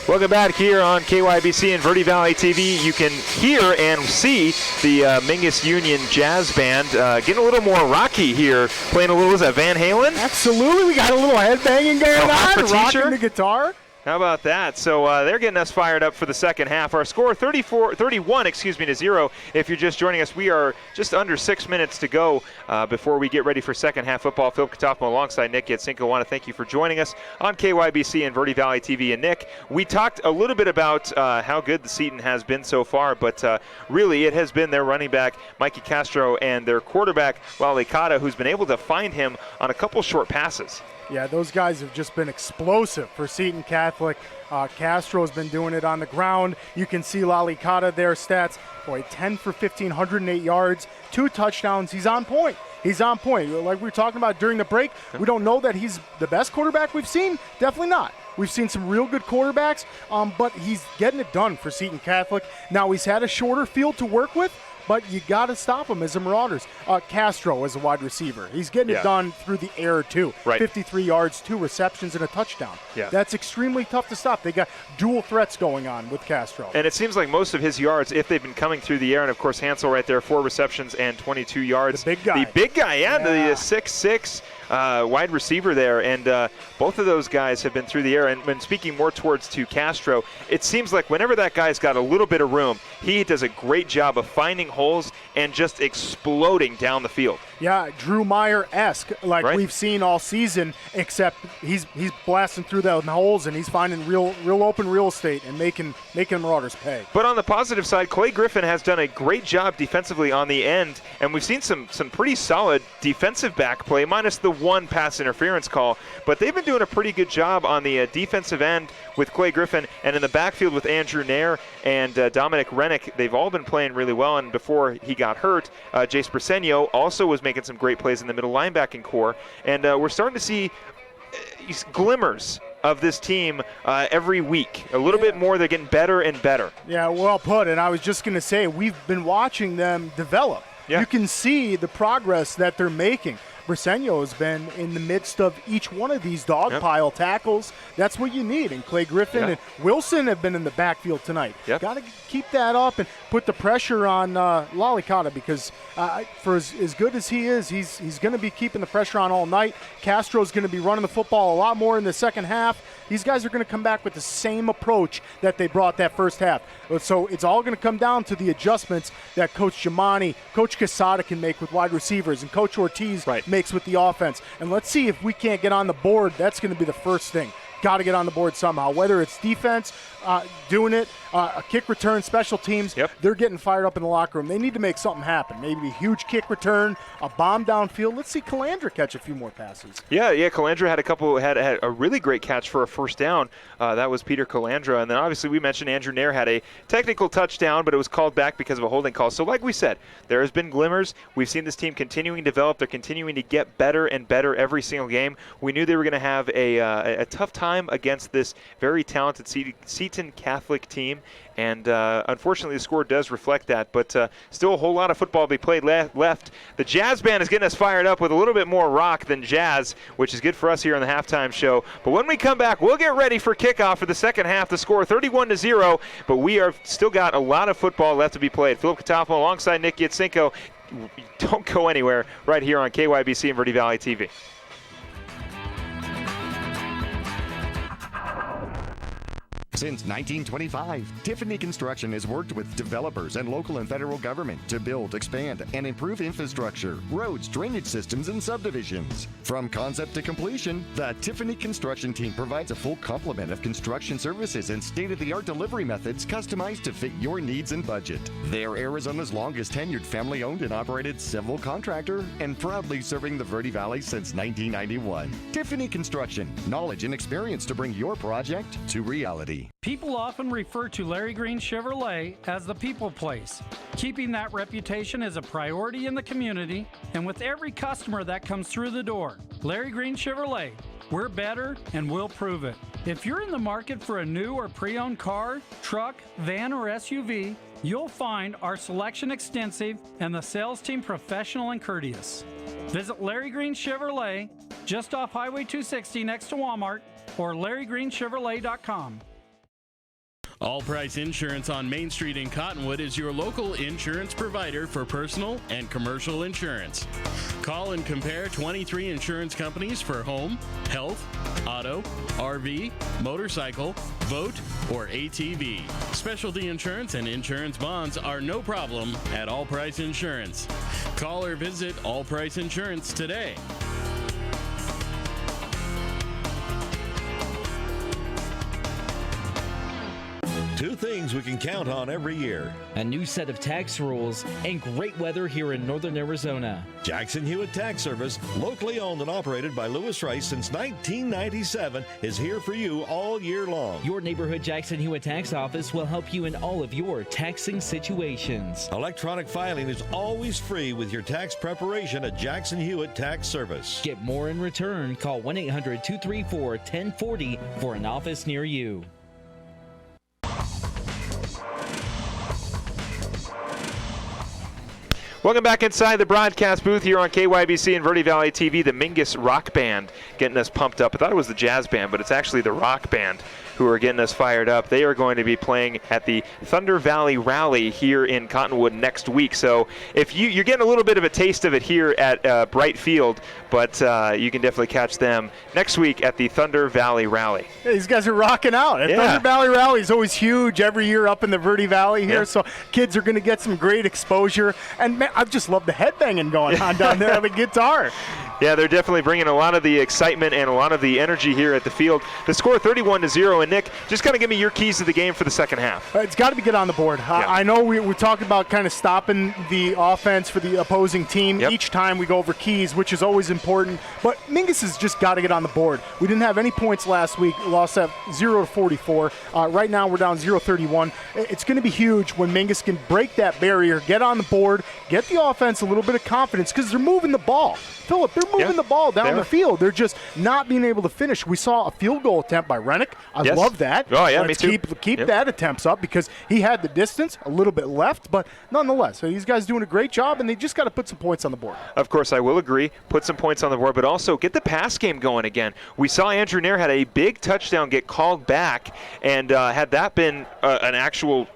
Speaker 1: Welcome back here on KYBC and Verde Valley TV. You can hear and see the Mingus Union Jazz Band getting a little more rocky here, playing a little, is that Van Halen?
Speaker 2: Absolutely, we got a little headbanging going on, rocking the guitar.
Speaker 1: How about that? So they're getting us fired up for the second half. Our score 31 to 0. If you're just joining us, we are just under 6 minutes to go before we get ready for second half football. Phil Katafmo alongside Nick Yatsenko. I want to thank you for joining us on KYBC and Verde Valley TV. And Nick, we talked a little bit about how good the Seton has been so far, but really it has been their running back, Mikey Castro, and their quarterback, Lali Kata, who's been able to find him on a couple short passes.
Speaker 2: Yeah, those guys have just been explosive for Seton Catholic. Castro's been doing it on the ground. You can see Lali Kata, their stats. Boy, 10 for 15, 108 yards, 2 touchdowns. He's on point. He's on point. Like we were talking about during the break, we don't know that he's the best quarterback we've seen. Definitely not. We've seen some real good quarterbacks, but he's getting it done for Seton Catholic. Now, he's had a shorter field to work with, but you got to stop him as the Marauders. Castro is a wide receiver. He's getting it done through the air, too.
Speaker 1: Right.
Speaker 2: 53 yards, 2 receptions, and a touchdown.
Speaker 1: Yeah.
Speaker 2: That's extremely tough to stop. They got dual threats going on with Castro.
Speaker 1: And it seems like most of his yards, if they've been coming through the air, and, of course, Hansel right there, 4 receptions and 22 yards.
Speaker 2: The big guy.
Speaker 1: The big guy, the 6'6", wide receiver there. And both of those guys have been through the air. And when speaking more towards to Castro, it seems like whenever that guy's got a little bit of room, he does a great job of finding holes and just exploding down the field.
Speaker 2: Yeah, Drew Meyer-esque, like we've seen all season, except he's blasting through those holes and he's finding real open real estate and making Marauders pay.
Speaker 1: But on the positive side, Clay Griffin has done a great job defensively on the end, and we've seen some pretty solid defensive back play, minus the 1 pass interference call. But they've been doing a pretty good job on the defensive end with Clay Griffin, and in the backfield with Andrew Nair and Dominic Rennick. They've all been playing really well, and before he got hurt, Jace Briseño also was making some great plays in the middle linebacking core. And we're starting to see glimmers of this team every week. A little bit more. They're getting better and better.
Speaker 2: Yeah, well put. And I was just going to say, we've been watching them develop. Yeah. You can see the progress that they're making. Briseño has been in the midst of each one of these dog pile tackles. That's what you need. And Clay Griffin and Wilson have been in the backfield tonight. Got to keep that up and put the pressure on Lali Kata, because for as good as he is, he's going to be keeping the pressure on all night. Castro's going to be running the football a lot more in the second half. These guys are going to come back with the same approach that they brought that first half. So it's all going to come down to the adjustments that Coach Giamani, Coach Quesada can make with wide receivers, and Coach Ortiz makes with the offense. And let's see if we can't get on the board. That's going to be the first thing. Got to get on the board somehow, whether it's defense doing it, a kick return, special teams. They're getting fired up in the locker room. They need to make something happen. Maybe a huge kick return, a bomb downfield. Let's see Calandra catch a few more passes.
Speaker 1: Yeah, Calandra had a really great catch for a first down. That was Peter Calandra. And then obviously we mentioned Andrew Nair had a technical touchdown, but it was called back because of a holding call. So like we said, there has been glimmers. We've seen this team continuing to develop. They're continuing to get better and better every single game. We knew they were going to have a tough time against this very talented Seton Catholic team, and unfortunately the score does reflect that, but still a whole lot of football to be played left. The Jazz Band is getting us fired up with a little bit more rock than jazz, which is good for us here on the halftime show. But when we come back, we'll get ready for kickoff for the second half. The score 31-0, but we are still got a lot of football left to be played. Philip Katafmo alongside Nick Yatsenko. Don't go anywhere right here on KYBC and Verde Valley TV.
Speaker 9: Since 1925, Tiffany Construction has worked with developers and local and federal government to build, expand, and improve infrastructure, roads, drainage systems, and subdivisions. From concept to completion, the Tiffany Construction team provides a full complement of construction services and state-of-the-art delivery methods customized to fit your needs and budget. They're Arizona's longest tenured family-owned and operated civil contractor and proudly serving the Verde Valley since 1991. Tiffany Construction, knowledge and experience to bring your project to reality.
Speaker 4: People often refer to Larry Green Chevrolet as the people place. Keeping that reputation is a priority in the community and with every customer that comes through the door. Larry Green Chevrolet, we're better and we'll prove it. If you're in the market for a new or pre-owned car, truck, van, or SUV, you'll find our selection extensive and the sales team professional and courteous. Visit Larry Green Chevrolet just off Highway 260 next to Walmart or LarryGreenChevrolet.com.
Speaker 20: All Price Insurance on Main Street in Cottonwood is your local insurance provider for personal and commercial insurance. Call and compare 23 insurance companies for home, health, auto, RV, motorcycle, boat, or ATV. Specialty insurance and insurance bonds are no problem at All Price Insurance. Call or visit All Price Insurance today.
Speaker 3: Two things we can count on every year:
Speaker 10: a new set of tax rules and great weather here in northern Arizona.
Speaker 3: Jackson Hewitt Tax Service, locally owned and operated by Lewis Rice since 1997, is here for you all year long.
Speaker 10: Your neighborhood Jackson Hewitt Tax Office will help you in all of your taxing situations.
Speaker 3: Electronic filing is always free with your tax preparation at Jackson Hewitt Tax Service.
Speaker 10: Get more in return. Call 1-800-234-1040 for an office near you.
Speaker 1: Welcome back inside the broadcast booth here on KYBC and Verde Valley TV. The Mingus Rock Band getting us pumped up. I thought it was the jazz band, but it's actually the rock band who are getting us fired up. They are going to be playing at the Thunder Valley Rally here in Cottonwood next week. So if you're getting a little bit of a taste of it here at Bright Field, but you can definitely catch them next week at the Thunder Valley Rally.
Speaker 2: Yeah, these guys are rocking out. Thunder Valley Rally is always huge every year up in the Verde Valley here, so kids are going to get some great exposure. And man, I just love the headbanging going on down there on the guitar.
Speaker 1: Yeah, they're definitely bringing a lot of the excitement and a lot of the energy here at the field. The score 31-0, and Nick, just kind of give me your keys to the game for the second half.
Speaker 2: It's got to be get on the board. I know we're talking about kind of stopping the offense for the opposing team each time we go over keys, which is always important. But Mingus has just got to get on the board. We didn't have any points last week. Lost at 0-44. Right now we're down 0-31. It's going to be huge when Mingus can break that barrier, get on the board, get the offense a little bit of confidence because they're moving the ball. Philip, they're moving the ball down the field. They're just not being able to finish. We saw a field goal attempt by Rennick. I love that.
Speaker 1: Oh, yeah,
Speaker 2: Let's
Speaker 1: me too.
Speaker 2: Keep that attempts up because he had the distance, a little bit left, but nonetheless, so these guys doing a great job, and they just got to put some points on the board.
Speaker 1: Of course, I will agree. Put some points on the board, but also get the pass game going again. We saw Andrew Nair had a big touchdown get called back, and had that been an actual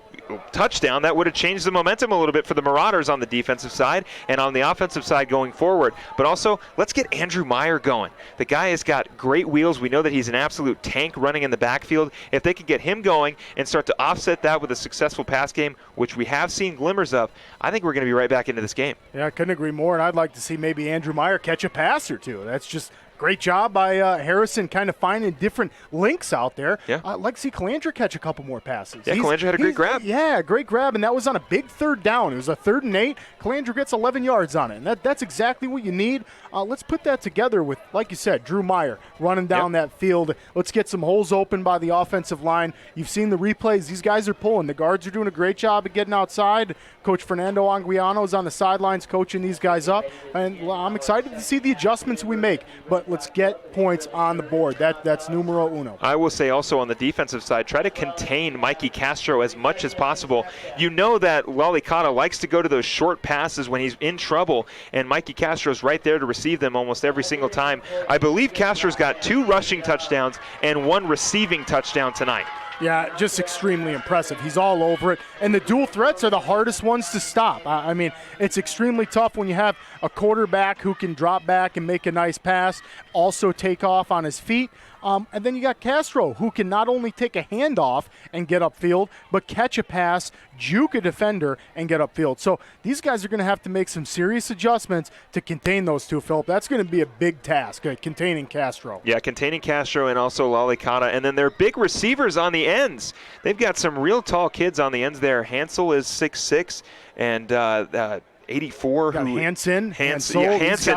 Speaker 1: touchdown, that would have changed the momentum a little bit for the Marauders on the defensive side and on the offensive side going forward. But also, let's get Andrew Meyer going. The guy has got great wheels. We know that he's an absolute tank running in the backfield. If they could get him going and start to offset that with a successful pass game, which we have seen glimmers of, I think we're going to be right back into this game.
Speaker 2: Yeah, I couldn't agree more, and I'd like to see maybe Andrew Meyer catch a pass or two. That's just great job by Harrison kind of finding different links out there.
Speaker 1: Yeah.
Speaker 2: I'd like to see Calandra catch a couple more passes.
Speaker 1: Yeah, Calandra had a great grab.
Speaker 2: Yeah, great grab, and that was on a big third down. It was a 3rd and 8. Calandra gets 11 yards on it, and that's exactly what you need. Let's put that together with, like you said, Drew Meyer running down that field. Let's get some holes open by the offensive line. You've seen the replays. These guys are pulling. The guards are doing a great job of getting outside. Coach Fernando Anguiano is on the sidelines coaching these guys up, and I'm excited to see the adjustments we make, but let's get points on the board. That's numero uno.
Speaker 1: I will say also on the defensive side, try to contain Mikey Castro as much as possible. You know that Lalicata likes to go to those short passes when he's in trouble, and Mikey Castro's right there to receive them almost every single time. I believe Castro's got 2 rushing touchdowns and 1 receiving touchdown tonight.
Speaker 2: Yeah, just extremely impressive. He's all over it. And the dual threats are the hardest ones to stop. I mean, it's extremely tough when you have a quarterback who can drop back and make a nice pass, also take off on his feet. And then you got Castro, who can not only take a handoff and get upfield, but catch a pass, juke a defender, and get upfield. So these guys are going to have to make some serious adjustments to contain those two, Philip. That's going to be a big task, containing Castro.
Speaker 1: Yeah, containing Castro and also Lalicata. And then their big receivers on the ends. They've got some real tall kids on the ends there. Hansel is 6'6", and 84.
Speaker 2: Got Hansen,
Speaker 1: Hansen,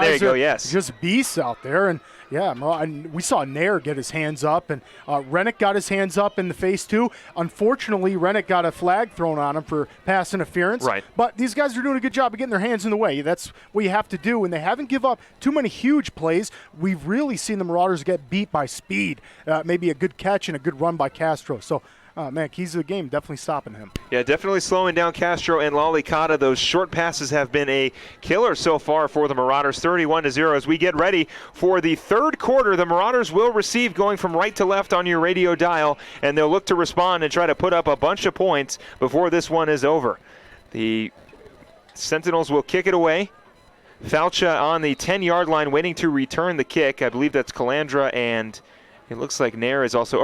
Speaker 1: there you go, yes.
Speaker 2: Just beasts out there. And yeah, and we saw Nair get his hands up, and Rennick got his hands up in the face too. Unfortunately, Rennick got a flag thrown on him for pass interference.
Speaker 1: Right.
Speaker 2: But these guys are doing a good job of getting their hands in the way. That's what you have to do, and they haven't give up too many huge plays. We've really seen the Marauders get beat by speed. Maybe a good catch and a good run by Castro. So, man, keys to the game, definitely stopping him.
Speaker 1: Yeah, definitely slowing down Castro and Lalicata. Those short passes have been a killer so far for the Marauders, 31-0. As we get ready for the third quarter, the Marauders will receive going from right to left on your radio dial, and they'll look to respond and try to put up a bunch of points before this one is over. The Sentinels will kick it away. Falcha on the 10-yard line waiting to return the kick. I believe that's Calandra, and it looks like Meyer is also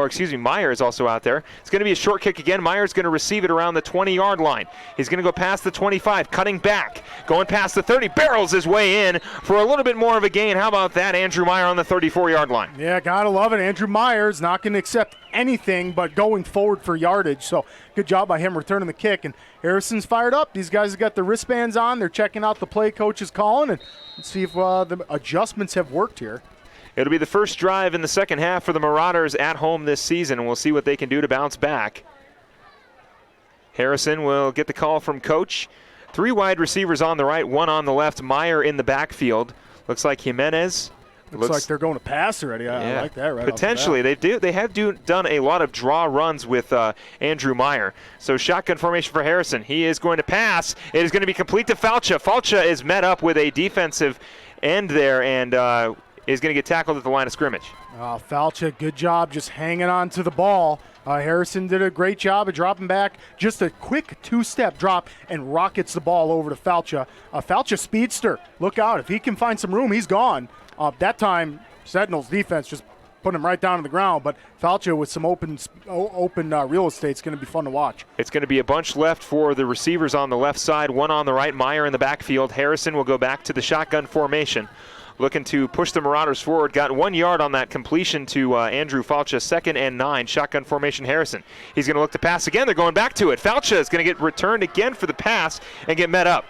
Speaker 1: out there. It's going to be a short kick again. Meyer's going to receive it around the 20-yard line. He's going to go past the 25, cutting back, going past the 30, barrels his way in for a little bit more of a gain. How about that, Andrew Meyer on the 34-yard line?
Speaker 2: Yeah, gotta love it. Andrew Meyer's not going to accept anything but going forward for yardage. So good job by him returning the kick. And Harrison's fired up. These guys have got the wristbands on. They're checking out the play coach is calling, and let's see if the adjustments have worked here.
Speaker 1: It'll be the first drive in the second half for the Marauders at home this season, and we'll see what they can do to bounce back. Harrison will get the call from coach. 3 wide receivers on the right, 1 on the left. Meyer in the backfield. Looks like Jimenez.
Speaker 2: Looks like they're going to pass already. I like that right
Speaker 1: potentially. They have done a lot of draw runs with Andrew Meyer. So shotgun formation for Harrison. He is going to pass. It is going to be complete to Falcha. Falcha is met up with a defensive end there, and is going to get tackled at the line of scrimmage.
Speaker 2: Falcha, good job just hanging on to the ball. Harrison did a great job of dropping back. Just a quick 2-step drop and rockets the ball over to Falcha. Falcha speedster. Look out. If he can find some room, he's gone. That time, Sentinel's defense just put him right down on the ground. But Falcha with some open real estate is going to be fun to watch.
Speaker 1: It's going to be a bunch left for the receivers on the left side, 1 on the right. Meyer in the backfield. Harrison will go back to the shotgun formation, looking to push the Marauders forward. Got 1 yard on that completion to Andrew Falcha, 2nd and 9. Shotgun formation, Harrison. He's going to look to pass again. They're going back to it. Falcha is going to get returned again for the pass and get met up.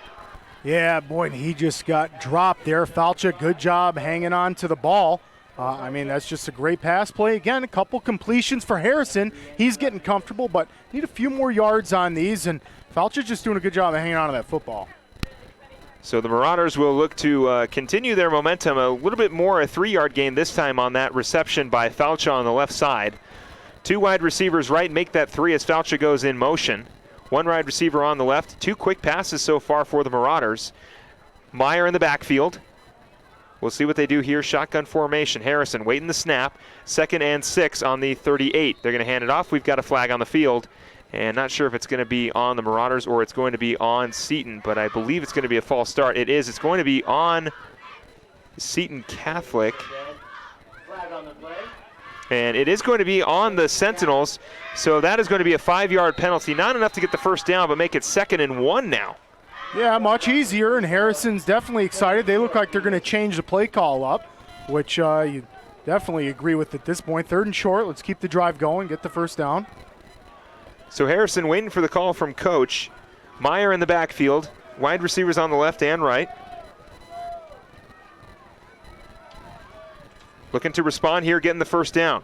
Speaker 2: Yeah, boy, he just got dropped there. Falcha, good job hanging on to the ball. That's just a great pass play. Again, a couple completions for Harrison. He's getting comfortable, but need a few more yards on these, and Falcha's just doing a good job of hanging on to that football.
Speaker 1: So the Marauders will look to continue their momentum, a little bit more, a 3-yard gain this time on that reception by Falcha on the left side. 2 wide receivers right, make that 3 as Falcha goes in motion. 1 wide receiver on the left. 2 quick passes so far for the Marauders. Meyer in the backfield. We'll see what they do here. Shotgun formation. Harrison waiting the snap. 2nd and 6 on the 38. They're going to hand it off. We've got a flag on the field. And not sure if it's going to be on the Marauders or it's going to be on Seton, but I believe it's going to be a false start. It is. It's going to be on Seton Catholic. And it is going to be on the Sentinels. So that is going to be a 5-yard penalty. Not enough to get the first down, but make it 2nd and 1 now.
Speaker 2: Yeah, much easier, and Harrison's definitely excited. They look like they're going to change the play call up, which you definitely agree with at this point. 3rd and short. Let's keep the drive going, get the first down.
Speaker 1: So Harrison waiting for the call from coach. Meyer in the backfield. Wide receivers on the left and right. Looking to respond here, getting the first down.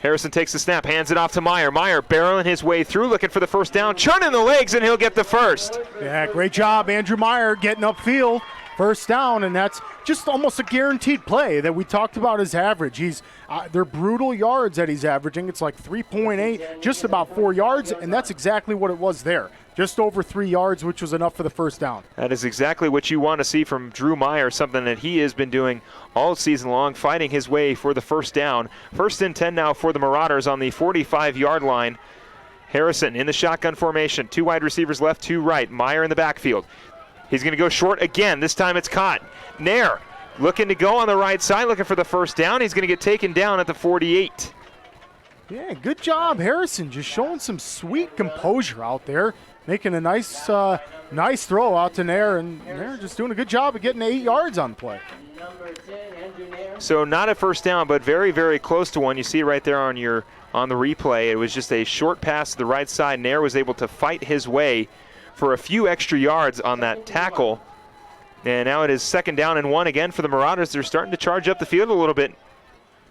Speaker 1: Harrison takes the snap, hands it off to Meyer. Meyer barreling his way through, looking for the first down. Churning the legs, and he'll get the first.
Speaker 2: Yeah, great job, Andrew Meyer getting upfield. First down, and that's just almost a guaranteed play that we talked about his average. They're brutal yards that he's averaging. It's like 3.8, just about 4 yards, and that's exactly what it was there. Just over 3 yards, which was enough for the first down.
Speaker 1: That is exactly what you want to see from Drew Meyer, something that he has been doing all season long, fighting his way for the first down. 1st and 10 now for the Marauders on the 45-yard line. Harrison in the shotgun formation. 2 wide receivers left, 2 right. Meyer in the backfield. He's going to go short again. This time it's caught. Nair looking to go on the right side, looking for the first down. He's going to get taken down at the 48.
Speaker 2: Yeah, good job, Harrison. Just showing some sweet composure out there, making a nice throw out to Nair, and Nair just doing a good job of getting 8 yards on the play.
Speaker 1: So not a first down, but very, very close to one. You see right there on the replay. It was just a short pass to the right side. Nair was able to fight his way for a few extra yards on that tackle. And now it is 2nd down and 1 again for the Marauders. They're starting to charge up the field a little bit.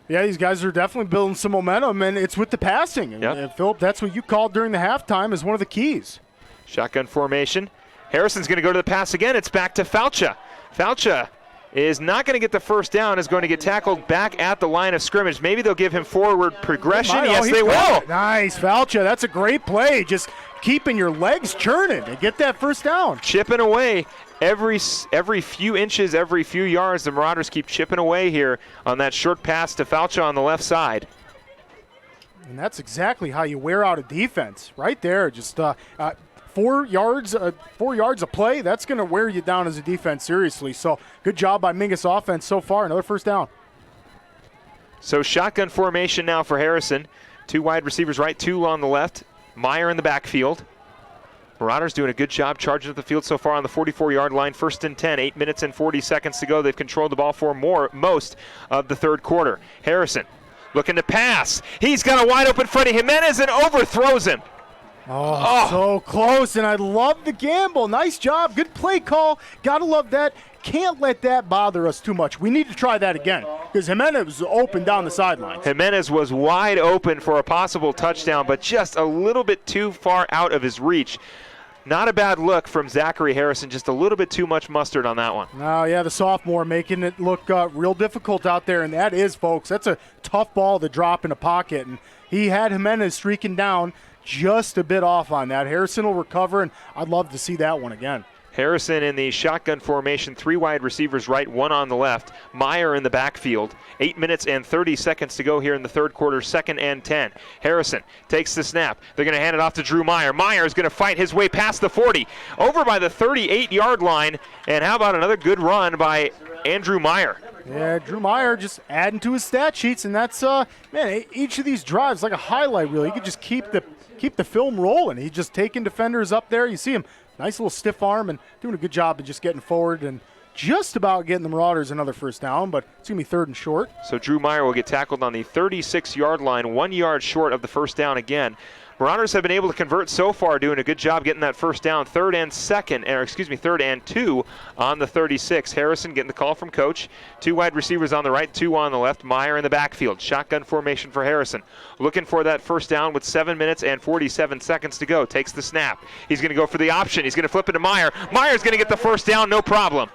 Speaker 2: Yeah, these guys are definitely building some momentum, and it's with the passing. And Philip, that's what you called during the halftime as one of the keys.
Speaker 1: Shotgun formation. Harrison's going to go to the pass again. It's back to Falcha. Falcha is not going to get the first down, is going to get tackled back at the line of scrimmage. Maybe they'll give him forward progression. Yes, they will.
Speaker 2: Nice, Falcha. That's a great play. Just keeping your legs churning to get that first down.
Speaker 1: Chipping away. Every few inches, every few yards, the Marauders keep chipping away here on that short pass to Falcha on the left side.
Speaker 2: And that's exactly how you wear out a defense, right there. Just 4 yards a play, that's going to wear you down as a defense seriously. So good job by Mingus offense so far. Another first down.
Speaker 1: So shotgun formation now for Harrison. 2 wide receivers right, 2 on the left. Meyer in the backfield. Marauders doing a good job charging up the field so far on the 44-yard line. 1st and 10, 8 minutes and 40 seconds to go. They've controlled the ball for most of the third quarter. Harrison looking to pass. He's got a wide open Freddie Jimenez and overthrows him.
Speaker 2: So close, and I love the gamble. Nice job. Good play call. Got to love that. Can't let that bother us too much. We need to try that again because Jimenez was open down the sideline.
Speaker 1: Jimenez was wide open for a possible touchdown, but just a little bit too far out of his reach. Not a bad look from Zachary Harrison, just a little bit too much mustard on that one.
Speaker 2: Oh, yeah, the sophomore making it look real difficult out there, and that is, folks, that's a tough ball to drop in a pocket, and he had Jimenez streaking down just a bit off on that. Harrison will recover, and I'd love to see that one again.
Speaker 1: Harrison in the shotgun formation, 3 wide receivers right, 1 on the left. Meyer in the backfield. 8 minutes and 30 seconds to go here in the third quarter, 2nd and 10. Harrison takes the snap. They're going to hand it off to Drew Meyer. Meyer is going to fight his way past the 40, over by the 38-yard line. And how about another good run by Andrew Meyer?
Speaker 2: Yeah, Drew Meyer just adding to his stat sheets, and that's, man, each of these drives like a highlight reel. You could just keep the film rolling. He's just taking defenders up there. You see him. Nice little stiff arm and doing a good job of just getting forward and just about getting the Marauders another first down, but it's going to be 3rd and short.
Speaker 1: So Drew Meyer will get tackled on the 36-yard line, 1 yard short of the first down again. Marauders have been able to convert so far, doing a good job getting that first down. 3rd and 2 on the 36. Harrison getting the call from coach. 2 wide receivers on the right, 2 on the left. Meyer in the backfield. Shotgun formation for Harrison. Looking for that first down with 7 minutes and 47 seconds to go. Takes the snap. He's going to go for the option. He's going to flip it to Meyer. Meyer's going to get the first down, no problem.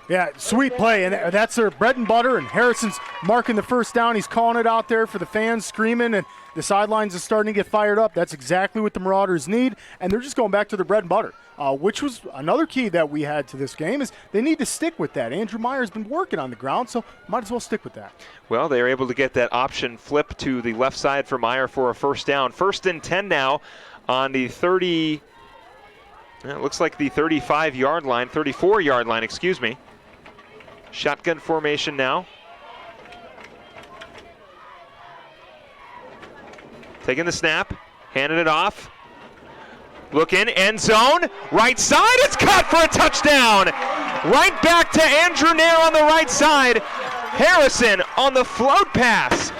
Speaker 2: Yeah, sweet play, and that's their bread and butter, and Harrison's marking the first down. He's calling it out there for the fans, screaming, and the sidelines are starting to get fired up. That's exactly what the Marauders need, and they're just going back to their bread and butter, which was another key that we had to this game is they need to stick with that. Andrew Meyer's been working on the ground, so might as well stick with that.
Speaker 1: Well, they are able to get that option flip to the left side for Meyer for a first down. 1st and 10 now on the 30, it looks like the 34-yard line, excuse me. Shotgun formation now. Taking the snap, handing it off. Look in, end zone, right side, it's caught for a touchdown. Right back to Andrew Nair on the right side. Harrison on the float pass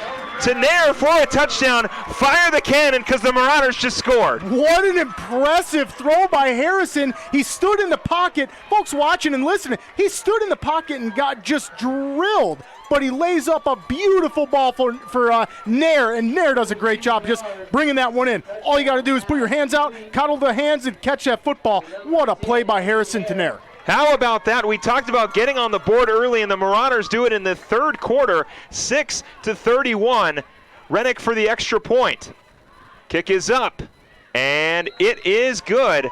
Speaker 1: to Nair for a touchdown. Fire the cannon because the Marauders just scored.
Speaker 2: What an impressive throw by Harrison. He stood in the pocket. Folks watching and listening, he stood in the pocket and got just drilled. But he lays up a beautiful ball for Nair, and Nair does a great job just bringing that one in. All you got to do is put your hands out, cuddle the hands, and catch that football. What a play by Harrison to Nair.
Speaker 1: How about that? We talked about getting on the board early, and the Marauders do it in the third quarter, 6-31. Rennick for the extra point. Kick is up, and it is good.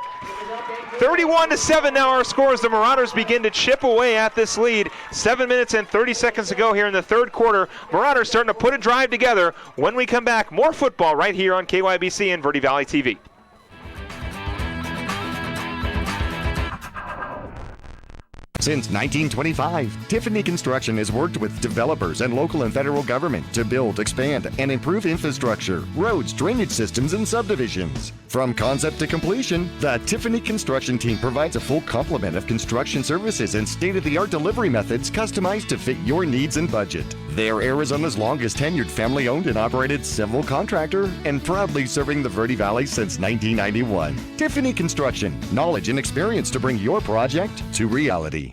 Speaker 1: 31-7 now our score as the Marauders begin to chip away at this lead. 7 minutes and 30 seconds to go here in the third quarter. Marauders starting to put a drive together. When we come back, more football right here on KYBC and Verde Valley TV.
Speaker 9: Since 1925, Tiffany Construction has worked with developers and local and federal government to build, expand, and improve infrastructure, roads, drainage systems, and subdivisions. From concept to completion, the Tiffany Construction team provides a full complement of construction services and state-of-the-art delivery methods customized to fit your needs and budget. They're Arizona's longest tenured family-owned and operated civil contractor and proudly serving the Verde Valley since 1991. Tiffany Construction, knowledge and experience to bring your project to reality.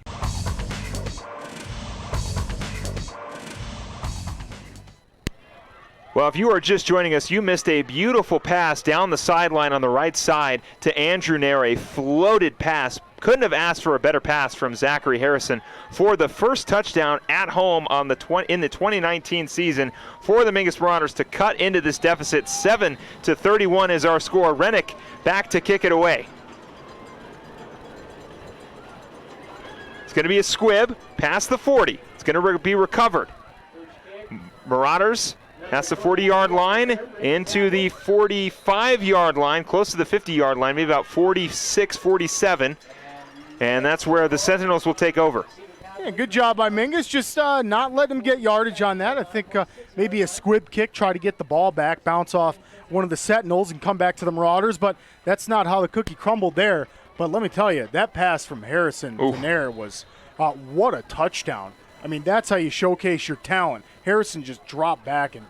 Speaker 1: Well, if you are just joining us, you missed a beautiful pass down the sideline on the right side to Andrew Nair, a floated pass. Couldn't have asked for a better pass from Zachary Harrison for the first touchdown at home in the 2019 season for the Mingus Marauders to cut into this deficit. 7-31 is our score. Rennick back to kick it away. It's going to be a squib past the 40. It's going to be recovered. Marauders past the 40-yard line into the 45-yard line, close to the 50-yard line, maybe about 46, 47. And that's where the Sentinels will take over.
Speaker 2: Yeah, good job by Mingus, just not letting him get yardage on that. I think maybe a squib kick, try to get the ball back, bounce off one of the Sentinels and come back to the Marauders, but that's not how the cookie crumbled there. But let me tell you, that pass from Harrison to Nair was what a touchdown. I mean, that's how you showcase your talent. Harrison just dropped back and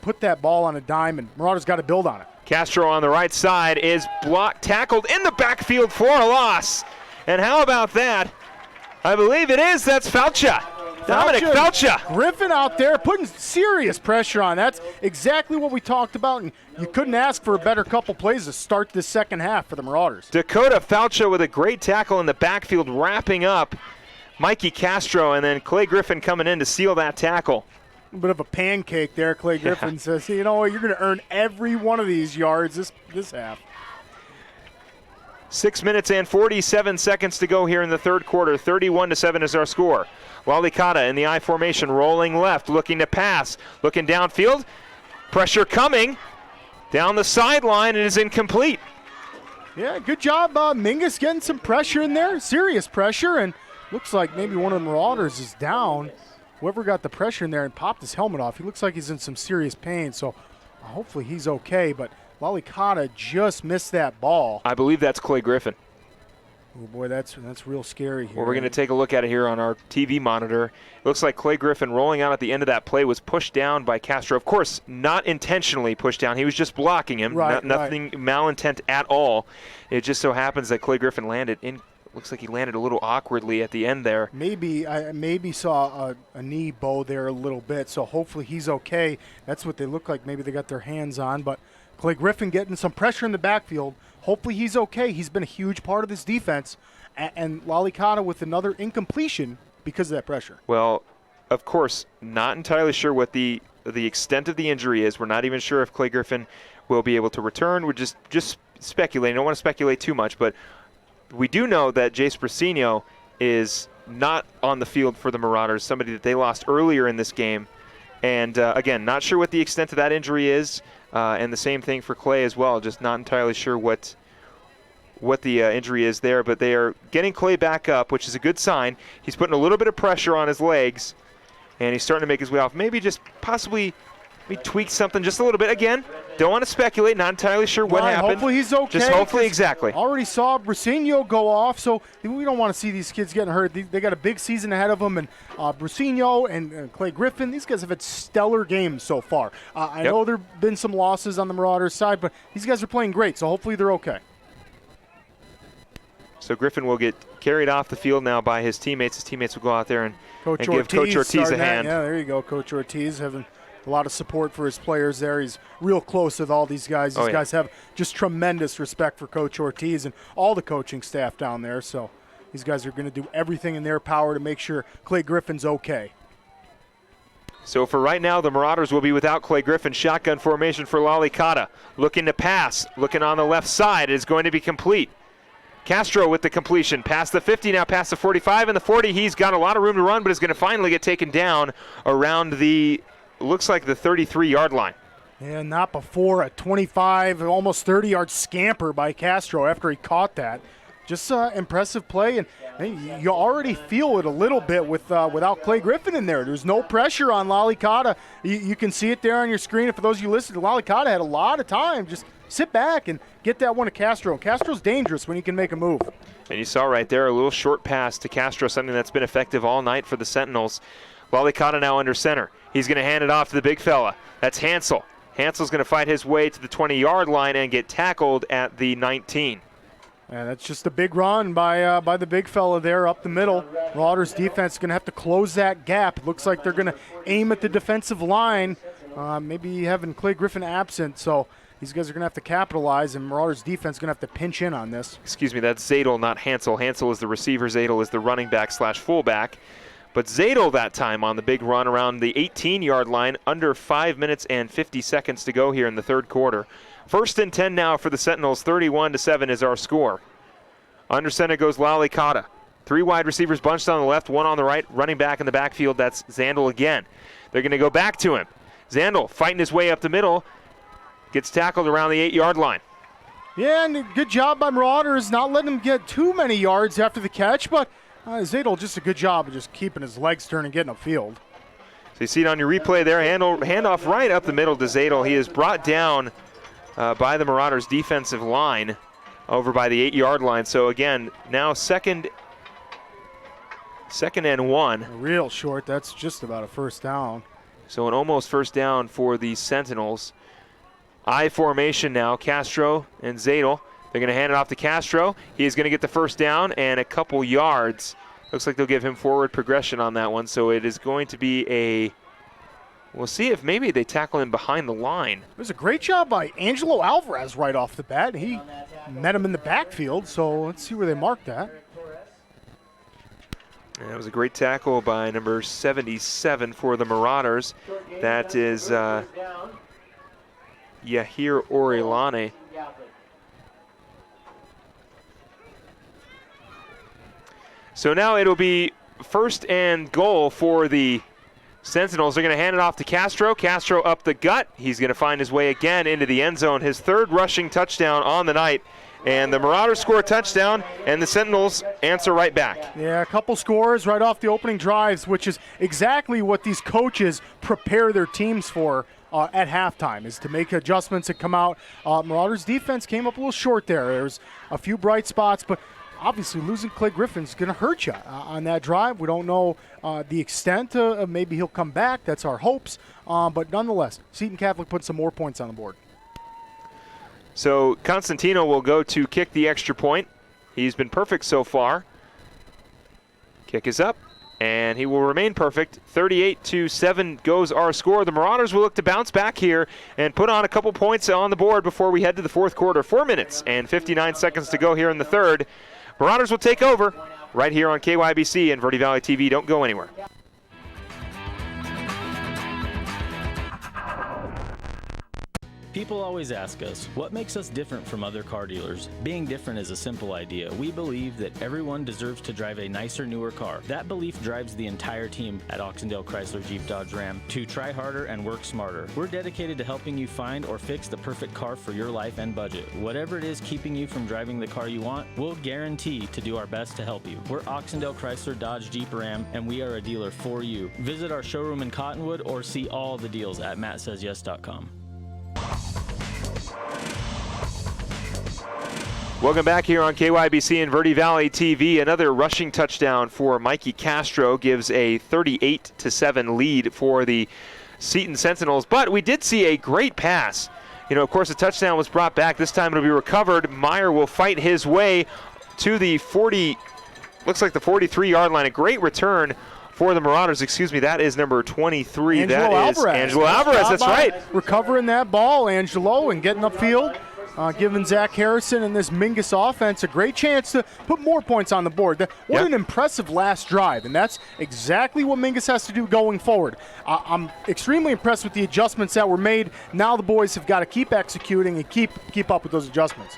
Speaker 2: put that ball on a dime, and Marauders got to build on it.
Speaker 1: Castro on the right side is tackled in the backfield for a loss. And how about that? I believe it is. That's Faucha. Dominic Faucha.
Speaker 2: Griffin out there putting serious pressure on. That's exactly what we talked about, and you couldn't ask for a better couple plays to start this second half for the Marauders.
Speaker 1: Dakota Faucha with a great tackle in the backfield, wrapping up Mikey Castro, and then Clay Griffin coming in to seal that tackle.
Speaker 2: A bit of a pancake there. Clay Griffin says, you know what, you're going to earn every one of these yards this half.
Speaker 1: 6 minutes and 47 seconds to go here in the third quarter. 31-7 is our score. Lalikata in the I formation, rolling left, looking to pass, looking downfield. Pressure coming down the sideline, and is incomplete.
Speaker 2: Yeah, good job, Mingus getting some pressure in there, serious pressure, and looks like maybe one of the Marauders is down. Whoever got the pressure in there and popped his helmet off, he looks like he's in some serious pain, so hopefully he's okay, but Lalikata just missed that ball.
Speaker 1: I believe that's Clay Griffin.
Speaker 2: Oh boy, that's real scary here.
Speaker 1: Well, we're going to take a look at it here on our TV monitor. It looks like Clay Griffin rolling out at the end of that play was pushed down by Castro. Of course, not intentionally pushed down. He was just blocking him. Nothing malintent at all. It just so happens that Clay Griffin landed in. Looks like he landed a little awkwardly at the end there.
Speaker 2: Maybe I saw a knee bow there a little bit, so hopefully he's okay. That's what they look like. Maybe they got their hands on, but Clay Griffin getting some pressure in the backfield. Hopefully he's okay. He's been a huge part of this defense. And Lalikata with another incompletion because of that pressure.
Speaker 1: Well, of course, not entirely sure what the extent of the injury is. We're not even sure if Clay Griffin will be able to return. We're just speculating. I don't want to speculate too much, but we do know that Jace Brasino is not on the field for the Marauders, somebody that they lost earlier in this game. And, again, not sure what the extent of that injury is. And the same thing for Clay as well. Just not entirely sure what the injury is there. But they are getting Clay back up, which is a good sign. He's putting a little bit of pressure on his legs, and he's starting to make his way off. Maybe just possibly tweak something just a little bit. Again, don't want to speculate. Not entirely sure what happened.
Speaker 2: Hopefully he's okay.
Speaker 1: Just hopefully, exactly.
Speaker 2: Already saw Brasino go off, so we don't want to see these kids getting hurt. They got a big season ahead of them, and Brasino and Clay Griffin, these guys have had stellar games so far. I know there have been some losses on the Marauders side, but these guys are playing great, so hopefully they're okay.
Speaker 1: So Griffin will get carried off the field now by his teammates. His teammates will go out there and give Coach Ortiz a hand.
Speaker 2: Yeah, there you go, Coach Ortiz having a lot of support for his players there. He's real close with all these guys. These guys have just tremendous respect for Coach Ortiz and all the coaching staff down there. So these guys are going to do everything in their power to make sure Clay Griffin's okay.
Speaker 1: So for right now, the Marauders will be without Clay Griffin. Shotgun formation for Lalikata. Looking to pass. Looking on the left side. It is going to be complete. Castro with the completion. Past the 50, now past the 45 and the 40. He's got a lot of room to run, but is going to finally get taken down around the, looks like the 33-yard line.
Speaker 2: Yeah, not before a 25, almost 30-yard scamper by Castro after he caught that. just impressive play, and you already feel it a little bit without Clay Griffin in there. There's no pressure on Lalicata. You can see it there on your screen. And for those of you listening, Lalicata had a lot of time. Just sit back and get that one to Castro. Castro's dangerous when he can make a move.
Speaker 1: And you saw right there a little short pass to Castro, something that's been effective all night for the Sentinels. Lalicata now under center. He's going to hand it off to the big fella. That's Hansel. Hansel's going to fight his way to the 20-yard line and get tackled at the 19.
Speaker 2: And that's just a big run by the big fella there up the middle. Marauders defense is going to have to close that gap. It looks like they're going to aim at the defensive line, maybe having Clay Griffin absent. So these guys are going to have to capitalize, and Marauders defense is going to have to pinch in on this.
Speaker 1: Excuse me, that's Zadel, not Hansel. Hansel is the receiver. Zadel is the running back / fullback. But Zadel that time on the big run around the 18-yard line, under 5 minutes and 50 seconds to go here in the third quarter. 1st and 10 now for the Sentinels. 31-7 is our score. Under center goes Lalicata. 3 wide receivers bunched on the left, 1 on the right. Running back in the backfield, that's Zandel again. They're going to go back to him. Zandel fighting his way up the middle. Gets tackled around the 8-yard line.
Speaker 2: Yeah, and good job by Marauders not letting him get too many yards after the catch, but Zadel just a good job of just keeping his legs turned and getting upfield.
Speaker 1: So you see it on your replay there. Handoff right up the middle to Zadel. He is brought down by the Marauders defensive line over by the 8-yard line. So again, now second and 1.
Speaker 2: Real short. That's just about a first down.
Speaker 1: So an almost first down for the Sentinels. I formation now. Castro and Zadel. They're going to hand it off to Castro. He's going to get the first down and a couple yards. Looks like they'll give him forward progression on that one. So it is going to be we'll see if maybe they tackle him behind the line.
Speaker 2: It was a great job by Angelo Alvarez right off the bat. He met him in the backfield, so let's see where they marked that.
Speaker 1: And that was a great tackle by number 77 for the Marauders. That is Yahir Orilane. So now it'll be 1st and goal for the Sentinels. They're going to hand it off to Castro. Castro up the gut. He's going to find his way again into the end zone. His 3rd rushing touchdown on the night. And the Marauders score a touchdown, and the Sentinels answer right back.
Speaker 2: Yeah, a couple scores right off the opening drives, which is exactly what these coaches prepare their teams for at halftime, is to make adjustments and come out. Marauders defense came up a little short there. There's a few bright spots, but obviously losing Clay Griffin's going to hurt you on that drive. We don't know the extent of maybe he'll come back. That's our hopes. But nonetheless, Seton Catholic put some more points on the board.
Speaker 1: So Constantino will go to kick the extra point. He's been perfect so far. Kick is up, and he will remain perfect. 38-7 goes our score. The Marauders will look to bounce back here and put on a couple points on the board before we head to the fourth quarter. 4 minutes and 59 seconds to go here in the third. Marauders will take over right here on KYBC and Verde Valley TV. Don't go anywhere.
Speaker 13: People always ask us, what makes us different from other car dealers? Being different is a simple idea. We believe that everyone deserves to drive a nicer, newer car. That belief drives the entire team at Oxendale Chrysler Jeep Dodge Ram to try harder and work smarter. We're dedicated to helping you find or fix the perfect car for your life and budget. Whatever it is keeping you from driving the car you want, we'll guarantee to do our best to help you. We're Oxendale Chrysler Dodge Jeep Ram, and we are a dealer for you. Visit our showroom in Cottonwood or see all the deals at mattsays.yes.com.
Speaker 1: Welcome back here on KYBC and Verde Valley TV. Another rushing touchdown for Mikey Castro gives a 38-7 lead for the Seton Sentinels. But we did see a great pass. You know, of course, the touchdown was brought back. This time it'll be recovered. Meyer will fight his way to the 43-yard line. A great return for the Marauders. Excuse me, that is number 23.
Speaker 2: Angelo Alvarez.
Speaker 1: Angelo Alvarez, that's right.
Speaker 2: Recovering that ball, Angelo, and getting upfield. Giving Zach Harrison and this Mingus offense a great chance to put more points on the board. What an impressive last drive, and that's exactly what Mingus has to do going forward. I'm extremely impressed with the adjustments that were made. Now the boys have got to keep executing and keep up with those adjustments.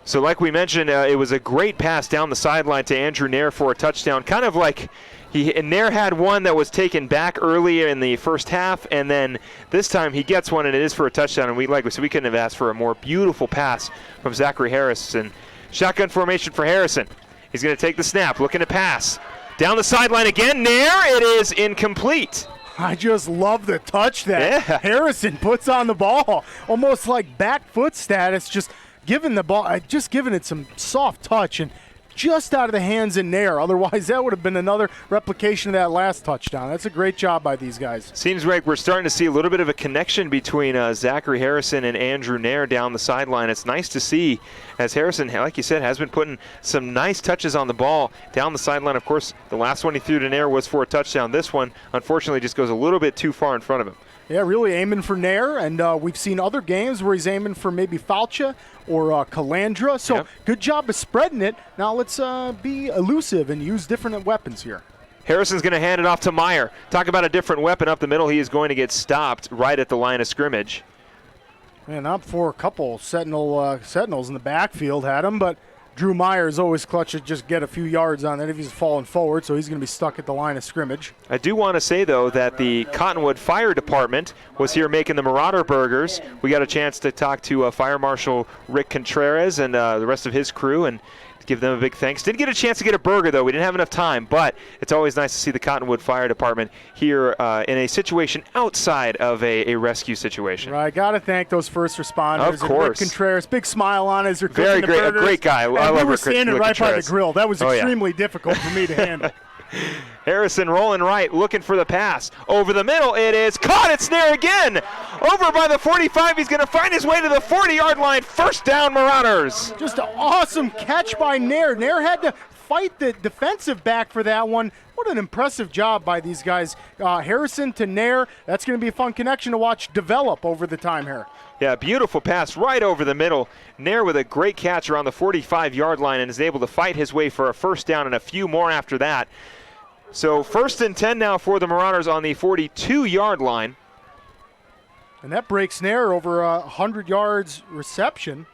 Speaker 1: So like we mentioned, it was a great pass down the sideline to Andrew Nair for a touchdown, kind of like Nair had one that was taken back early in the first half, and then this time he gets one, and it is for a touchdown. And we couldn't have asked for a more beautiful pass from Zachary Harrison Shotgun formation for Harrison. He's going to take the snap, looking to pass. Down the sideline again. Nair, it is incomplete.
Speaker 2: I just love the touch that Harrison puts on the ball. Almost like back foot status, just giving the ball, just giving it some soft touch and just out of the hands in Nair. Otherwise, that would have been another replication of that last touchdown. That's a great job by these guys.
Speaker 1: Seems like we're starting to see a little bit of a connection between Zachary Harrison and Andrew Nair down the sideline. It's nice to see as Harrison, like you said, has been putting some nice touches on the ball down the sideline. Of course, the last one he threw to Nair was for a touchdown. This one, unfortunately, just goes a little bit too far in front of him.
Speaker 2: Yeah, really aiming for Nair, and we've seen other games where he's aiming for maybe Falcha or Calandra. So good job of spreading it. Now let's be elusive and use different weapons here.
Speaker 1: Harrison's going to hand it off to Meyer. Talk about a different weapon up the middle. He is going to get stopped right at the line of scrimmage.
Speaker 2: Man, up for a couple Sentinels in the backfield had him, but Drew Meyer is always clutch to just get a few yards on that if he's falling forward, so he's going to be stuck at the line of scrimmage.
Speaker 1: I do want to say, though, that the Cottonwood Fire Department was here making the Marauder burgers. We got a chance to talk to Fire Marshal Rick Contreras and the rest of his crew and give them a big thanks. Didn't get a chance to get a burger, though. We didn't have enough time, but it's always nice to see the Cottonwood Fire Department here in a situation outside of a rescue situation.
Speaker 2: Right, got to thank those first responders.
Speaker 1: Of course.
Speaker 2: Rick Contreras, big smile on as they're cooking
Speaker 1: Very
Speaker 2: the
Speaker 1: great,
Speaker 2: burgers.
Speaker 1: a great guy.
Speaker 2: And
Speaker 1: I love
Speaker 2: we were
Speaker 1: Rick
Speaker 2: standing right by the
Speaker 1: Contreras.
Speaker 2: grill. That was extremely difficult for me to handle.
Speaker 1: Harrison rolling right, looking for the pass. Over the middle, it is caught. It's Nair again. Over by the 45. He's going to find his way to the 40-yard line. First down, Marauders.
Speaker 2: Just an awesome catch by Nair. Nair had to fight the defensive back for that one. What an impressive job by these guys. Harrison to Nair. That's going to be a fun connection to watch develop over the time here.
Speaker 1: Yeah, beautiful pass right over the middle. Nair with a great catch around the 45-yard line and is able to fight his way for a first down and a few more after that. So 1st and 10 now for the Marauders on the 42-yard line.
Speaker 2: And that breaks Nair over 100 yards reception.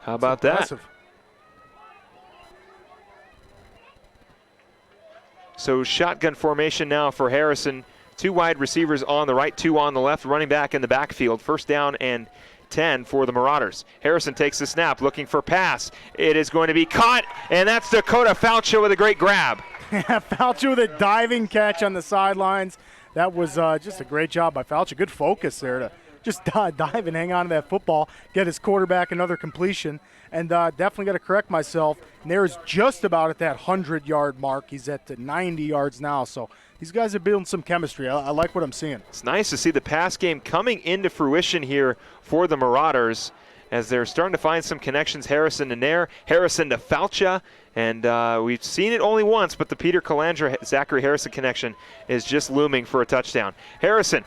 Speaker 1: How about that? So shotgun formation now for Harrison. 2 wide receivers on the right, 2 on the left, running back in the backfield. First down and 10 for the Marauders. Harrison takes the snap, looking for pass. It is going to be caught, and that's Dakota Falcha with a great grab.
Speaker 2: Falcha with a diving catch on the sidelines. That was just a great job by Falcha. Good focus there to just dive and hang on to that football, get his quarterback another completion. And definitely got to correct myself. Nair's just about at that 100-yard mark. He's at 90 yards now. So these guys are building some chemistry. I like what I'm seeing.
Speaker 1: It's nice to see the pass game coming into fruition here for the Marauders as they're starting to find some connections. Harrison to Nair, Harrison to Falcha. And we've seen it only once, but the Peter Calandra-Zachary Harrison connection is just looming for a touchdown. Harrison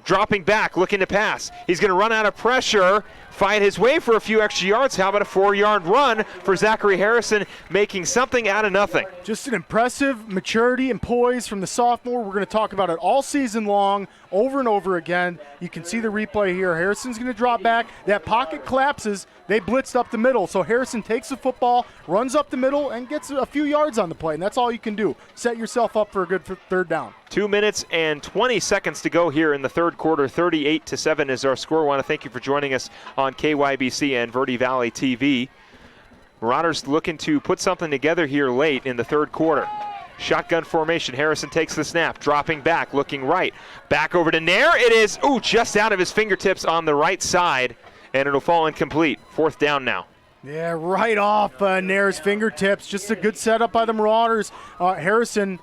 Speaker 1: dropping back, looking to pass. He's going to run out of pressure, fight his way for a few extra yards. How about a 4-yard run for Zachary Harrison, making something out of nothing?
Speaker 2: Just an impressive maturity and poise from the sophomore. We're going to talk about it all season long, over and over again. You can see the replay here. Harrison's going to drop back. That pocket collapses. They blitzed up the middle. So Harrison takes the football, runs up the middle, and gets a few yards on the play. And that's all you can do. Set yourself up for a good third down.
Speaker 1: 2 minutes and 20 seconds to go here in the third quarter. 38-7 is our score. I want to thank you for joining us on KYBC and Verde Valley TV. Marauders looking to put something together here late in the third quarter. Shotgun formation. Harrison takes the snap, dropping back, looking right. Back over to Nair. It is, just out of his fingertips on the right side, and it'll fall incomplete. Fourth down now.
Speaker 2: Yeah, right off Nair's fingertips. Just a good setup by the Marauders. Harrison,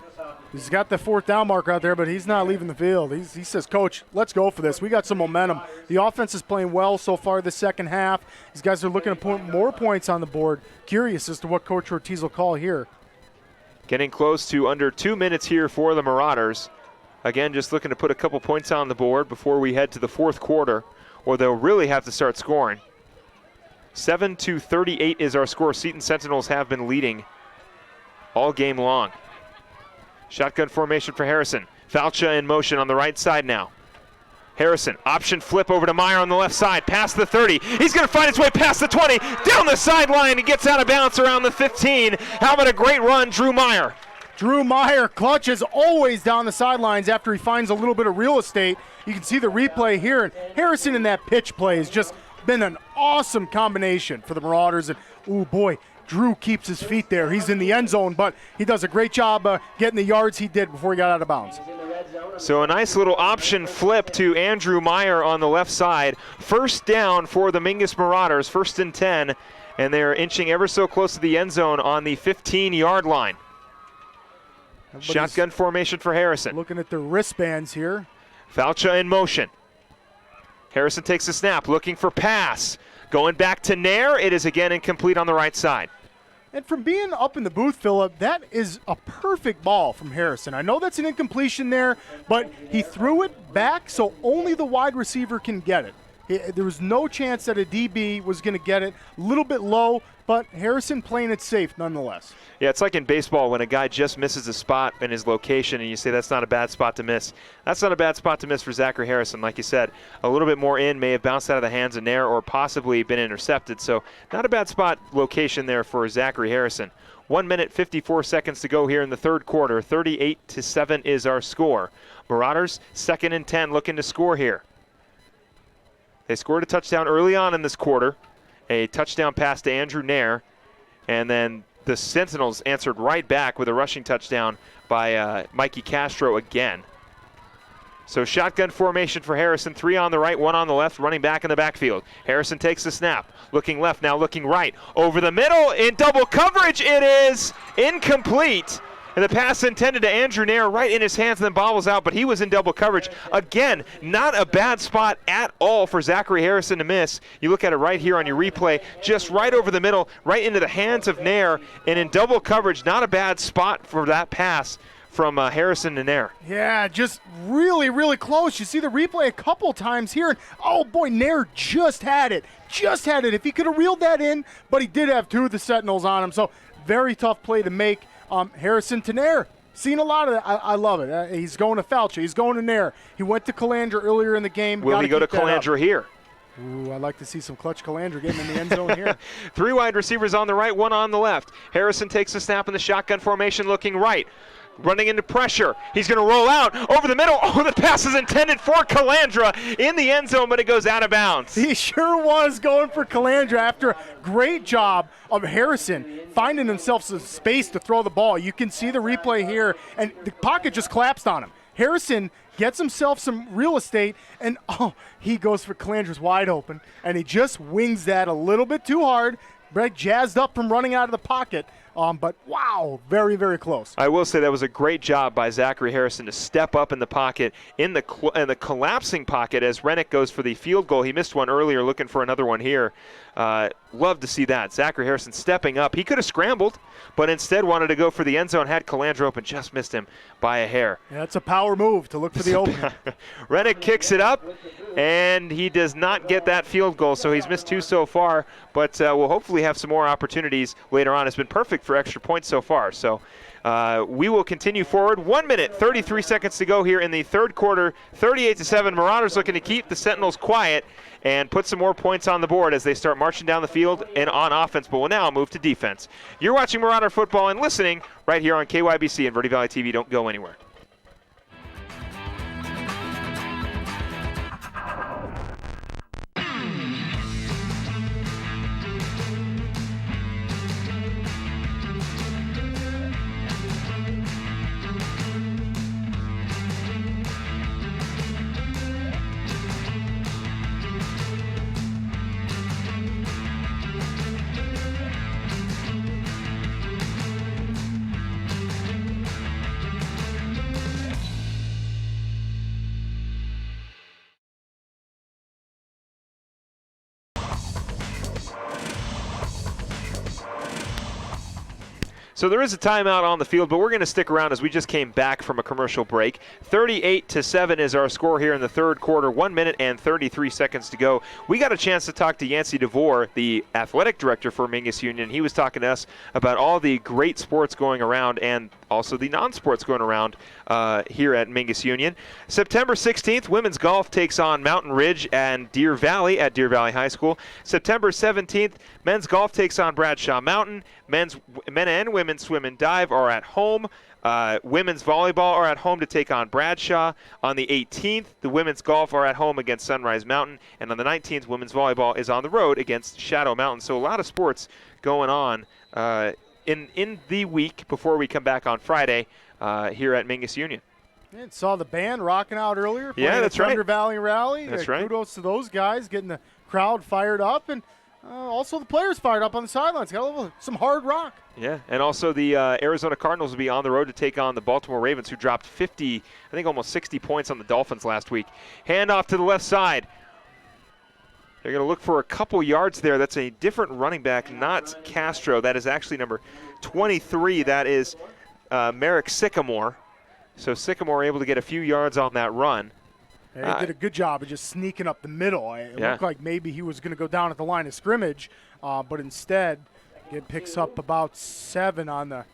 Speaker 2: he's got the fourth down marker out there, but he's not leaving the field. He says, Coach, let's go for this. We got some momentum. The offense is playing well so far this second half. These guys are looking to put more points on the board. Curious as to what Coach Ortiz will call here.
Speaker 1: Getting close to under 2 minutes here for the Marauders. Again, just looking to put a couple points on the board before we head to the fourth quarter, or they'll really have to start scoring. 7-38 is our score. Seton Sentinels have been leading all game long. Shotgun formation for Harrison. Falcha in motion on the right side now. Harrison, option flip over to Meyer on the left side, past the 30. He's going to find his way past the 20, down the sideline. He gets out of bounds around the 15. How about a great run, Drew Meyer?
Speaker 2: Drew Meyer clutches always down the sidelines after he finds a little bit of real estate. You can see the replay here. And Harrison in that pitch play has just been an awesome combination for the Marauders. And, oh boy, Drew keeps his feet there. He's in the end zone, but he does a great job getting the yards he did before he got out of bounds.
Speaker 1: So a nice little option flip to Andrew Meyer on the left side. First down for the Mingus Marauders, 1st and 10, and they're inching ever so close to the end zone on the 15-yard line. Shotgun formation for Harrison.
Speaker 2: Looking at their wristbands here.
Speaker 1: Falcha in motion. Harrison takes the snap, looking for pass. Going back to Nair, it is again incomplete on the right side.
Speaker 2: And from being up in the booth, Phillip, that is a perfect ball from Harrison. I know that's an incompletion there, but he threw it back so only the wide receiver can get it. There was no chance that a DB was going to get it. A little bit low, but Harrison playing it safe nonetheless.
Speaker 1: Yeah, it's like in baseball when a guy just misses a spot in his location and you say that's not a bad spot to miss. That's not a bad spot to miss for Zachary Harrison. Like you said, a little bit more in, may have bounced out of the hands of Nair or possibly been intercepted. So not a bad spot location there for Zachary Harrison. 1 minute, 54 seconds to go here in the third quarter. 38-7 is our score. Marauders, 2nd and 10, looking to score here. They scored a touchdown early on in this quarter. A touchdown pass to Andrew Nair. And then the Sentinels answered right back with a rushing touchdown by Mikey Castro again. So shotgun formation for Harrison, 3 on the right, 1 on the left, running back in the backfield. Harrison takes the snap, looking left, now looking right. Over the middle, in double coverage, it is incomplete. And the pass intended to Andrew Nair right in his hands and then bobbles out, but he was in double coverage. Again, not a bad spot at all for Zachary Harrison to miss. You look at it right here on your replay, just right over the middle, right into the hands of Nair, and in double coverage, not a bad spot for that pass from Harrison to Nair.
Speaker 2: Yeah, just really, really close. You see the replay a couple times here. And oh, boy, Nair just had it. Just had it. If he could have reeled that in, but he did have 2 of the Sentinels on him, so very tough play to make. Harrison to Nair. Seen a lot of that. I love it. He's going to Falcha. He's going to Nair. He went to Calandra earlier in the game.
Speaker 1: Will he go to Calandra here?
Speaker 2: Ooh, I'd like to see some clutch Calandra getting in the end zone here.
Speaker 1: 3 wide receivers on the right, 1 on the left. Harrison takes the snap in the shotgun formation, looking right. Running into pressure. He's going to roll out over the middle. Oh, the pass is intended for Calandra in the end zone, but it goes out of bounds.
Speaker 2: He sure was going for Calandra after a great job of Harrison finding himself some space to throw the ball. You can see the replay here, and the pocket just collapsed on him. Harrison gets himself some real estate, and he goes for Calandra's wide open, and he just wings that a little bit too hard. Brett jazzed up from running out of the pocket. But wow, very, very close.
Speaker 1: I will say that was a great job by Zachary Harrison to step up in the pocket, in the collapsing pocket as Rennick goes for the field goal. He missed one earlier, looking for another one here. Love to see that. Zachary Harrison stepping up. He could have scrambled, but instead wanted to go for the end zone, had Calandra open, just missed him by a hair.
Speaker 2: Yeah, it's a power move to look for the opening.
Speaker 1: Rennick kicks it up, and he does not get that field goal, so he's missed 2 so far, but we'll hopefully have some more opportunities later on. It's been perfect for extra points so far, so we will continue forward. 1 minute, 33 seconds to go here in the third quarter. 38-7. Marauders looking to keep the Sentinels quiet and put some more points on the board as they start marching down the field and on offense, but will now move to defense. You're watching Marauder football and listening right here on KYBC and Verde Valley TV. Don't go anywhere. So there is a timeout on the field, but we're going to stick around as we just came back from a commercial break. 38-7 is our score here in the third quarter. 1 minute and 33 seconds to go. We got a chance to talk to Yancey DeVore, the athletic director for Mingus Union. He was talking to us about all the great sports going around and also the non-sports going around here at Mingus Union. September 16th, women's golf takes on Mountain Ridge and Deer Valley at Deer Valley High School. September 17th, men's golf takes on Bradshaw Mountain. Men and women's swim and dive are at home. Women's volleyball are at home to take on Bradshaw. On the 18th, the women's golf are at home against Sunrise Mountain. And on the 19th, women's volleyball is on the road against Shadow Mountain. So a lot of sports going on in the week before we come back on Friday here at Mingus Union.
Speaker 2: And saw the band rocking out earlier.
Speaker 1: Yeah, that's right.
Speaker 2: Thunder Valley Rally.
Speaker 1: That's right.
Speaker 2: Kudos to those guys getting the crowd fired up, and also the players fired up on the sidelines. Got some hard rock.
Speaker 1: Yeah, and also the Arizona Cardinals will be on the road to take on the Baltimore Ravens, who dropped 50, I think almost 60 points on the Dolphins last week. Hand off to the left side. They're going to look for a couple yards there. That's a different running back, not Castro. That is actually number 23. That is Merrick Sycamore. So Sycamore able to get a few yards on that run.
Speaker 2: He did a good job of just sneaking up the middle. It looked like maybe he was going to go down at the line of scrimmage, but instead it picks up about 7 or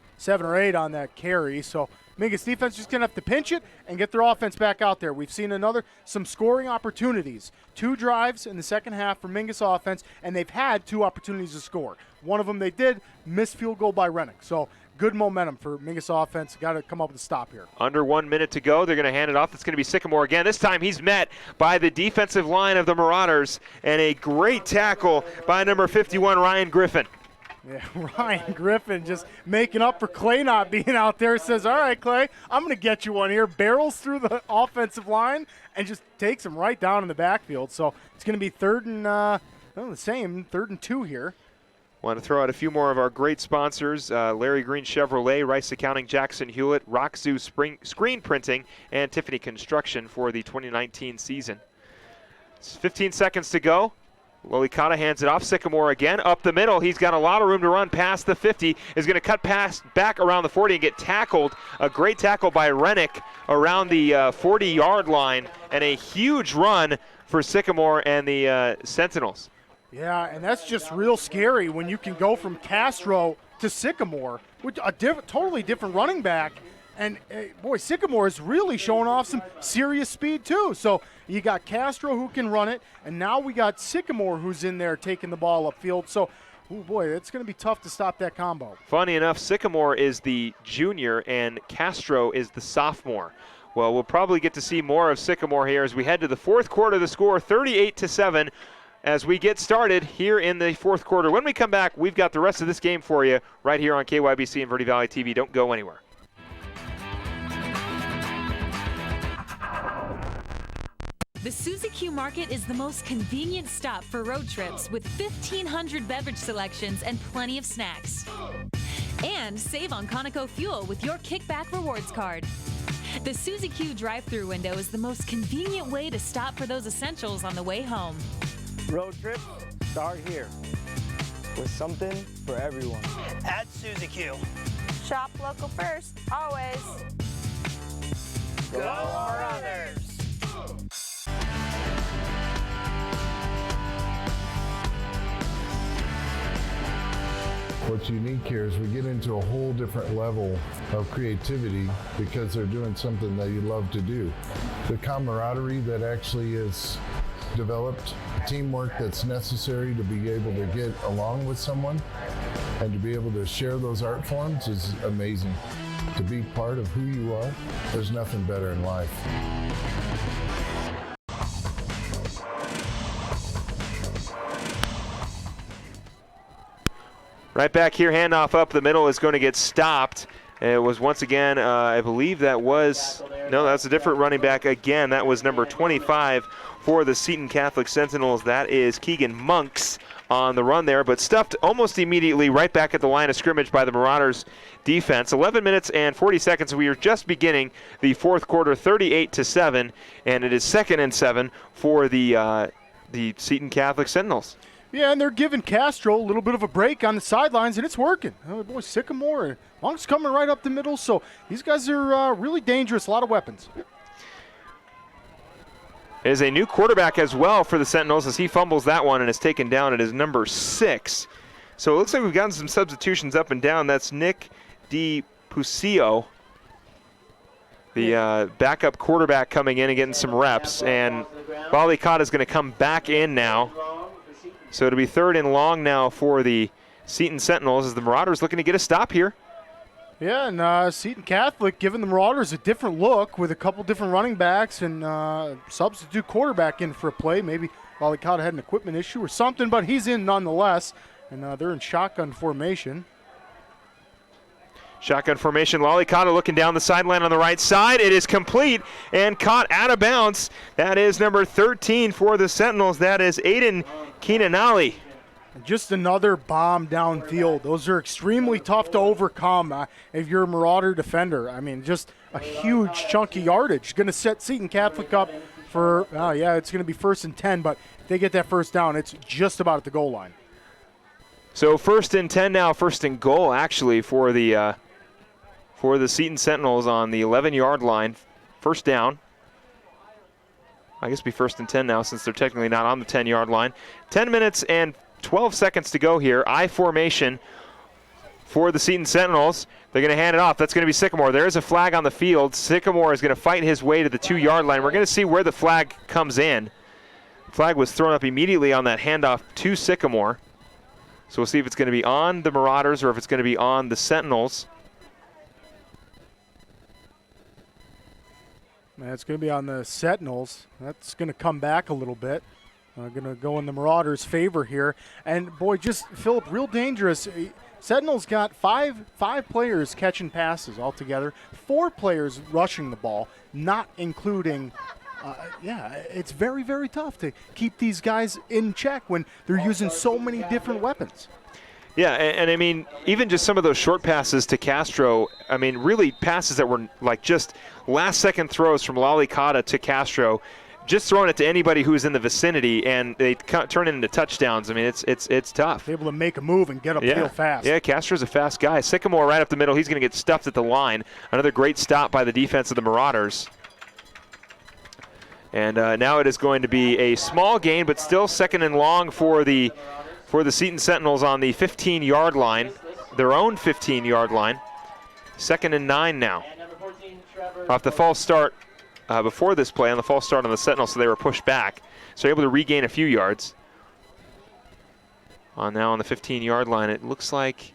Speaker 2: 8 on that carry. So Mingus defense just going to have to pinch it and get their offense back out there. We've seen some scoring opportunities. 2 drives in the second half for Mingus offense, and they've had 2 opportunities to score. One of them they did, missed field goal by Rennick. So good momentum for Mingus offense. Got to come up with a stop here.
Speaker 1: Under 1 minute to go. They're going to hand it off. It's going to be Sycamore again. This time he's met by the defensive line of the Marauders, and a great tackle by number 51, Ryan Griffin.
Speaker 2: Yeah, Ryan Griffin just making up for Clay not being out there. Says, all right, Clay, I'm going to get you one here. Barrels through the offensive line and just takes him right down in the backfield. So it's going to be third and 2 here.
Speaker 1: Want to throw out a few more of our great sponsors, Larry Green Chevrolet, Rice Accounting, Jackson Hewlett, Rock Zoo Screen Printing, and Tiffany Construction for the 2019 season. It's 15 seconds to go. Lolicata hands it off. Sycamore again up the middle. He's got a lot of room to run past the 50. Is going to cut past back around the 40 and get tackled. A great tackle by Rennick around the 40-yard line, and a huge run for Sycamore and the Sentinels.
Speaker 2: Yeah, and that's just real scary when you can go from Castro to Sycamore with a totally different running back. And, boy, Sycamore is really showing off some serious speed, too. So you got Castro who can run it, and now we got Sycamore who's in there taking the ball upfield. So, oh boy, it's going to be tough to stop that combo.
Speaker 1: Funny enough, Sycamore is the junior, and Castro is the sophomore. Well, we'll probably get to see more of Sycamore here as we head to the fourth quarter. The score 38-7 as we get started here in the fourth quarter. When we come back, we've got the rest of this game for you right here on KYBC and Verde Valley TV. Don't go anywhere.
Speaker 14: The Suzy Q Market is the most convenient stop for road trips with 1,500 beverage selections and plenty of snacks. And save on Conoco fuel with your Kickback Rewards card. The Suzy Q drive-thru window is the most convenient way to stop for those essentials on the way home.
Speaker 15: Road trips start here with something for everyone.
Speaker 16: At Suzy Q.
Speaker 17: Shop local first, always.
Speaker 16: Go Marauders!
Speaker 6: What's unique here is we get into a whole different level of creativity because they're doing something that you love to do. The camaraderie that actually is developed, teamwork that's necessary to be able to get along with someone and to be able to share those art forms is amazing. To be part of who you are, there's nothing better in life.
Speaker 1: Right back here, handoff up the middle is going to get stopped. It was once again, I believe that's a different running back again. That was number 25 for the Seton Catholic Sentinels. That is Keegan Monks on the run there, but stuffed almost immediately right back at the line of scrimmage by the Marauders defense. 11 minutes and 40 seconds. We are just beginning the fourth quarter, 38-7, and it is 2nd and 7 for the Seton Catholic Sentinels.
Speaker 2: Yeah, and they're giving Castro a little bit of a break on the sidelines, and it's working. Oh, boy, Sycamore and Monk's coming right up the middle, so these guys are really dangerous, a lot of weapons.
Speaker 1: There's a new quarterback as well for the Sentinels as he fumbles that one and is taken down. It is number 6. So it looks like we've gotten some substitutions up and down. That's Nick DiPucio, the backup quarterback, coming in and getting some reps. And Lolicata is going to come back in now. So it'll be 3rd and long now for the Seton Sentinels as the Marauders looking to get a stop here.
Speaker 2: Yeah, and Seton Catholic giving the Marauders a different look with a couple different running backs and substitute quarterback in for a play. Maybe Lolicata had an equipment issue or something, but he's in nonetheless. And they're in shotgun formation.
Speaker 1: Shotgun formation, Lolicata looking down the sideline on the right side. It is complete and caught out of bounds. That is number 13 for the Sentinels. That is Aiden Keenanali.
Speaker 2: Just another bomb downfield. Those are extremely tough to overcome if you're a Marauder defender. I mean, just a huge chunky yardage. Going to set Seton Catholic up for, it's going to be 1st and 10, but if they get that first down, it's just about at the goal line.
Speaker 1: So 1st and 10 now, 1st and goal actually for the Seton Sentinels on the 11-yard line. First down. I guess it'll be 1st and 10 now since they're technically not on the 10-yard line. 10 minutes and 12 seconds to go here. I formation for the Seton Sentinels. They're going to hand it off. That's going to be Sycamore. There is a flag on the field. Sycamore is going to fight his way to the 2-yard line. We're going to see where the flag comes in. Flag was thrown up immediately on that handoff to Sycamore. So we'll see if it's going to be on the Marauders or if it's going to be on the Sentinels.
Speaker 2: It's going to be on the Sentinels. That's going to come back a little bit. Going to go in the Marauders' favor here. And, boy, just, Philip, real dangerous. Sentinels got five players catching passes altogether, 4 players rushing the ball, not including it's very, very tough to keep these guys in check when they're using so many different weapons.
Speaker 1: Yeah, and I mean, even just some of those short passes to Castro, I mean, really passes that were like just last-second throws from Lolicata to Castro, just throwing it to anybody who's in the vicinity, and they turn it into touchdowns. I mean, it's tough.
Speaker 2: Able to make a move and get upfield fast.
Speaker 1: Yeah, Castro's a fast guy. Sycamore right up the middle. He's going to get stuffed at the line. Another great stop by the defense of the Marauders. And now it is going to be a small gain, but still 2nd and long for the Seton Sentinels on the 15-yard line, their own 15-yard line. 2nd and 9 now. Off the false start before this play, on the false start on the Sentinels, so they were pushed back. So able to regain a few yards. Now on the 15-yard line, it looks like,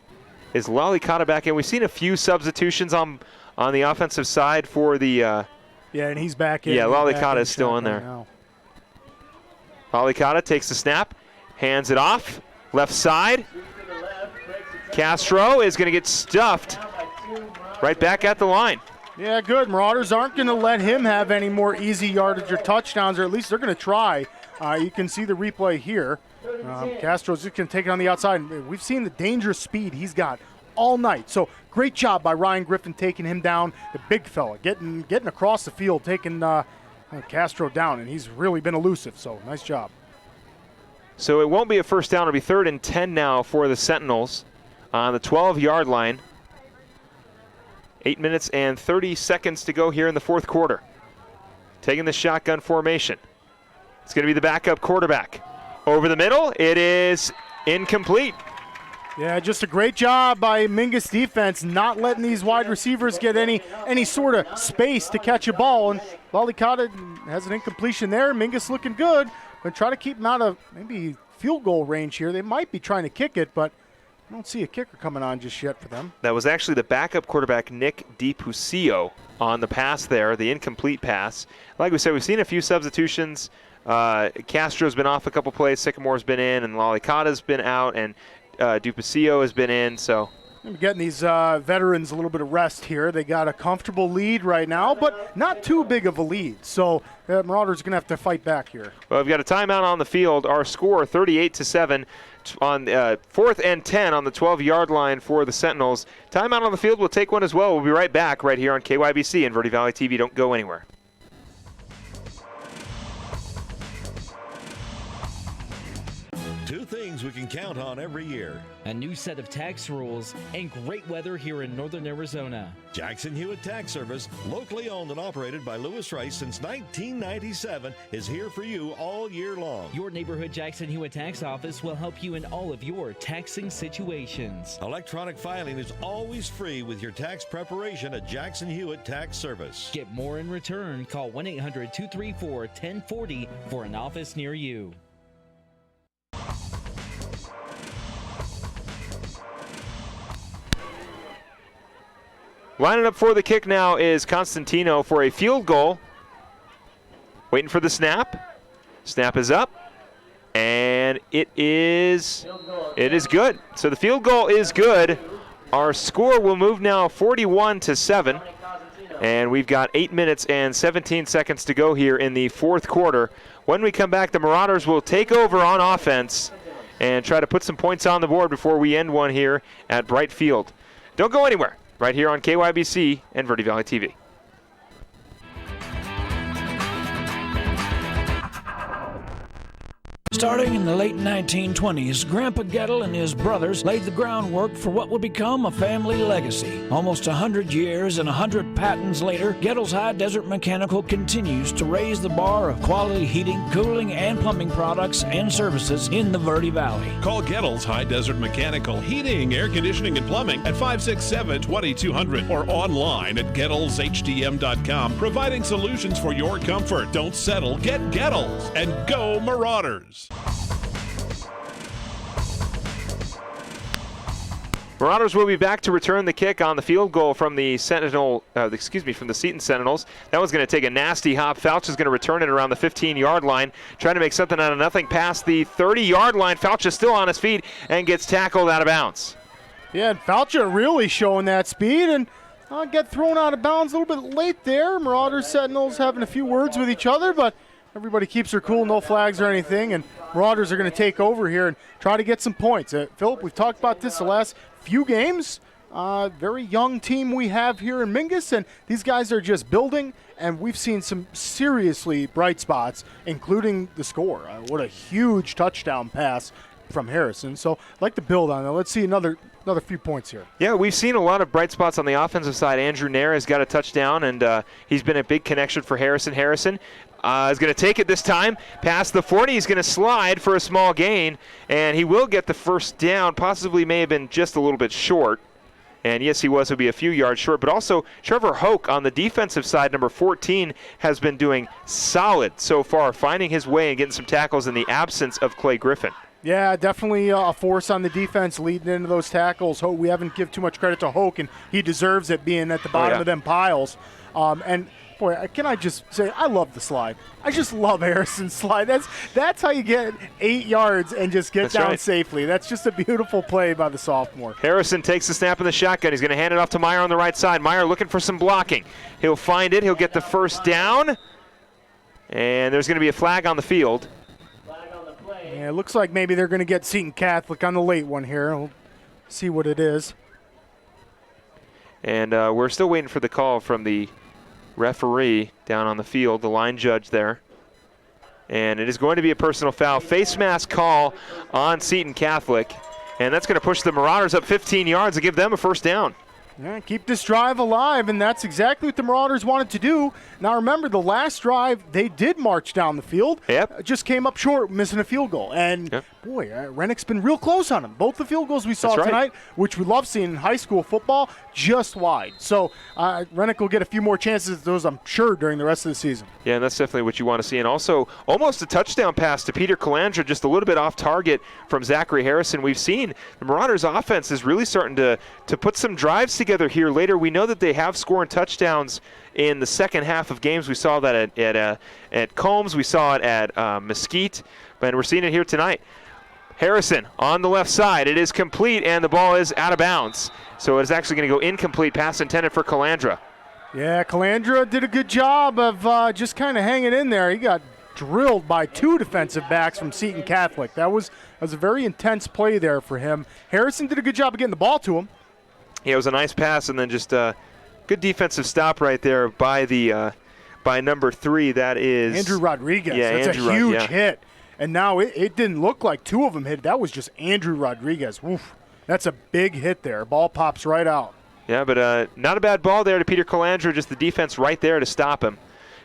Speaker 1: is Lolicata back in? We've seen a few substitutions on the offensive side for the
Speaker 2: yeah, and he's back in.
Speaker 1: Yeah, Lolicata is still in there.
Speaker 2: Now.
Speaker 1: Lolicata takes the snap, hands it off, left side. Castro is going to get stuffed right back at the line.
Speaker 2: Yeah, good. Marauders aren't going to let him have any more easy yardage or touchdowns, or at least they're going to try. You can see the replay here. Castro's just going to take it on the outside. We've seen the dangerous speed he's got all night. So great job by Ryan Griffin taking him down, the big fella, getting across the field, taking Castro down, and he's really been elusive. So nice job.
Speaker 1: So it won't be a first down. It'll be 3rd and 10 now for the Sentinels on the 12-yard line. 8 minutes and 30 seconds to go here in the 4th quarter. Taking the shotgun formation. It's going to be the backup quarterback. Over the middle, it is incomplete.
Speaker 2: Yeah, just a great job by Mingus defense, not letting these wide receivers get any sort of space to catch a ball. And Lolicata has an incompletion there. Mingus looking good, but try to keep him out of maybe field goal range here. They might be trying to kick it, but I don't see a kicker coming on just yet for them.
Speaker 1: That was actually the backup quarterback, Nick DiPucio, on the pass there, the incomplete pass. Like we said, we've seen a few substitutions. Castro's been off a couple plays, Sycamore's been in, and Lolicata's been out, and DiPucio has been in, so.
Speaker 2: I'm getting these veterans a little bit of rest here. They got a comfortable lead right now, but not too big of a lead. So Marauders are going to have to fight back here.
Speaker 1: Well, we've got a timeout on the field. Our score, 38-7 on 4th and 10 on the 12-yard line for the Sentinels. Timeout on the field. We'll take one as well. We'll be right back right here on KYBC and Verde Valley TV. Don't go anywhere.
Speaker 3: Two things we can count on every year.
Speaker 10: A new set of tax rules and great weather here in northern Arizona.
Speaker 3: Jackson Hewitt Tax Service, locally owned and operated by Lewis Rice since 1997, is here for you all year long.
Speaker 10: Your neighborhood Jackson Hewitt Tax Office will help you in all of your taxing situations.
Speaker 3: Electronic filing is always free with your tax preparation at Jackson Hewitt Tax Service.
Speaker 10: Get more in return. Call 1-800-234-1040 for an office near you.
Speaker 1: Lining up for the kick now is Constantino for a field goal. Waiting for the snap. Snap is up. And it is good. So the field goal is good Our score will move now 41-7. And we've got 8 minutes and 17 seconds to go here in the fourth quarter. When we come back, the Marauders will take over on offense and try to put some points on the board before we end one here at Bright Field. Don't go anywhere, right here on KYBC and Verde Valley TV.
Speaker 7: Starting in the late 1920s, Grandpa Gettle and his brothers laid the groundwork for what would become a family legacy. Almost 100 years and 100 patents later, Gettle's High Desert Mechanical continues to raise the bar of quality heating, cooling, and plumbing products and services in the Verde Valley.
Speaker 8: Call Gettle's High Desert Mechanical Heating, Air Conditioning, and Plumbing at 567-2200 or online at GettlesHDM.com, providing solutions for your comfort. Don't settle, get Gettles, and go Marauders.
Speaker 1: Marauders will be back to return the kick on the field goal from the Seton Sentinels. That one's going to take a nasty hop. Fouch is going to return it around the 15-yard line, trying to make something out of nothing past the 30-yard line. Fouch is still on his feet and gets tackled out of bounds.
Speaker 2: Yeah, and Foucha really showing that speed and get thrown out of bounds a little bit late there. Marauders, Sentinels having a few words with each other, but everybody keeps their cool, no flags or anything, and Marauders are going to take over here and try to get some points. Philip, we've talked about this the last few games. Very young team we have here in Mingus, and these guys are just building, and we've seen some seriously bright spots, including the score. What a huge touchdown pass from Harrison. So I'd like to build on that. Let's see another few points here.
Speaker 1: Yeah, we've seen a lot of bright spots on the offensive side. Andrew Nair has got a touchdown, and he's been a big connection for Harrison. Harrison is going to take it this time past the 40. He's going to slide for a small gain, and he will get the first down. Possibly may have been just a little bit short. And yes, he was. He'll be a few yards short. But also, Trevor Hoke on the defensive side, number 14, has been doing solid so far, finding his way and getting some tackles in the absence of Clay Griffin.
Speaker 2: Yeah, definitely a force on the defense leading into those tackles. We haven't given too much credit to Hoke, and he deserves it being at the bottom of them piles. And boy, can I just say, I love the slide. I just love Harrison's slide. That's how you get 8 yards and just get down safely. That's just a beautiful play by the sophomore.
Speaker 1: Harrison takes the snap in the shotgun. He's going to hand it off to Meyer on the right side. Meyer looking for some blocking. He'll find it. He'll get the first down. And there's going to be a flag on the field.
Speaker 2: Yeah, it looks like maybe they're going to get Seton Catholic on the late one here. We'll see what it is.
Speaker 1: And we're still waiting for the call from the referee down on the field, the line judge there. And it is going to be a personal foul. Face mask call on Seton Catholic. And that's going to push the Marauders up 15 yards and give them a first down.
Speaker 2: Yeah, keep this drive alive, and that's exactly what the Marauders wanted to do. Now remember, the last drive, they did march down the field.
Speaker 1: Yep.
Speaker 2: Just came up short, missing a field goal. And, boy, Rennick's been real close on them. Both the field goals we saw tonight, which we love seeing in high school football, just wide. So Rennick will get a few more chances at those, I'm sure, during the rest of the season.
Speaker 1: Yeah, and that's definitely what you want to see. And also, almost a touchdown pass to Peter Calandra, just a little bit off target from Zachary Harrison. We've seen the Marauders' offense is really starting to put some drives together here later. We know that they have scored touchdowns in the second half of games. We saw that at Combs. We saw it at Mesquite. And we're seeing it here tonight. Harrison on the left side. It is complete, and the ball is out of bounds. So it is actually going to go incomplete. Pass intended for Calandra.
Speaker 2: Yeah, Calandra did a good job of just kind of hanging in there. He got drilled by 2 defensive backs from Seton Catholic. That was a very intense play there for him. Harrison did a good job of getting the ball to him.
Speaker 1: Yeah, it was a nice pass, and then just a good defensive stop right there by the by number 3. That is
Speaker 2: Andrew Rodriguez.
Speaker 1: Yeah,
Speaker 2: that's
Speaker 1: Andrew
Speaker 2: a huge hit. And now it didn't look like 2 of them hit. That was just Andrew Rodriguez. Woof. That's a big hit there. Ball pops right out.
Speaker 1: Yeah, but not a bad ball there to Peter Calandra. Just the defense right there to stop him.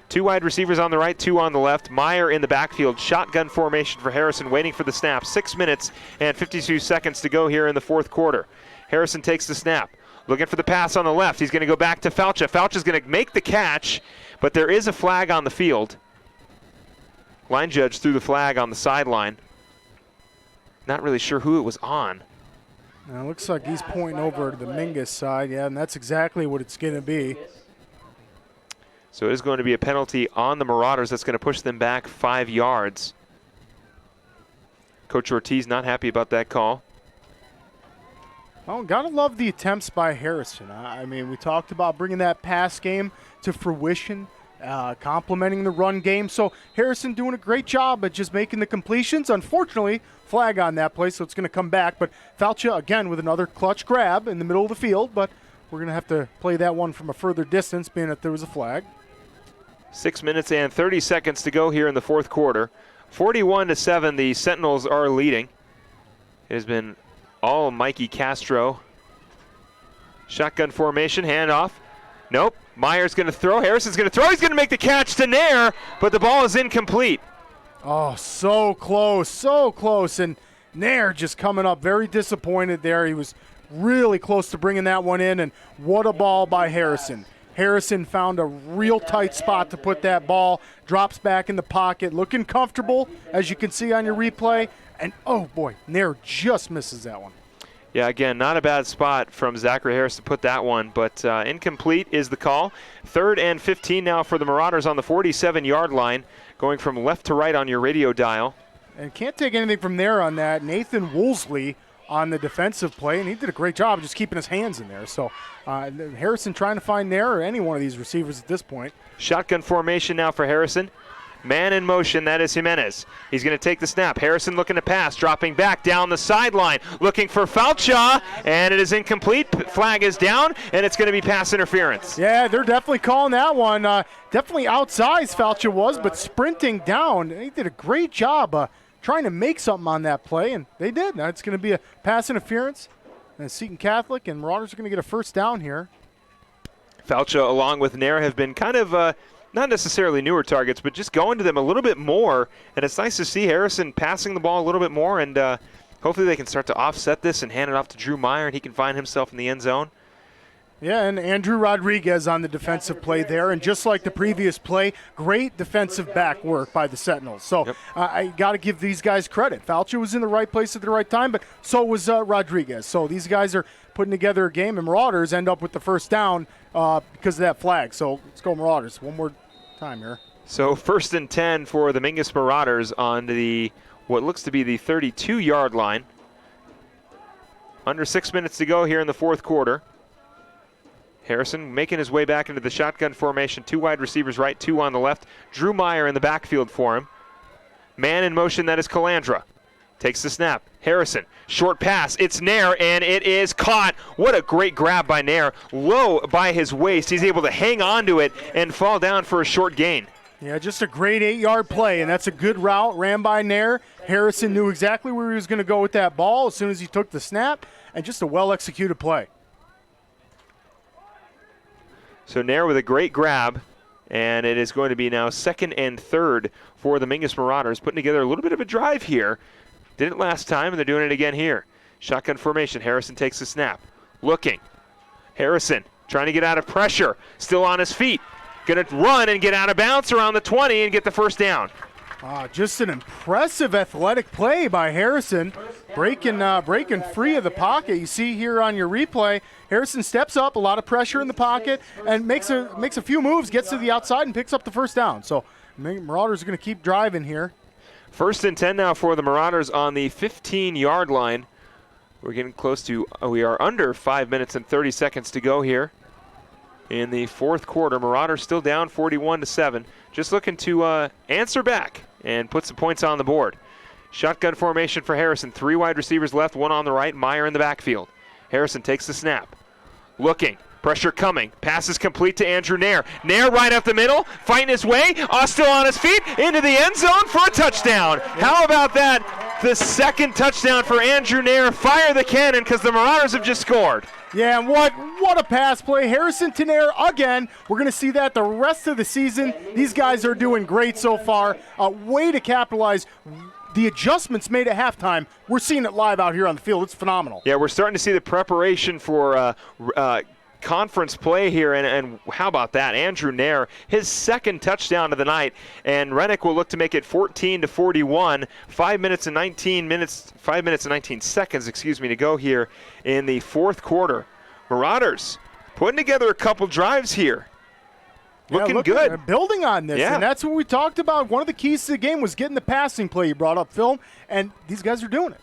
Speaker 1: 2 wide receivers on the right, 2 on the left. Meyer in the backfield. Shotgun formation for Harrison, waiting for the snap. 6 minutes and 52 seconds to go here in the fourth quarter. Harrison takes the snap. Looking for the pass on the left. He's going to go back to Foucha. Foucha's going to make the catch, but there is a flag on the field. Line judge threw the flag on the sideline. Not really sure who it was on.
Speaker 2: Now, it looks like he's pointing over to the Mingus side. Yeah, and that's exactly what it's going to be.
Speaker 1: So it is going to be a penalty on the Marauders. That's going to push them back 5 yards. Coach Ortiz not happy about that call.
Speaker 2: Oh, gotta love the attempts by Harrison. I mean, we talked about bringing that pass game to fruition, complementing the run game. So Harrison doing a great job at just making the completions. Unfortunately, flag on that play, so it's going to come back. But Falcha, again, with another clutch grab in the middle of the field. But we're going to have to play that one from a further distance, being that there was a flag.
Speaker 1: 6 minutes and 30 seconds to go here in the fourth quarter. 41-7, the Sentinels are leading. It has been all Mikey Castro. Shotgun formation, handoff. Nope. Meyer's going to throw. Harrison's going to throw. He's going to make the catch to Nair, but the ball is incomplete.
Speaker 2: Oh, so close, so close. And Nair just coming up very disappointed there. He was really close to bringing that one in, and what a ball by Harrison. Harrison found a real tight spot to put that ball, drops back in the pocket, looking comfortable, as you can see on your replay. And, oh, boy, Nair just misses that one.
Speaker 1: Yeah, again, not a bad spot from Zachary Harris to put that one, but incomplete is the call. 3rd and 15 now for the Marauders on the 47-yard line, going from left to right on your radio dial.
Speaker 2: And can't take anything from there on that. Nathan Woolsey on the defensive play, and he did a great job just keeping his hands in there. So Harrison trying to find Nair or any one of these receivers at this point.
Speaker 1: Shotgun formation now for Harrison. Man in motion, that is Jimenez. He's going to take the snap. Harrison looking to pass, dropping back down the sideline, looking for Falcha, and it is incomplete. Flag is down, and it's going to be pass interference.
Speaker 2: Yeah, they're definitely calling that one. Definitely outsized Falcha was, but sprinting down. He did a great job trying to make something on that play, and they did. Now it's going to be a pass interference. And Seton Catholic and Marauders are going to get a first down here.
Speaker 1: Falcha, along with Nair, have been kind of not necessarily newer targets, but just going to them a little bit more. And it's nice to see Harrison passing the ball a little bit more, and hopefully they can start to offset this and hand it off to Drew Meyer, and he can find himself in the end zone.
Speaker 2: Yeah, and Andrew Rodriguez on the defensive play there. And just like the previous play, great defensive back work by the Sentinels. So I got to give these guys credit. Falcha was in the right place at the right time, but so was Rodriguez. So these guys are putting together a game, and Marauders end up with the first down because of that flag. So let's go Marauders. One more time here.
Speaker 1: So 1st and 10 for the Mingus Marauders on the what looks to be the 32-yard line. Under 6 minutes to go here in the fourth quarter. Harrison making his way back into the shotgun formation. 2 wide receivers right, 2 on the left. Drew Meyer in the backfield for him. Man in motion, that is Calandra. Takes the snap. Harrison, short pass. It's Nair, and it is caught. What a great grab by Nair. Low by his waist. He's able to hang on to it and fall down for a short gain.
Speaker 2: Yeah, just a great 8-yard play, and that's a good route ran by Nair. Harrison knew exactly where he was going to go with that ball as soon as he took the snap, and just a well-executed play.
Speaker 1: So Nair with a great grab, and it is going to be now 2nd and 3rd for the Mingus Marauders, putting together a little bit of a drive here. Did it last time, and they're doing it again here. Shotgun formation. Harrison takes the snap. Looking. Harrison trying to get out of pressure. Still on his feet. Going to run and get out of bounds around the 20 and get the first down.
Speaker 2: Just an impressive athletic play by Harrison, breaking free of the pocket. You see here on your replay, Harrison steps up, a lot of pressure in the pocket, and makes a few moves, gets to the outside, and picks up the first down. So Marauders are going to keep driving here.
Speaker 1: 1st and 10 now for the Marauders on the 15-yard line. We're getting close to, we are under 5 minutes and 30 seconds to go here in the fourth quarter. Marauders still down 41-7. Just looking to answer back and put some points on the board. Shotgun formation for Harrison. 3 wide receivers left, 1 on the right, Meyer in the backfield. Harrison takes the snap. Looking. Pressure coming. Pass is complete to Andrew Nair. Nair right up the middle, fighting his way. Still on his feet, into the end zone for a touchdown. How about that? The 2nd touchdown for Andrew Nair. Fire the cannon because the Marauders have just scored.
Speaker 2: Yeah, and what a pass play. Harrison to Nair again. We're going to see that the rest of the season. These guys are doing great so far. A way to capitalize the adjustments made at halftime. We're seeing it live out here on the field. It's phenomenal.
Speaker 1: Yeah, we're starting to see the preparation for conference play here, and how about that? Andrew Nair, his 2nd touchdown of the night, and Rennick will look to make it 14-41. 5 minutes and 19 seconds, to go here in the fourth quarter. Marauders putting together a couple drives here. Looking good.
Speaker 2: Building on this, and that's what we talked about. One of the keys to the game was getting the passing play you brought up, Phil, and these guys are doing it.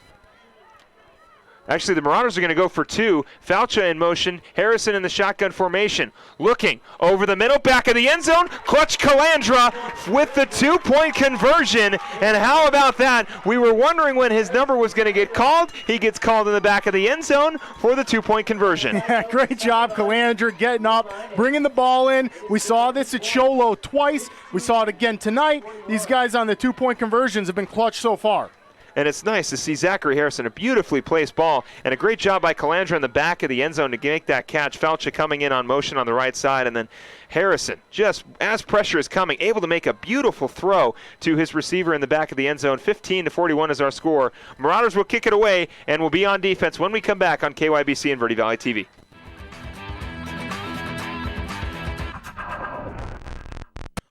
Speaker 1: Actually, the Marauders are going to go for 2. Falcha in motion. Harrison in the shotgun formation. Looking over the middle, back of the end zone. Clutch Calandra with the 2-point conversion. And how about that? We were wondering when his number was going to get called. He gets called in the back of the end zone for the 2-point conversion.
Speaker 2: Yeah, great job, Calandra, getting up, bringing the ball in. We saw this at Cholo twice. We saw it again tonight. These guys on the 2-point conversions have been clutch so far.
Speaker 1: And it's nice to see Zachary Harrison, a beautifully placed ball, and a great job by Calandra in the back of the end zone to make that catch. Falcha coming in on motion on the right side, and then Harrison, just as pressure is coming, able to make a beautiful throw to his receiver in the back of the end zone. 15-41 is our score. Marauders will kick it away and will be on defense when we come back on KYBC and Verde Valley TV.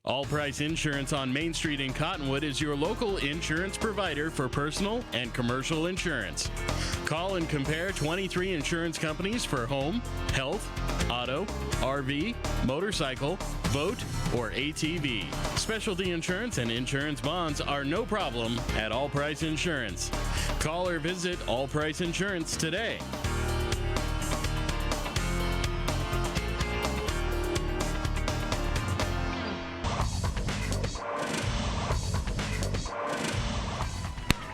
Speaker 20: All Price Insurance on Main Street in Cottonwood is your local insurance provider for personal and commercial insurance. Call and compare 23 insurance companies for home, health, auto, RV, motorcycle, boat, or ATV. Specialty insurance and insurance bonds are no problem at All Price Insurance. Call or visit All Price Insurance today.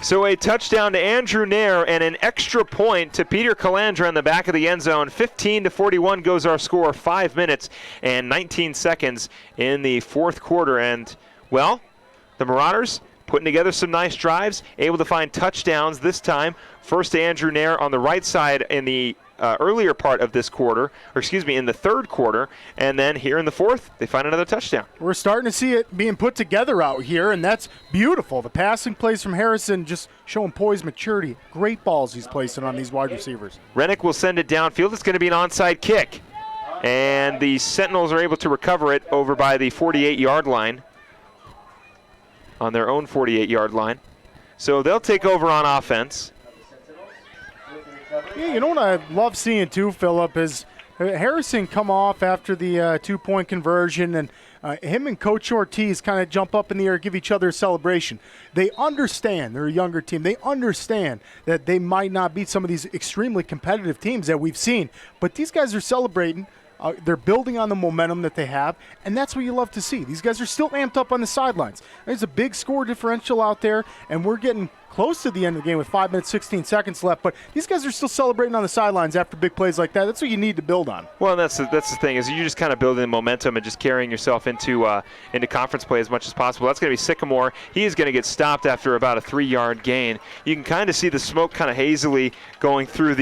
Speaker 1: So a touchdown to Andrew Nair and an extra point to Peter Calandra in the back of the end zone. 15-41 goes our score. 5 minutes and 19 seconds in the fourth quarter. And, well, the Marauders putting together some nice drives, able to find touchdowns this time. First to Andrew Nair on the right side in the earlier part of this quarter, in the third quarter, and then here in the fourth, they find another touchdown.
Speaker 2: We're starting to see it being put together out here, and that's beautiful. The passing plays from Harrison just showing poise, maturity. Great balls he's placing on these wide receivers.
Speaker 1: Rennick will send it downfield. It's going to be an onside kick, and the Sentinels are able to recover it over by the 48-yard line, on their own 48-yard line. So they'll take over on offense.
Speaker 2: Yeah, you know what I love seeing too, Phillip, is Harrison come off after the 2-point conversion, and him and Coach Ortiz kind of jump up in the air, give each other a celebration. They understand they're a younger team. They understand that they might not beat some of these extremely competitive teams that we've seen, but these guys are celebrating. They're building on the momentum that they have, and that's what you love to see. These guys are still amped up on the sidelines. There's a big score differential out there, and we're getting close to the end of the game with 5 minutes, 16 seconds left, but these guys are still celebrating on the sidelines after big plays like that. That's what you need to build on.
Speaker 1: Well, that's the thing, is you just kind of building the momentum and just carrying yourself into conference play as much as possible. That's going to be Sycamore. He is going to get stopped after about a 3-yard gain. You can kind of see the smoke kind of hazily going through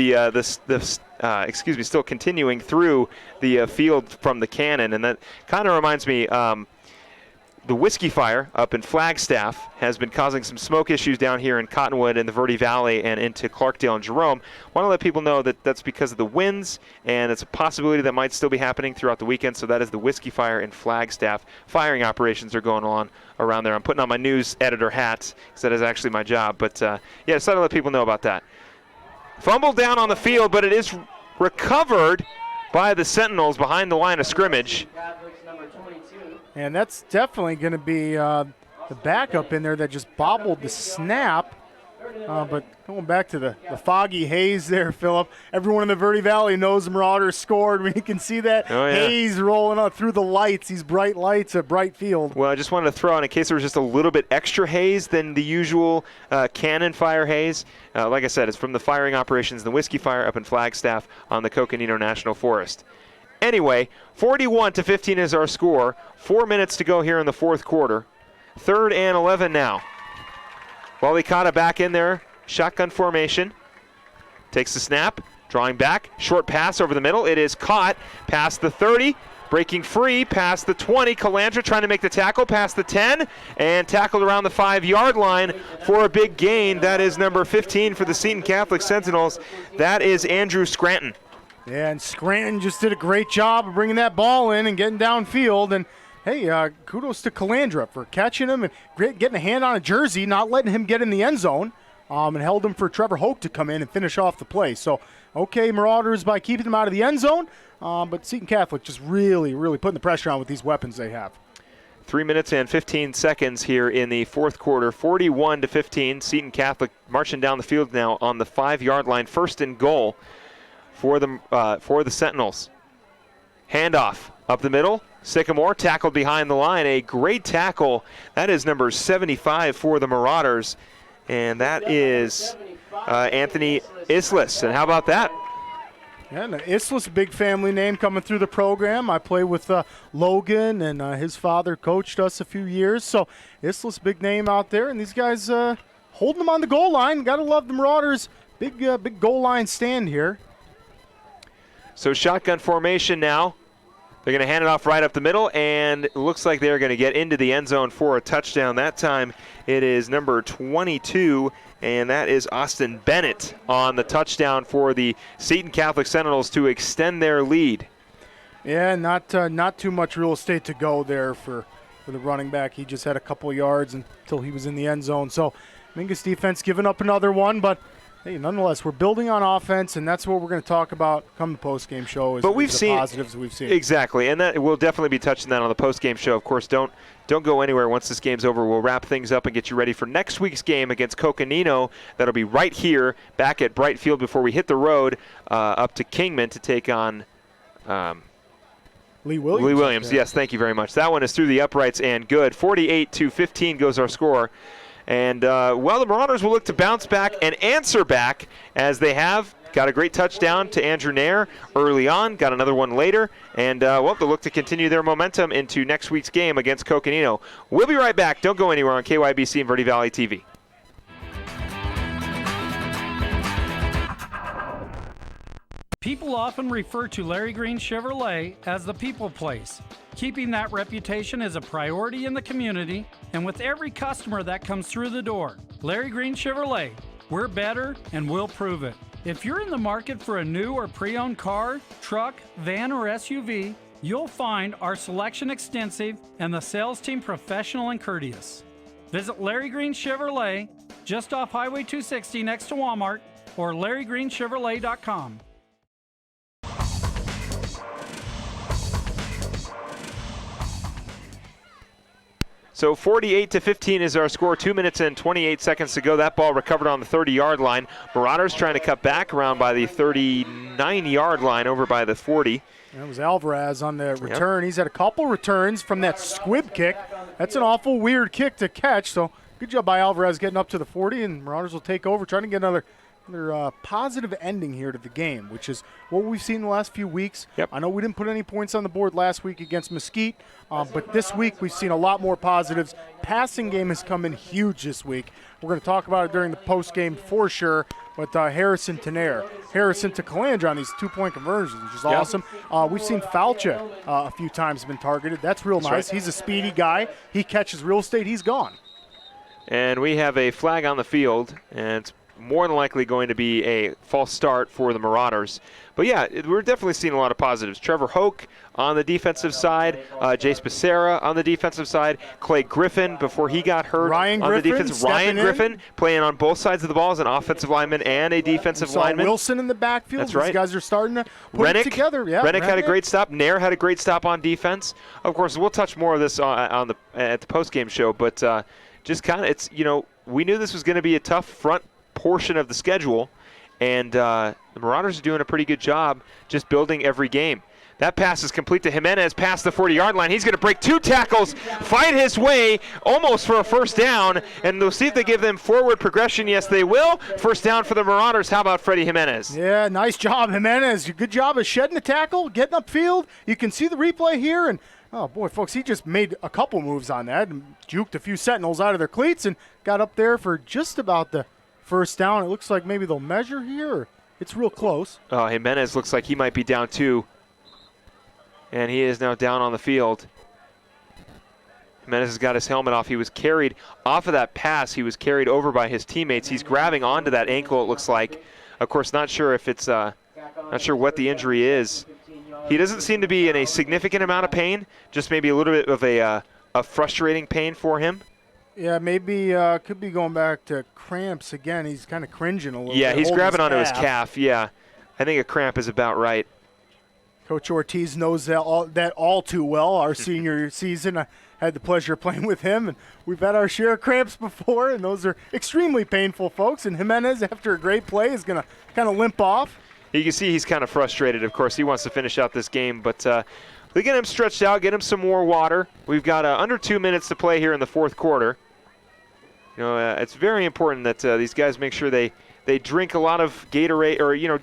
Speaker 1: still continuing through the field from the cannon, and that kind of reminds me, the Whiskey Fire up in Flagstaff has been causing some smoke issues down here in Cottonwood and the Verde Valley and into Clarkdale and Jerome. Want to let people know that that's because of the winds, and it's a possibility that might still be happening throughout the weekend. So that is the Whiskey Fire in Flagstaff. Firing operations are going on around there. I'm putting on my news editor hat because that is actually my job. But just to let people know about that. Fumble down on the field, but it is recovered by the Sentinels behind the line of scrimmage.
Speaker 2: And that's definitely going to be the backup in there that just bobbled the snap. But going back to the foggy haze there, Phillip, everyone in the Verde Valley knows the Marauders scored. We can see that haze rolling out through the lights, these bright lights at Bright Field.
Speaker 1: Well, I just wanted to throw in case there was just a little bit extra haze than the usual cannon fire haze. Like I said, it's from the firing operations, the Whiskey Fire up in Flagstaff on the Coconino National Forest. Anyway, 41-15 is our score. 4 minutes to go here in the fourth quarter. 3rd and 11 now. Walikata back in there, shotgun formation. Takes the snap, drawing back, short pass over the middle. It is caught past the 30, breaking free past the 20. Calandra trying to make the tackle past the 10, and tackled around the 5-yard line for a big gain. That is number 15 for the Seton Catholic Sentinels. That is Andrew Scranton.
Speaker 2: Yeah, and Scranton just did a great job of bringing that ball in and getting downfield. And, hey, kudos to Calandra for catching him and getting a hand on a jersey, not letting him get in the end zone, and held him for Trevor Hoke to come in and finish off the play. So, okay, Marauders by keeping him out of the end zone, but Seton Catholic just really, really putting the pressure on with these weapons they have.
Speaker 1: 3 minutes and 15 seconds here in the fourth quarter. 41-15. Seton Catholic marching down the field now on the 5-yard line. First and goal for the Sentinels. Handoff up the middle. Sycamore tackled behind the line. A great tackle. That is number 75 for the Marauders. And that is Anthony Islis. And how about that?
Speaker 2: Yeah, and Islis, a big family name coming through the program. I play with Logan, and his father coached us a few years. So Islis, big name out there. And these guys holding them on the goal line. Got to love the Marauders. Big goal line stand here.
Speaker 1: So shotgun formation now. They're going to hand it off right up the middle, and it looks like they're going to get into the end zone for a touchdown. That time it is number 22, and that is Austin Bennett on the touchdown for the Seton Catholic Sentinels to extend their lead.
Speaker 2: Yeah, not too much real estate to go there for the running back. He just had a couple yards until he was in the end zone. So Mingus defense giving up another one, but hey, nonetheless, we're building on offense, and that's what we're going to talk about come the post-game show.
Speaker 1: But we've seen
Speaker 2: positives we've seen.
Speaker 1: Exactly, and that we'll definitely be touching that on the post-game show. Of course, don't go anywhere once this game's over. We'll wrap things up and get you ready for next week's game against Coconino. That'll be right here, back at Bright Field before we hit the road up to Kingman to take on
Speaker 2: Lee Williams.
Speaker 1: Lee Williams. Yes, thank you very much. That one is through the uprights and good. 48-15 goes our score. And, the Marauders will look to bounce back and answer back as they have. Got a great touchdown to Andrew Nair early on, got another one later, and, they'll look to continue their momentum into next week's game against Coconino. We'll be right back. Don't go anywhere on KYBC and Verde Valley TV.
Speaker 4: People often refer to Larry Green Chevrolet as the people place. Keeping that reputation is a priority in the community and with every customer that comes through the door. Larry Green Chevrolet, we're better and we'll prove it. If you're in the market for a new or pre-owned car, truck, van, or SUV, you'll find our selection extensive and the sales team professional and courteous. Visit Larry Green Chevrolet just off Highway 260 next to Walmart or LarryGreenChevrolet.com.
Speaker 1: So 48-15 is our score. 2 minutes and 28 seconds to go. That ball recovered on the 30-yard line. Marauders trying to cut back around by the 39-yard line over by the 40.
Speaker 2: That was Alvarez on the return. Yep. He's had a couple returns from that squib kick. That's an awful weird kick to catch. So good job by Alvarez getting up to the 40, and Marauders will take over, trying to get another positive ending here to the game, which is what we've seen the last few weeks.
Speaker 1: Yep.
Speaker 2: I know we didn't put any points on the board last week against Mesquite, but this week we've seen a lot more positives. Passing game has come in huge this week. We're going to talk about it during the post game for sure. But Harrison to Nair, Harrison to Calandra on these 2-point conversions, which is awesome. We've seen Falcha a few times been targeted. That's real nice. Right. He's a speedy guy. He catches real estate. He's gone.
Speaker 1: And we have a flag on the field, and it's more than likely going to be a false start for the Marauders. But yeah, we're definitely seeing a lot of positives. Trevor Hoke on the defensive side, Jace Becerra on the defensive side, Clay Griffin before he got hurt
Speaker 2: Ryan
Speaker 1: on
Speaker 2: Griffin,
Speaker 1: the defense. Ryan Griffin playing on both sides of the ball as an offensive lineman and a defensive lineman.
Speaker 2: Wilson in the backfield.
Speaker 1: That's right.
Speaker 2: These guys are starting to put it together. Yeah,
Speaker 1: Rennick had a great stop. Nair had a great stop on defense. Of course, we'll touch more of this at the post-game show, but just kind of, we knew this was going to be a tough front portion of the schedule, and the Marauders are doing a pretty good job just building every game. That pass is complete to Jimenez past the 40-yard line. He's going to break 2 tackles, fight his way almost for a first down, and they'll see if they give them forward progression. Yes, they will. First down for the Marauders. How about Freddie Jimenez?
Speaker 2: Yeah, nice job, Jimenez. Good job of shedding the tackle, getting upfield. You can see the replay here, and oh, boy, folks, he just made a couple moves on that and juked a few Sentinels out of their cleats and got up there for just about the first down. It looks like maybe they'll measure here. It's real close.
Speaker 1: Oh, Jimenez looks like he might be down too. And he is now down on the field. Jimenez has got his helmet off. He was carried off of that pass. He was carried over by his teammates. He's grabbing onto that ankle, it looks like. Of course, not sure if it's, not sure what the injury is. He doesn't seem to be in a significant amount of pain, just maybe a little bit of a frustrating pain for him.
Speaker 2: Yeah, maybe could be going back to cramps again. He's kind of cringing a little bit.
Speaker 1: Yeah, he's grabbing onto his calf. Yeah, I think a cramp is about right.
Speaker 2: Coach Ortiz knows that all too well. Our senior season, I had the pleasure of playing with him, and we've had our share of cramps before, and those are extremely painful, folks. And Jimenez, after a great play, is going to kind of limp off.
Speaker 1: You can see he's kind of frustrated. Of course, he wants to finish out this game, but we get him stretched out, get him some more water. We've got under 2 minutes to play here in the fourth quarter. You know, it's very important that these guys make sure they drink a lot of Gatorade, or, you know,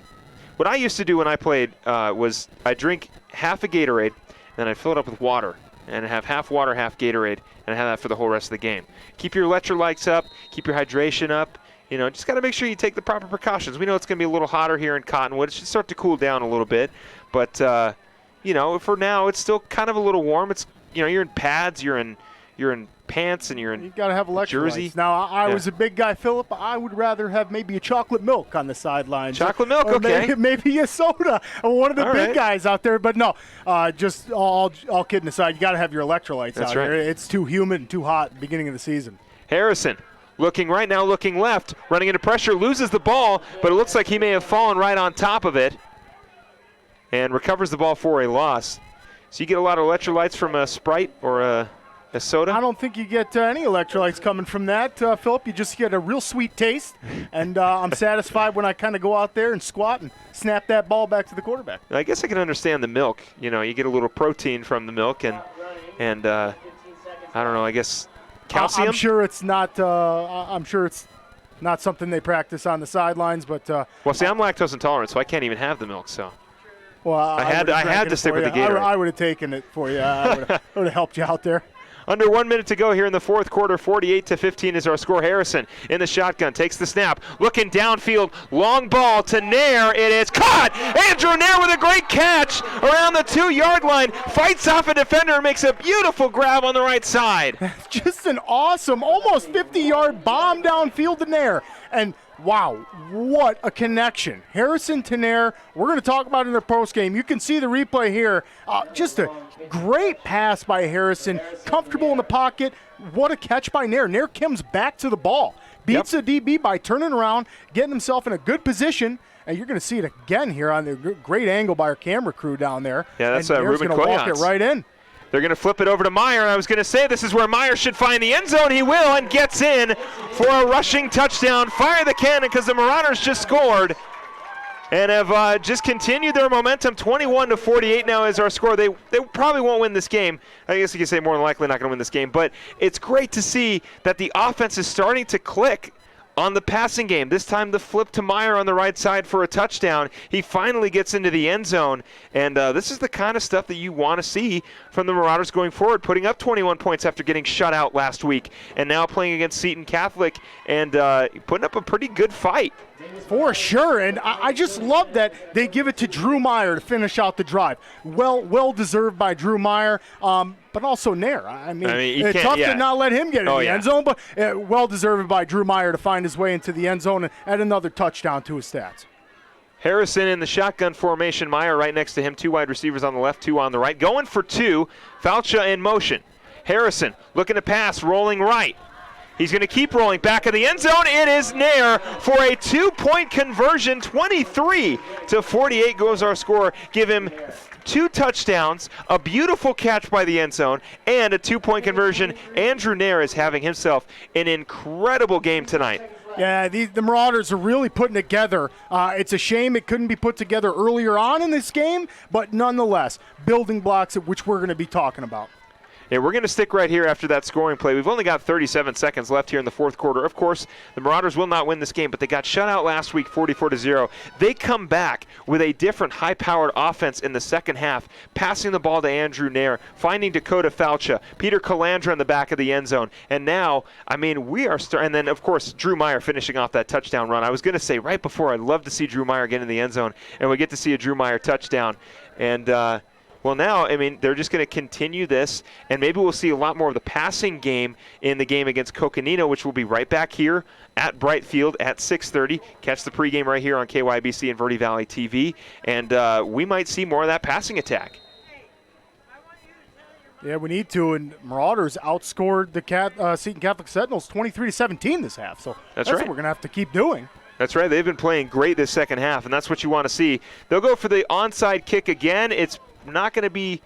Speaker 1: what I used to do when I played was I drink half a Gatorade, then I'd fill it up with water, and have half water, half Gatorade, and have that for the whole rest of the game. Keep your electrolytes up, keep your hydration up. You know, just got to make sure you take the proper precautions. We know it's going to be a little hotter here in Cottonwood. It should start to cool down a little bit, but you know, for now it's still kind of a little warm. It's, you know, you're in pads, you're in pants, and you're in.
Speaker 2: You got to have electrolytes.
Speaker 1: Jersey.
Speaker 2: Now, I was a big guy, Philip. I would rather have maybe a chocolate milk on the sidelines.
Speaker 1: Chocolate milk,
Speaker 2: or
Speaker 1: okay.
Speaker 2: Maybe a soda. One of the big guys out there. But no, just all kidding aside, you got to have your electrolytes out here. It's too humid and too hot at the beginning of the season.
Speaker 1: Harrison looking right now, looking left, running into pressure, loses the ball, but it looks like he may have fallen right on top of it and recovers the ball for a loss. So you get a lot of electrolytes from a Sprite or a soda?
Speaker 2: I don't think you get any electrolytes coming from that, Philip. You just get a real sweet taste, and I'm satisfied when I kind of go out there and squat and snap that ball back to the quarterback.
Speaker 1: I guess I can understand the milk. You know, you get a little protein from the milk, and I don't know, I guess calcium?
Speaker 2: I'm sure it's not something they practice on the sidelines, but
Speaker 1: well, see, I'm lactose intolerant, so I can't even have the milk. So,
Speaker 2: well, I
Speaker 1: had to stick with the Gatorade.
Speaker 2: I would have taken it for you. I would have helped you out there.
Speaker 1: Under 1 minute to go here in the fourth quarter. 48-15 is our score. Harrison in the shotgun, takes the snap, looking downfield, long ball to Nair. It is caught. Andrew Nair with a great catch around the 2-yard line, fights off a defender and makes a beautiful grab on the right side.
Speaker 2: Just an awesome, almost 50-yard bomb downfield to Nair. And wow, what a connection. Harrison to Nair. We're going to talk about it in the postgame. You can see the replay here. Just a great pass by Harrison. Comfortable in the pocket. What a catch by Nair. Nair comes back to the ball. Beats the DB by turning around, getting himself in a good position. And you're going to see it again here on the great angle by our camera crew down there.
Speaker 1: Yeah, that's
Speaker 2: Nair's
Speaker 1: Ruben
Speaker 2: going to walk it right in.
Speaker 1: They're going to flip it over to Meyer, and I was going to say this is where Meyer should find the end zone. He will, and gets in for a rushing touchdown. Fire the cannon because the Marauders just scored and have just continued their momentum. 21-48 now is our score. They probably won't win this game. I guess you could say more than likely not going to win this game, but it's great to see that the offense is starting to click on the passing game. This time the flip to Meyer on the right side for a touchdown. He finally gets into the end zone, and this is the kind of stuff that you want to see from the Marauders going forward, putting up 21 points after getting shut out last week, and now playing against Seton Catholic and putting up a pretty good fight.
Speaker 2: For sure, and I just love that they give it to Drew Meyer to finish out the drive. Well deserved by Drew Meyer, but also Nair. I mean it's tough to not let him get in the end zone, but well deserved by Drew Meyer to find his way into the end zone and add another touchdown to his stats.
Speaker 1: Harrison in the shotgun formation. Meyer right next to him. 2 wide receivers on the left, 2 on the right. Going for 2. Falcha in motion. Harrison looking to pass, rolling right. He's going to keep rolling back of the end zone. It is Nair for a 2-point conversion. 23-48 goes our score. Give him 2 touchdowns, a beautiful catch by the end zone, and a 2-point conversion. Andrew Nair is having himself an incredible game tonight.
Speaker 2: Yeah, the Marauders are really putting together. It's a shame it couldn't be put together earlier on in this game, but nonetheless, building blocks which we're going to be talking about.
Speaker 1: Yeah, we're going to stick right here after that scoring play. We've only got 37 seconds left here in the fourth quarter. Of course, the Marauders will not win this game, but they got shut out last week 44-0. They come back with a different high-powered offense in the second half, passing the ball to Andrew Nair, finding Dakota Falcha, Peter Calandra in the back of the end zone. And now, I mean, we are and then, of course, Drew Meyer finishing off that touchdown run. I was going to say right before, I'd love to see Drew Meyer get in the end zone, and we get to see a Drew Meyer touchdown. And well, now, I mean, they're just going to continue this, and maybe we'll see a lot more of the passing game in the game against Coconino, which will be right back here at Bright Field at 6:30. Catch the pregame right here on KYBC and Verde Valley TV, and we might see more of that passing attack.
Speaker 2: Yeah, we need to, and Marauders outscored the Seton Catholic Sentinels 23-17 this half, so that's right. What we're going to have to keep doing.
Speaker 1: That's right. They've been playing great this second half, and that's what you want to see. They'll go for the onside kick again. It's not going to be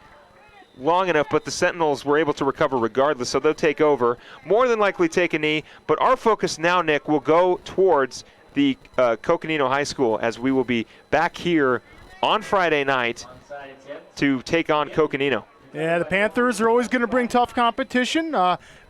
Speaker 1: long enough, but the Sentinels were able to recover regardless, so they'll take over. More than likely take a knee, but our focus now, Nick, will go towards the Coconino High School as we will be back here on Friday night to take on Coconino.
Speaker 2: Yeah, the Panthers are always going to bring tough competition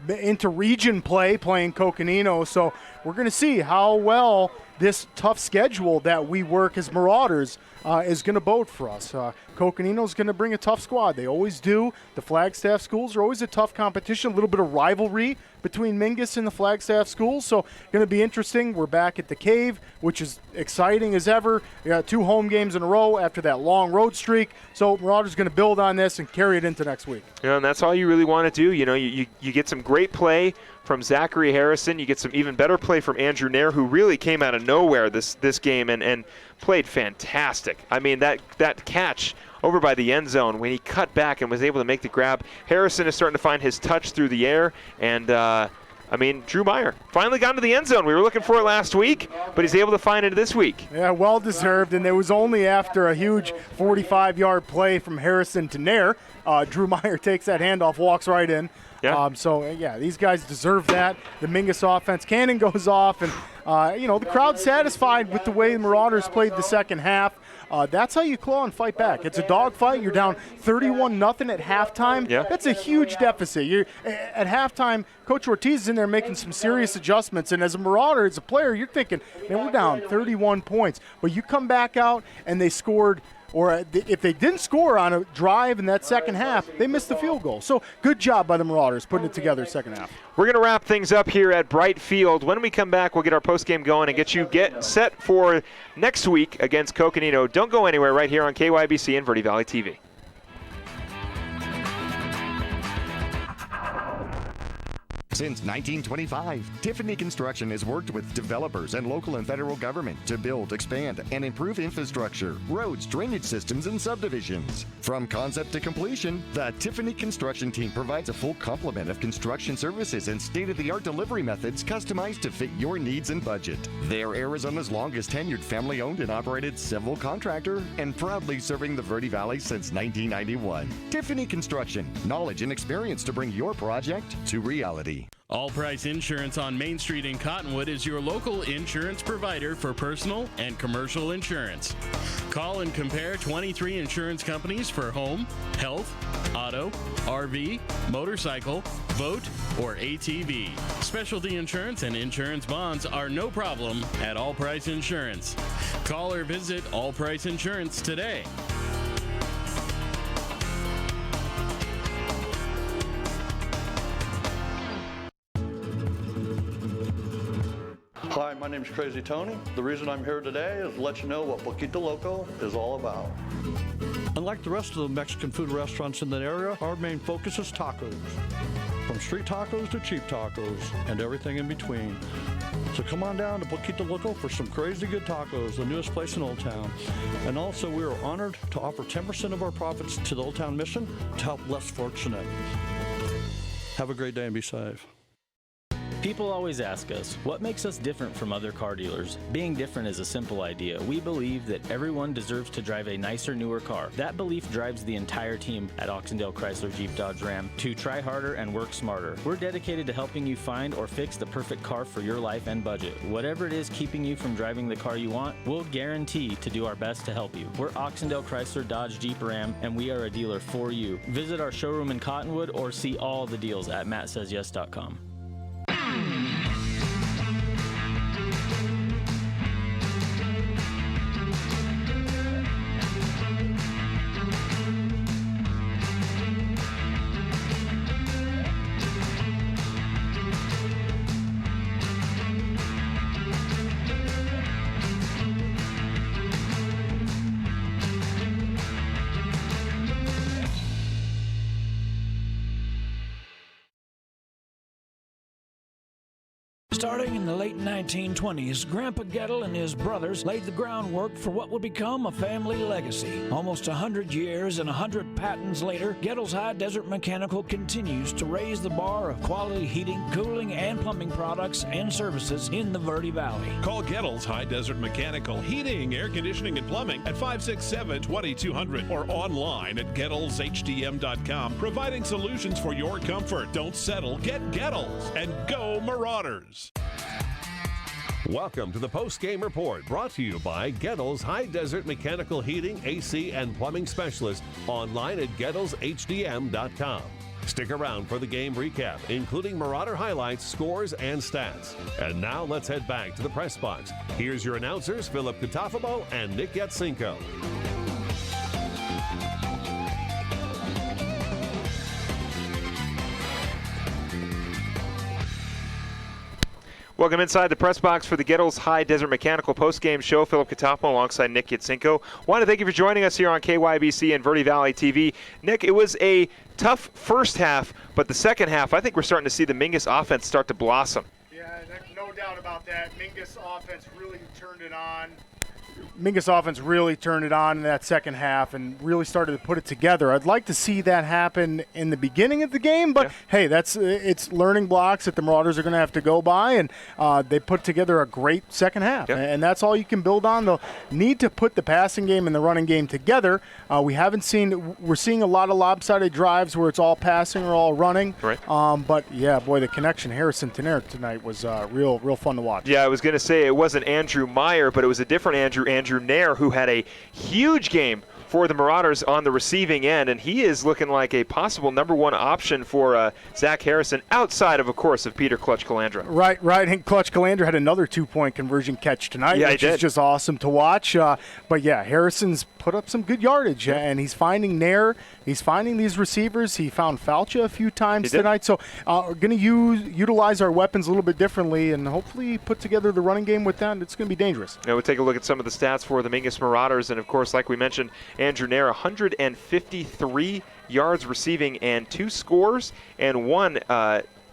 Speaker 2: into region play, playing Coconino, so we're going to see how well this tough schedule that we work as Marauders is going to bode for us. Coconino's going to bring a tough squad. They always do. The Flagstaff schools are always a tough competition, a little bit of rivalry between Mingus and the Flagstaff schools, so going to be interesting. We're back at the Cave, which is exciting as ever. We got 2 home games in a row after that long road streak, so Marauders going to build on this and carry it into next week.
Speaker 1: Yeah, and that's all you really want to do. You know, you get some great play from Zachary Harrison. You get some even better play from Andrew Nair, who really came out of nowhere this game and played fantastic. I mean, that catch over by the end zone when he cut back and was able to make the grab. Harrison is starting to find his touch through the air, and Drew Meyer finally got into the end zone. We were looking for it last week, but he's able to find it this week.
Speaker 2: Yeah, well deserved, and it was only after a huge 45-yard play from Harrison to Nair. Drew Meyer takes that handoff, walks right in.
Speaker 1: Yeah.
Speaker 2: These guys deserve that. The Mingus offense cannon goes off, and the crowd's satisfied with the way the Marauders played the second half. That's how you claw and fight back. It's a dogfight. You're down 31-0 at halftime.
Speaker 1: Yeah.
Speaker 2: That's a huge deficit. At halftime, Coach Ortiz is in there making some serious adjustments, and as a Marauder, as a player, you're thinking, man, we're down 31 points. But you come back out, and they scored, or if they didn't score on a drive in that second half, they missed the field goal. So good job by the Marauders putting it together second half.
Speaker 1: We're going to wrap things up here at Bright Field. When we come back, we'll get our postgame going and get set for next week against Coconino. Don't go anywhere, right here on KYBC and Verde Valley TV.
Speaker 9: Since 1925, Tiffany Construction has worked with developers and local and federal government to build, expand, and improve infrastructure, roads, drainage systems, and subdivisions. From concept to completion, the Tiffany Construction team provides a full complement of construction services and state-of-the-art delivery methods customized to fit your needs and budget. They're Arizona's longest tenured family-owned and operated civil contractor and proudly serving the Verde Valley since 1991. Tiffany Construction, knowledge and experience to bring your project to reality.
Speaker 20: All Price Insurance on Main Street in Cottonwood is your local insurance provider for personal and commercial insurance. Call and compare 23 insurance companies for home, health, auto, RV, motorcycle, boat, or ATV. Specialty insurance and insurance bonds are no problem at All Price Insurance. Call or visit All Price Insurance today.
Speaker 18: Hi, my name's Crazy Tony. The reason I'm here today is to let you know what Poquito Loco is all about.
Speaker 19: Unlike the rest of the Mexican food restaurants in that area, our main focus is tacos. From street tacos to cheap tacos and everything in between. So come on down to Poquito Loco for some crazy good tacos, the newest place in Old Town. And also we are honored to offer 10% of our profits to the Old Town Mission to help less fortunate. Have a great day and be safe.
Speaker 13: People always ask us, what makes us different from other car dealers? Being different is a simple idea. We believe that everyone deserves to drive a nicer, newer car. That belief drives the entire team at Oxendale Chrysler Jeep Dodge Ram to try harder and work smarter. We're dedicated to helping you find or fix the perfect car for your life and budget. Whatever it is keeping you from driving the car you want, we'll guarantee to do our best to help you. We're Oxendale Chrysler Dodge Jeep Ram, and we are a dealer for you. Visit our showroom in Cottonwood or see all the deals at mattsays.yes.com.
Speaker 7: Starting in the late 1920s, Grandpa Gettle and his brothers laid the groundwork for what would become a family legacy. Almost 100 years and 100 patents later, Gettle's High Desert Mechanical continues to raise the bar of quality heating, cooling, and plumbing products and services in the Verde Valley.
Speaker 8: Call Gettle's High Desert Mechanical Heating, Air Conditioning, and Plumbing at 567-2200 or online at GettlesHDM.com, providing solutions for your comfort. Don't settle. Get Gettles and go Marauders.
Speaker 3: Welcome to the post-game report, brought to you by Gettle's High Desert Mechanical Heating, AC, and Plumbing Specialist, online at GettlesHDM.com. Stick around for the game recap, including Marauder highlights, scores, and stats. And now let's head back to the press box. Here's your announcers, Philip Katafabo and Nick Yatsenko.
Speaker 1: Welcome inside the press box for the Gettles High Desert Mechanical postgame show. Philip Katafamo alongside Nick Yatsenko. Want to thank you for joining us here on KYBC and Verde Valley TV. Nick, it was a tough first half, but the second half, I think we're starting to see the Mingus offense start to blossom.
Speaker 2: Yeah, no doubt about that. Mingus offense really turned it on. Mingus offense really turned it on in that second half and really started to put it together. I'd like to see that happen in the beginning of the game, but hey, it's learning blocks that the Marauders are going to have to go by, and they put together a great second half, and that's all you can build on. They'll need to put the passing game and the running game together. We're seeing a lot of lopsided drives where it's all passing or all running,
Speaker 1: right?
Speaker 2: But yeah, boy, the connection Harrison to Nair tonight was real fun to watch.
Speaker 1: Yeah, I was going to say it wasn't Andrew Meyer, but it was a different Andrew Nair, who had a huge game for the Marauders on the receiving end, and he is looking like a possible number one option for Zach Harrison, outside of course, of Peter Clutch Calandra.
Speaker 2: Right. And Clutch Calandra had another 2-point conversion catch tonight, which is just awesome to watch. But yeah, Harrison's put up some good yardage, and he's finding Nair. He's finding these receivers. He found Falcha a few times tonight. So we're going to utilize our weapons a little bit differently and hopefully put together the running game with that. It's going to be dangerous.
Speaker 1: Now we'll take a look at some of the stats for the Mingus Marauders. And, of course, like we mentioned, Andrew Nair, 153 yards receiving and 2 scores and 1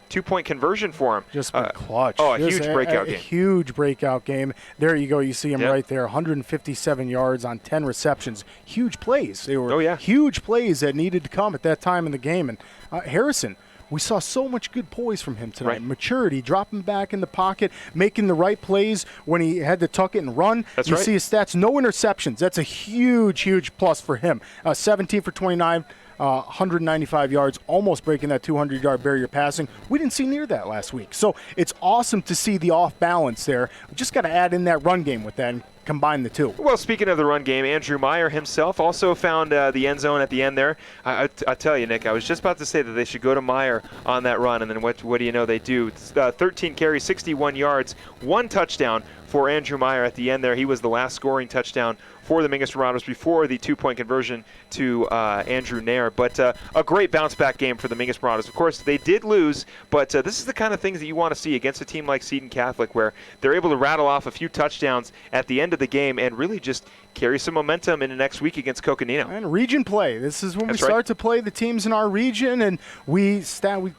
Speaker 1: 2-point conversion for him.
Speaker 2: Just been clutch.
Speaker 1: Oh, a huge breakout game.
Speaker 2: A huge breakout game. There you go. You see him right there. 157 yards on 10 receptions. Huge plays. They were huge plays that needed to come at that time in the game. And Harrison, we saw so much good poise from him tonight.
Speaker 1: Right.
Speaker 2: Maturity, dropping back in the pocket, making the right plays when he had to tuck it and run. You see his stats, no interceptions. That's a huge plus for him. 17 for 29. 195 yards, almost breaking that 200-yard barrier passing. We didn't see near that last week. So it's awesome to see the off balance there. We just got to add in that run game with that and combine the two.
Speaker 1: Well, speaking of the run game, Andrew Meyer himself also found the end zone at the end there. I tell you, Nick, I was just about to say that they should go to Meyer on that run, and then what do you know they do? 13 carries, 61 yards, 1 touchdown for Andrew Meyer at the end there. He was the last scoring touchdown for the Mingus Marauders before the 2-point conversion to Andrew Nair. But a great bounce-back game for the Mingus Marauders. Of course, they did lose, but this is the kind of things that you want to see against a team like Seton Catholic, where they're able to rattle off a few touchdowns at the end of the game and really just carry some momentum into next week against Coconino.
Speaker 2: And region play. This is when we start to play the teams in our region, and we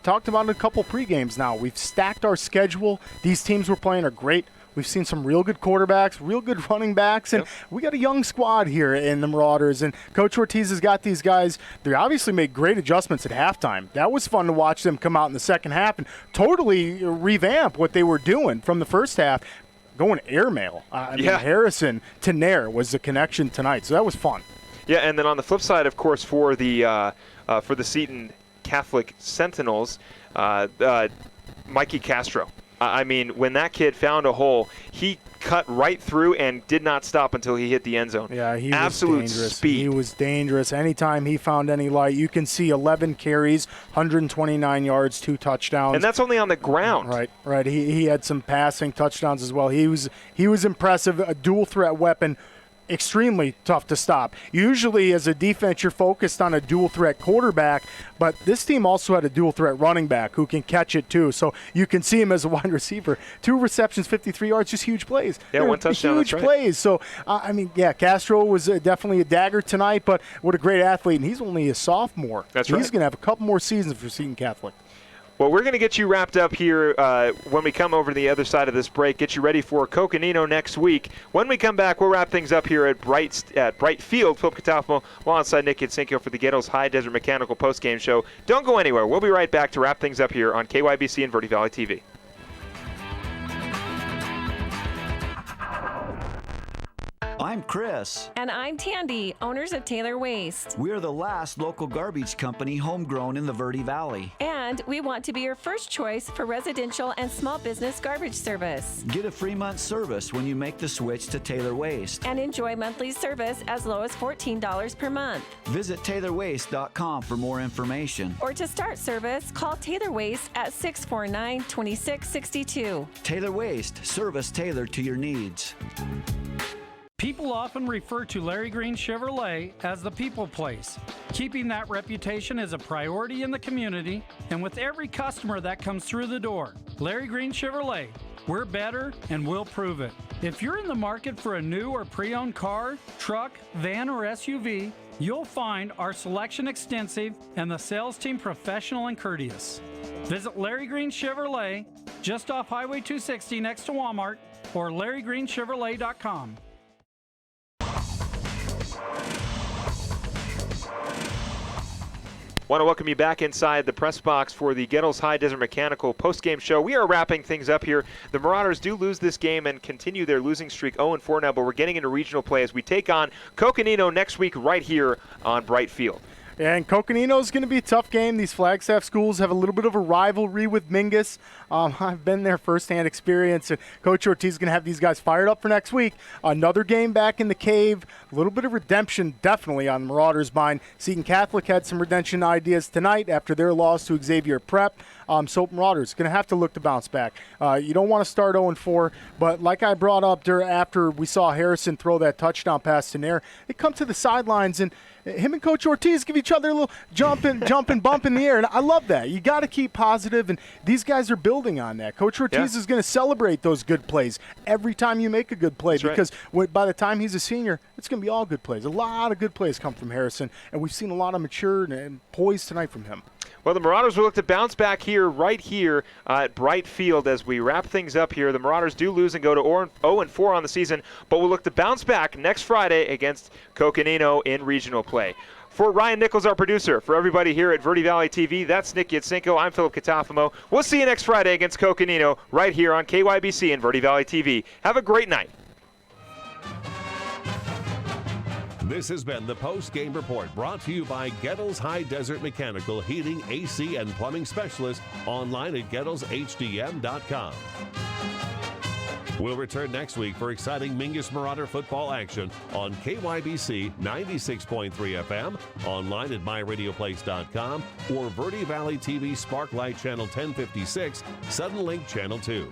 Speaker 2: talked about it a couple pre-games now. We've stacked our schedule. These teams we're playing are great. We've seen some real good quarterbacks, real good running backs, and we got a young squad here in the Marauders. And Coach Ortiz has got these guys. They obviously made great adjustments at halftime. That was fun to watch them come out in the second half and totally revamp what they were doing from the first half. Going airmail. I mean, Harrison to Nair was the connection tonight, so that was fun.
Speaker 1: Yeah, and then on the flip side, of course, for the Seton Catholic Sentinels, Mikey Castro. I mean, when that kid found a hole, he cut right through and did not stop until he hit the end zone.
Speaker 2: Yeah, he
Speaker 1: Absolute
Speaker 2: was dangerous.
Speaker 1: Speed.
Speaker 2: He was dangerous. Anytime he found any light, you can see 11 carries, 129 yards, 2 touchdowns.
Speaker 1: And that's only on the ground.
Speaker 2: Right. He had some passing touchdowns as well. He was impressive, a dual threat weapon. Extremely tough to stop. Usually as a defense, you're focused on a dual threat quarterback, but this team also had a dual threat running back who can catch it too. So you can see him as a wide receiver. 2 receptions, 53 yards, just huge plays.
Speaker 1: Yeah, 1 touchdown.
Speaker 2: Huge plays. So, Castro was definitely a dagger tonight, but what a great athlete. And he's only a sophomore.
Speaker 1: That's
Speaker 2: He's
Speaker 1: right.
Speaker 2: going to have a couple more seasons for Seton Catholic.
Speaker 1: Well, we're going to get you wrapped up here when we come over to the other side of this break, get you ready for Coconino next week. When we come back, we'll wrap things up here at Bright Field. Philip Catafmo alongside Nick Yatsenko for the Gettles High Desert Mechanical postgame show. Don't go anywhere. We'll be right back to wrap things up here on KYBC and Verde Valley TV.
Speaker 11: I'm Chris.
Speaker 12: And I'm Tandy, owners of Taylor Waste.
Speaker 11: We're the last local garbage company homegrown in the Verde Valley.
Speaker 12: And we want to be your first choice for residential and small business garbage service.
Speaker 11: Get a free month service when you make the switch to Taylor Waste.
Speaker 12: And enjoy monthly service as low as $14 per month.
Speaker 11: Visit TaylorWaste.com for more information.
Speaker 12: Or to start service, call Taylor Waste at 649-2662.
Speaker 11: Taylor Waste, service tailored to your needs.
Speaker 4: People often refer to Larry Green Chevrolet as the people place. Keeping that reputation is a priority in the community and with every customer that comes through the door. Larry Green Chevrolet, we're better and we'll prove it. If you're in the market for a new or pre-owned car, truck, van, or SUV, you'll find our selection extensive and the sales team professional and courteous. Visit Larry Green Chevrolet just off Highway 260 next to Walmart or LarryGreenChevrolet.com.
Speaker 1: Want to welcome you back inside the press box for the Gettles High Desert Mechanical postgame show. We are wrapping things up here. The Marauders do lose this game and continue their losing streak 0-4 now, but we're getting into regional play as we take on Coconino next week right here on Bright Field.
Speaker 2: And Coconino is going to be a tough game. These Flagstaff schools have a little bit of a rivalry with Mingus. I've been there firsthand experience, and Coach Ortiz is going to have these guys fired up for next week. Another game back in the cave. A little bit of redemption definitely on the Marauders' mind. Seton Catholic had some redemption ideas tonight after their loss to Xavier Prep. So Marauders going to have to look to bounce back. You don't want to start 0-4, but like I brought up after we saw Harrison throw that touchdown pass to Nair, they come to the sidelines and him and Coach Ortiz give each other a little jump and bump in the air, and I love that. You got to keep positive, and these guys are building on that. Coach Ortiz is going to celebrate those good plays every time you make a good play. That's because by the time he's a senior, it's going to be all good plays. A lot of good plays come from Harrison, and we've seen a lot of mature and poise tonight from him.
Speaker 1: Well, the Marauders will look to bounce back here, right here at Bright Field as we wrap things up here. The Marauders do lose and go to 0-4 on the season, but we'll look to bounce back next Friday against Coconino in regional play. For Ryan Nichols, our producer, for everybody here at Verde Valley TV, that's Nick Yatsenko. I'm Philip Catafamo. We'll see you next Friday against Coconino right here on KYBC and Verde Valley TV. Have a great night.
Speaker 3: This has been the post-game report brought to you by Gettles High Desert Mechanical Heating, AC, and Plumbing Specialist online at GettlesHDM.com. We'll return next week for exciting Mingus Marauder football action on KYBC 96.3 FM, online at MyRadioPlace.com, or Verde Valley TV Sparklight Channel 1056, Suddenlink Channel 2.